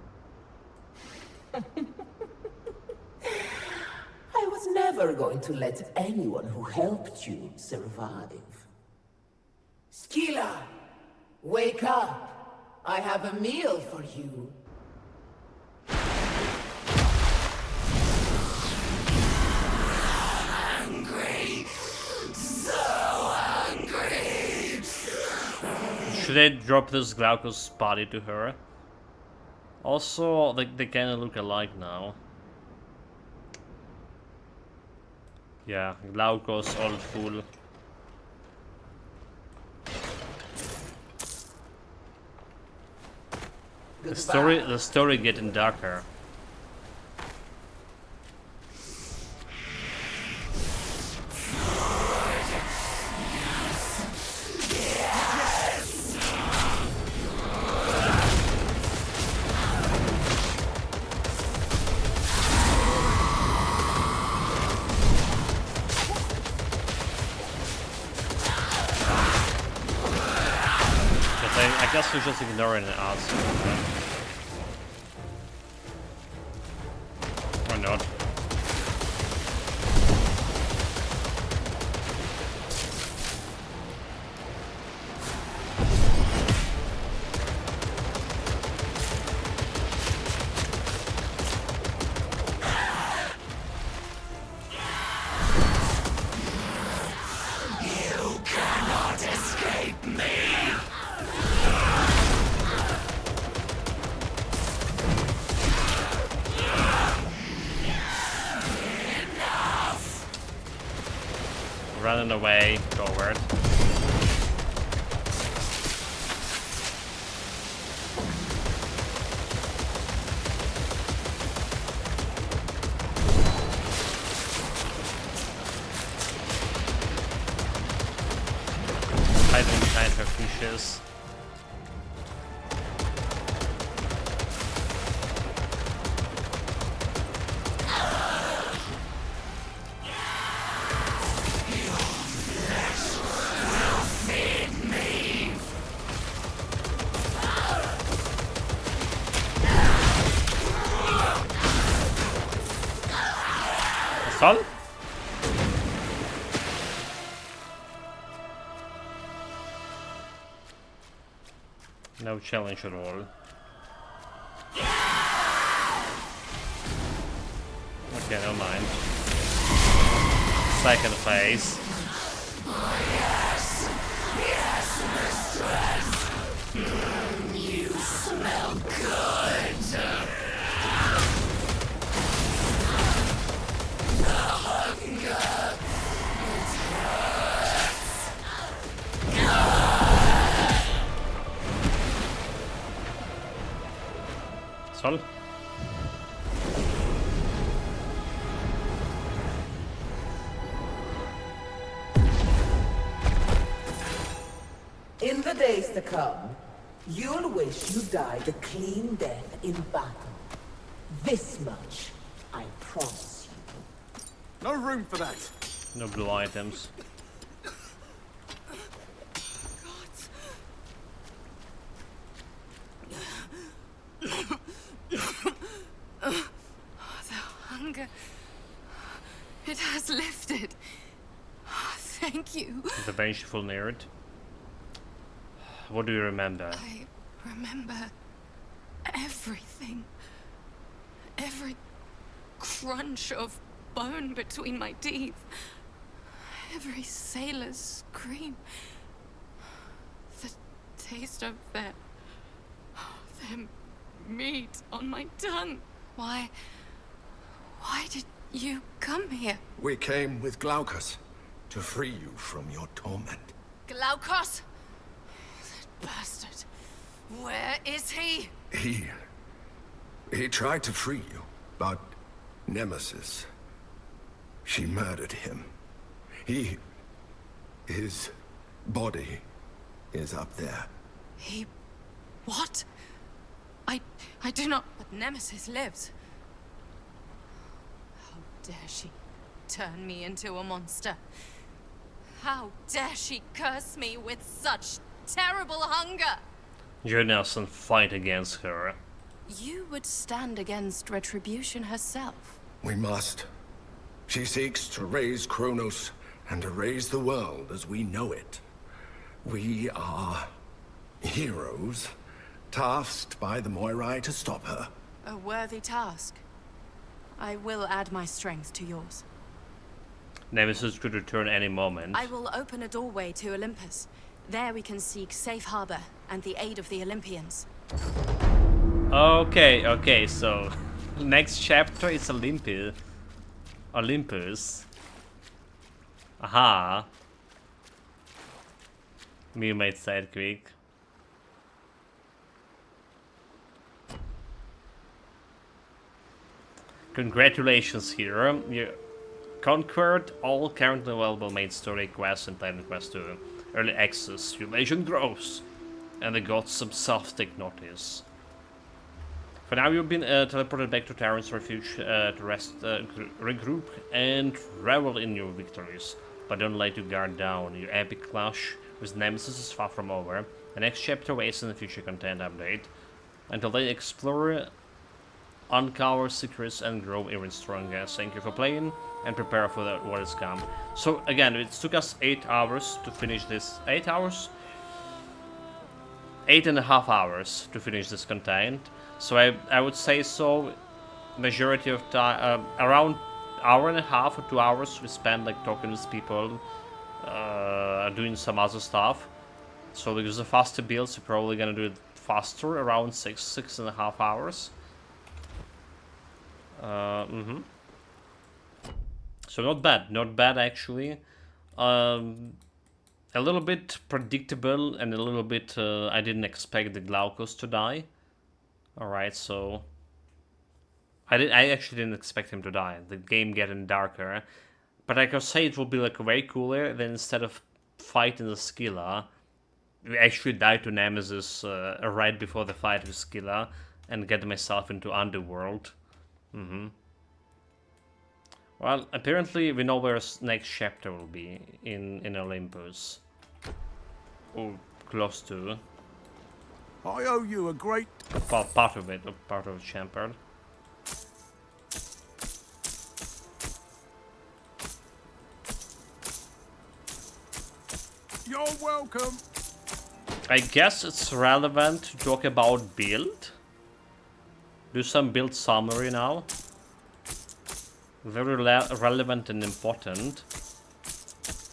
I was never going to let anyone who helped you survive. Skilla, wake up! I have a meal for you. Hungry. So hungry. Should I drop this Glaucus body to her? Also, they kinda look alike now. Yeah, Glaucus, old fool. The story getting darker. I guess we're just ignoring the answer. Or not. You cannot escape me. Running away, forward. Hiding behind her fishes. Sol? No challenge at all. Okay, no mind. Second phase. Yes, mistress. You smell good. The hunger. It hurts. Sol? In the days to come, You'll wish you died a clean death in battle. This much, I promise you. No room for that. No blue items. The hunger, it has lifted. Thank you. The vengeful nerd. What do you remember? I remember everything. Every crunch of bone between my teeth. Every sailor's scream. The taste of their meat on my tongue. Why did you come here? We came with Glaucus to free you from your torment. Glaukos? That bastard. Where is he? He tried to free you, but Nemesis, she murdered him. His body is up there. He... what? I do not... But Nemesis lives. How dare she turn me into a monster? How dare she curse me with such terrible hunger? You Nelson fight against her. You would stand against Retribution herself. We must. She seeks to raise Kronos and erase the world as we know it. We are heroes, tasked by the Moirai to stop her. A worthy task. I will add my strength to yours. Nemesis could return any moment. I will open a doorway to Olympus. There we can seek safe harbor and the aid of the Olympians. Okay, so next chapter is Olympus. Aha. Me made sidekick. Congratulations, hero. You conquered all currently available main story quests in Titan Quest 2. Early access, your legend grows, and the gods themselves take notice. For now, you've been teleported back to Terran's refuge to rest, regroup, and revel in your victories. But don't let your guard down. Your epic clash with Nemesis is far from over. The next chapter waits in the future content update. Until then, explore, uncover secrets, and grow even stronger. Thank you for playing, and prepare for what is come. So again, it took us 8 hours to finish this. 8 hours? 8.5 hours to finish this content. So I would say so. Majority of time, around hour and a half or 2 hours, we spent like talking with people, doing some other stuff. So because the faster builds, you're probably gonna do it faster, around 6.5 hours. So not bad actually. A little bit predictable and a little bit I didn't expect the Glaukos to die. Alright, so I actually didn't expect him to die. The game getting darker. But I could say it would be like way cooler than instead of fighting the Scylla, we actually die to Nemesis right before the fight with Scylla and get myself into Underworld. Well, apparently we know where next chapter will be in Olympus. Or close to. I owe you a great... Well, part of it, part of Champard. You're welcome. I guess it's relevant to talk about build. Do some build summary now. Very relevant and important.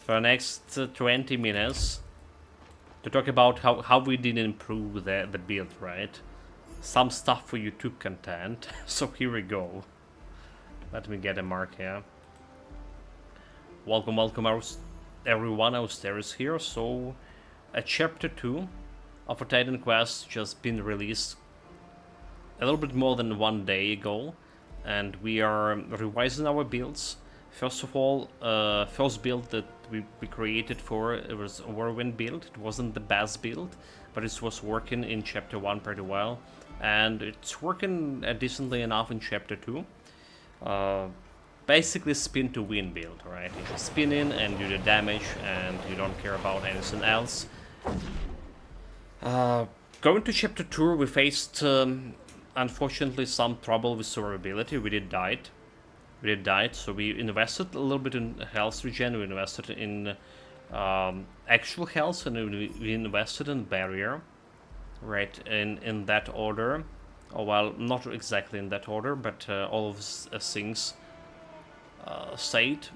For the next 20 minutes. To talk about how we did improve the build, right? Some stuff for YouTube content. So here we go. Let me get a mark here. Welcome everyone, Austeris here. So, chapter 2 of a Titan Quest just been released a little bit more than 1 day ago. And we are revising our builds. First of all, first build that we created for, it was a Whirlwind build. It wasn't the best build, but it was working in Chapter 1 pretty well. And it's working decently enough in Chapter 2. Basically spin to win build, right? You just spin in and do the damage and you don't care about anything else. Going to Chapter 2, we faced, unfortunately, some trouble with survivability. We did die, so we invested a little bit in health regen, we invested in actual health, and we invested in barrier, right, in that order. Oh, well, not exactly in that order, but all of these things stayed.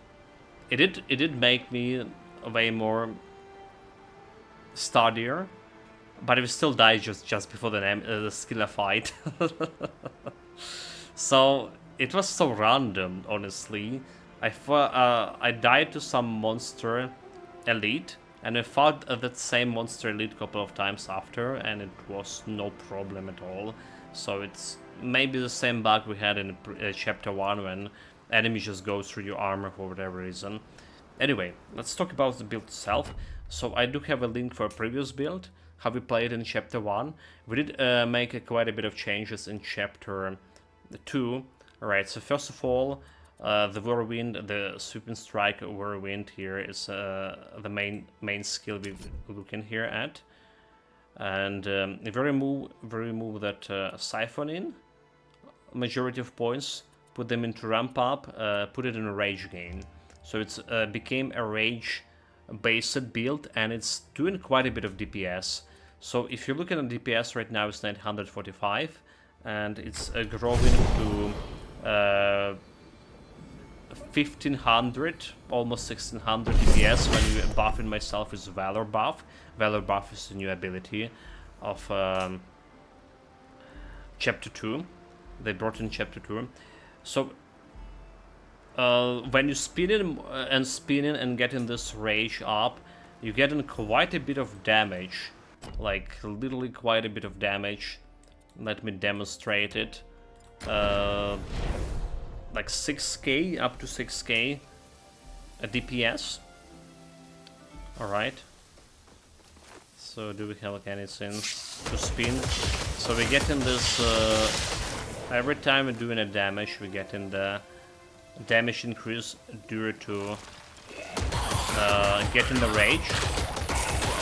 It did make me way more sturdier, but it still died just before the skill fight. So it was so random, honestly. I died to some monster elite, and I fought that same monster elite a couple of times after, and it was no problem at all. So it's maybe the same bug we had in Chapter 1 when enemies just go through your armor for whatever reason. Anyway, let's talk about the build itself. So I do have a link for a previous build, how we played in Chapter 1. We did make quite a bit of changes in Chapter 2. Alright, so first of all, the Whirlwind, the Sweep and Strike Whirlwind here is the main skill we're looking here at. And if we remove that Siphon in, majority of points, put them into ramp up, put it in a rage gain. So it's became a rage based build, and it's doing quite a bit of DPS. So if you look at the DPS right now, it's 945, and it's growing to 1500, almost 1600 DPS when you buffing myself with Valor buff. Valor buff is the new ability of Chapter 2. They brought in Chapter 2. So when you spin in and getting this rage up, you get in quite a bit of damage, like literally quite a bit of damage. Let me demonstrate it. Like 6k, up to 6k DPS. Alright. So do we have like anything to spin? So we get in this every time we're doing a damage, we get in the damage increase due to getting the rage.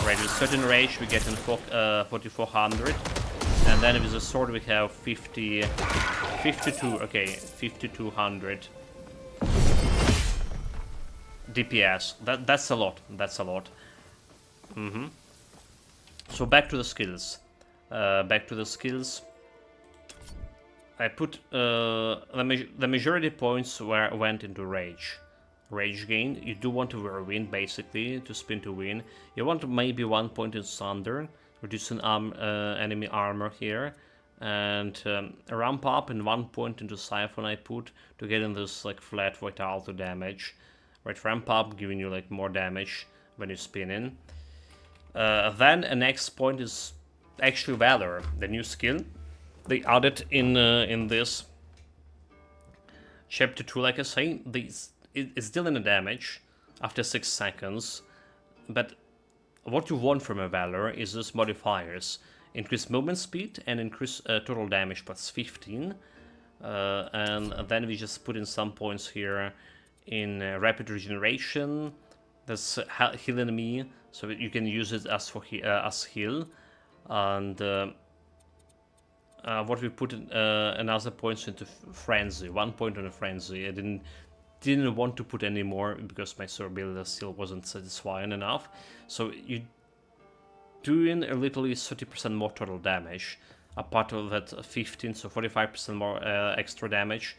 Right, with certain rage we get in 4400, and then with the sword we have 52, okay, 5200 DPS. That's a lot. That's a lot. So back to the skills. I put the majority points went into rage. Rage gain. You do want to Whirlwind basically to spin to win. You want maybe 1 point in Thunder, reducing enemy armor here, and a ramp up and 1 point into Siphon I put to get in this like flat vitality damage. Right, ramp up giving you like more damage when you spin in. Then a next point is actually Valor, the new skill they added in this Chapter 2. Like I say, it's still in the damage after 6 seconds, but what you want from a Valor is these modifiers: increase movement speed and increase total damage plus 15, and then we just put in some points here in rapid regeneration. That's healing me, so you can use it as for as heal. And what we put in, another points into frenzy, 1 point on a frenzy. I didn't want to put any more because my survivability still wasn't satisfying enough. So you doing a literally 30% more total damage, a part of that 15, so 45% more extra damage.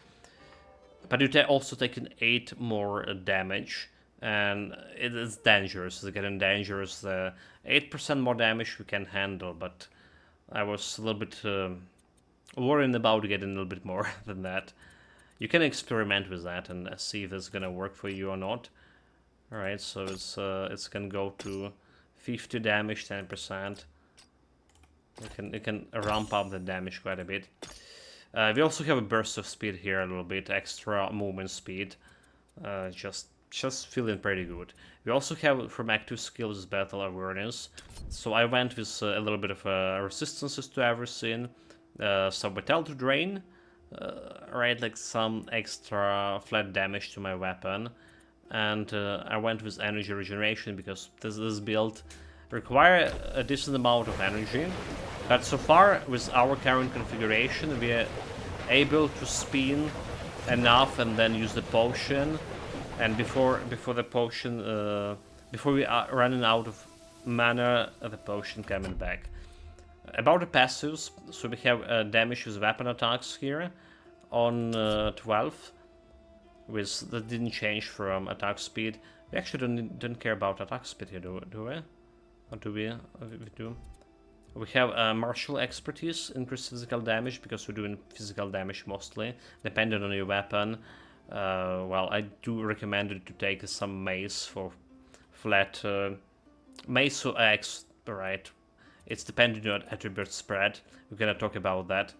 But you're also taking 8 more damage, and it is dangerous. It's getting dangerous. 8% more damage we can handle, but I was a little bit worried about getting a little bit more than that. You can experiment with that and see if it's gonna work for you or not. Alright, so it's gonna go to 50 damage, 10%. It can ramp up the damage quite a bit. We also have a burst of speed here, a little bit extra movement speed, just just feeling pretty good. We also have from active skills battle awareness, so I went with a little bit of resistances to everything, some vitality drain, right, like some extra flat damage to my weapon, and I went with energy regeneration because this build require a decent amount of energy, but so far with our current configuration we are able to spin enough and then use the potion, and before the potion, before we are running out of mana, the potion coming back. About the passives, so we have damage with weapon attacks here on 12, with that didn't change from attack speed. We actually don't care about attack speed here, do we? Or do we? We do. We have martial expertise, increased physical damage, because we're doing physical damage mostly, depending on your weapon. Well, I do recommend it to take some mace for flat mace or axe, right? It's depending on attribute spread. We're gonna talk about that.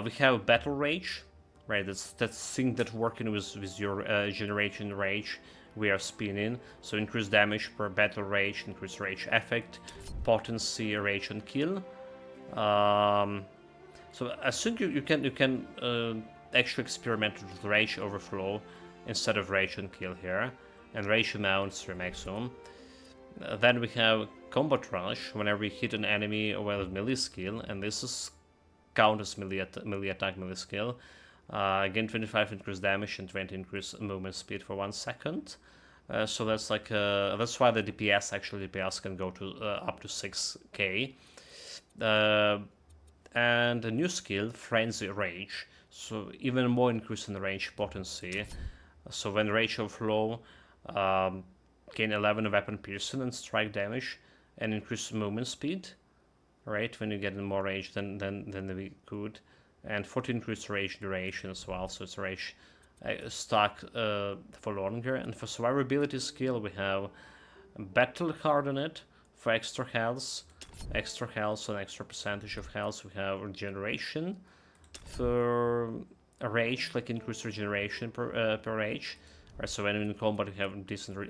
We have battle rage, right? That's thing that working with your generation rage. We are spinning, so increase damage per battle rage, increase rage effect, potency, rage and kill. So I think you can actually experiment with rage overflow instead of rage and kill here, and rage amounts to maximum. Then we have combat rush whenever we hit an enemy with melee skill, and this is count as melee attack, melee skill. Again, 25 increased damage and 20 increased movement speed for 1 second. So that's like that's why the DPS can go to up to 6k. And a new skill, Frenzy Rage, so even more increase in range potency. So when rage overflow, gain 11 weapon piercing and strike damage, and increase movement speed. Right, when you get in more rage than we could, and 14 increased rage duration as well. So it's rage stuck for longer. And for survivability skill, we have battle hardened for extra health, and extra percentage of health. We have regeneration for rage, like increased regeneration per rage. Right, so when in combat you have decent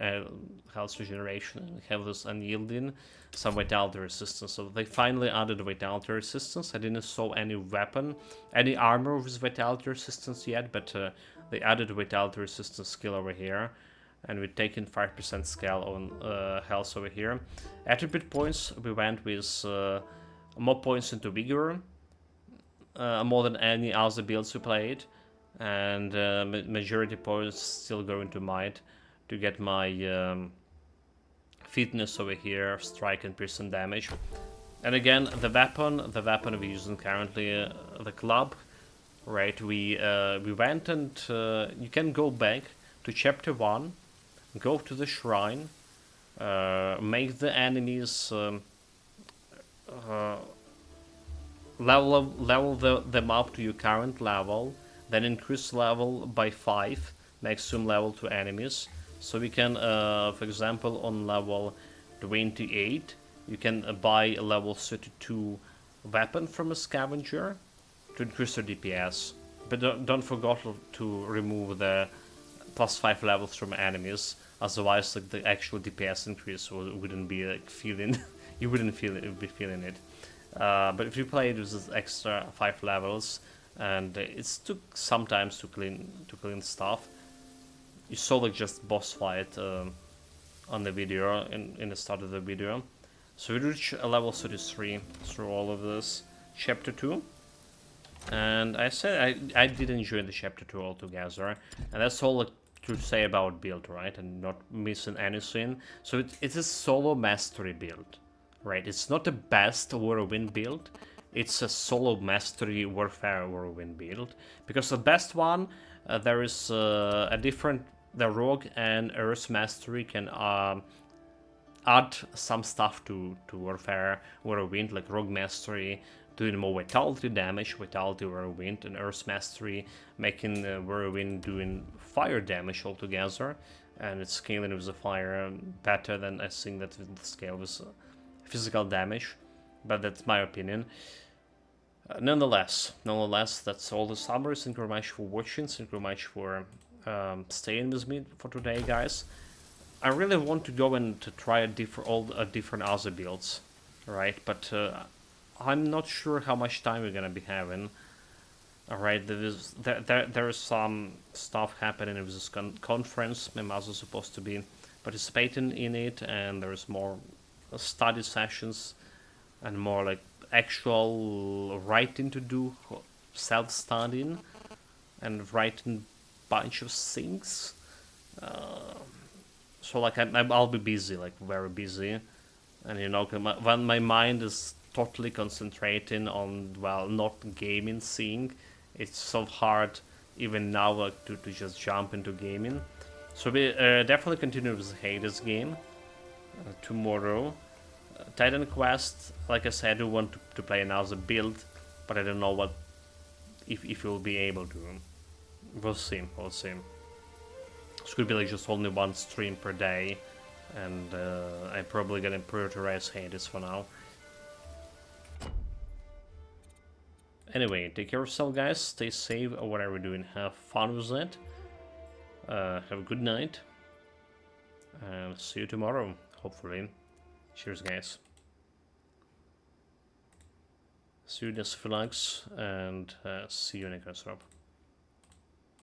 health regeneration, and we have this unyielding, some vitality resistance. So they finally added vitality resistance. I didn't saw any weapon, any armor with vitality resistance yet, but they added vitality resistance skill over here, and we're taking 5% scale on health over here. Attribute points, we went with more points into vigor, more than any other builds we played. And majority points still go into might to get my fitness over here, strike and piercing damage. And again, the weapon we're using currently, the club, right? We went and you can go back to chapter 1, go to the shrine, make the enemies level them up to your current level. Then increase level by 5, maximum level to enemies. So we can, for example, on level 28, you can buy a level 32 weapon from a scavenger to increase your DPS. But don't forget to remove the +5 levels from enemies, otherwise like the actual DPS increase wouldn't be like feeling, you wouldn't be feeling it. But if you play it with this extra 5 levels, and it took some time to clean stuff. You saw like just boss fight on the video in the start of the video. So we reached a level 33 through all of this chapter 2, and I said I did enjoy the chapter 2 altogether, and that's all to say about build, right? And not missing anything. So it is a solo mastery build, right? It's not the best Whirlwind build. It's a solo mastery warfare Whirlwind build, because the best one, there is a different, the rogue and earth mastery can add some stuff to warfare Whirlwind, like rogue mastery doing more vitality damage, vitality Whirlwind, and earth mastery making Whirlwind doing fire damage altogether, and it's scaling with the fire better than I think that the scale with physical damage, but that's my opinion. Nonetheless, that's all the summary. Thank you very much for watching. Thank you very much for staying with me for today, guys. I really want to go and to try all different other builds, right? But I'm not sure how much time we're gonna be having. Alright, there is some stuff happening with this conference. My mother's supposed to be participating in it, and there's more study sessions and more like actual writing to do, self-studying and writing bunch of things. So like I'll be busy, like very busy, and you know when my mind is totally concentrating on, well, not gaming thing, it's so hard even now like, to just jump into gaming. So we definitely continue with the Hades game tomorrow. Titan Quest, like I said, I do want to play another build, but I don't know what if you'll be able to. We'll see, we'll see. This could be like just only one stream per day, and I'm probably gonna prioritize Hades for now. Anyway, take care of yourself, guys. Stay safe or whatever you're doing. Have fun with it. Have a good night. And see you tomorrow, hopefully. Cheers, guys. See you next vlogs, and see you next drop.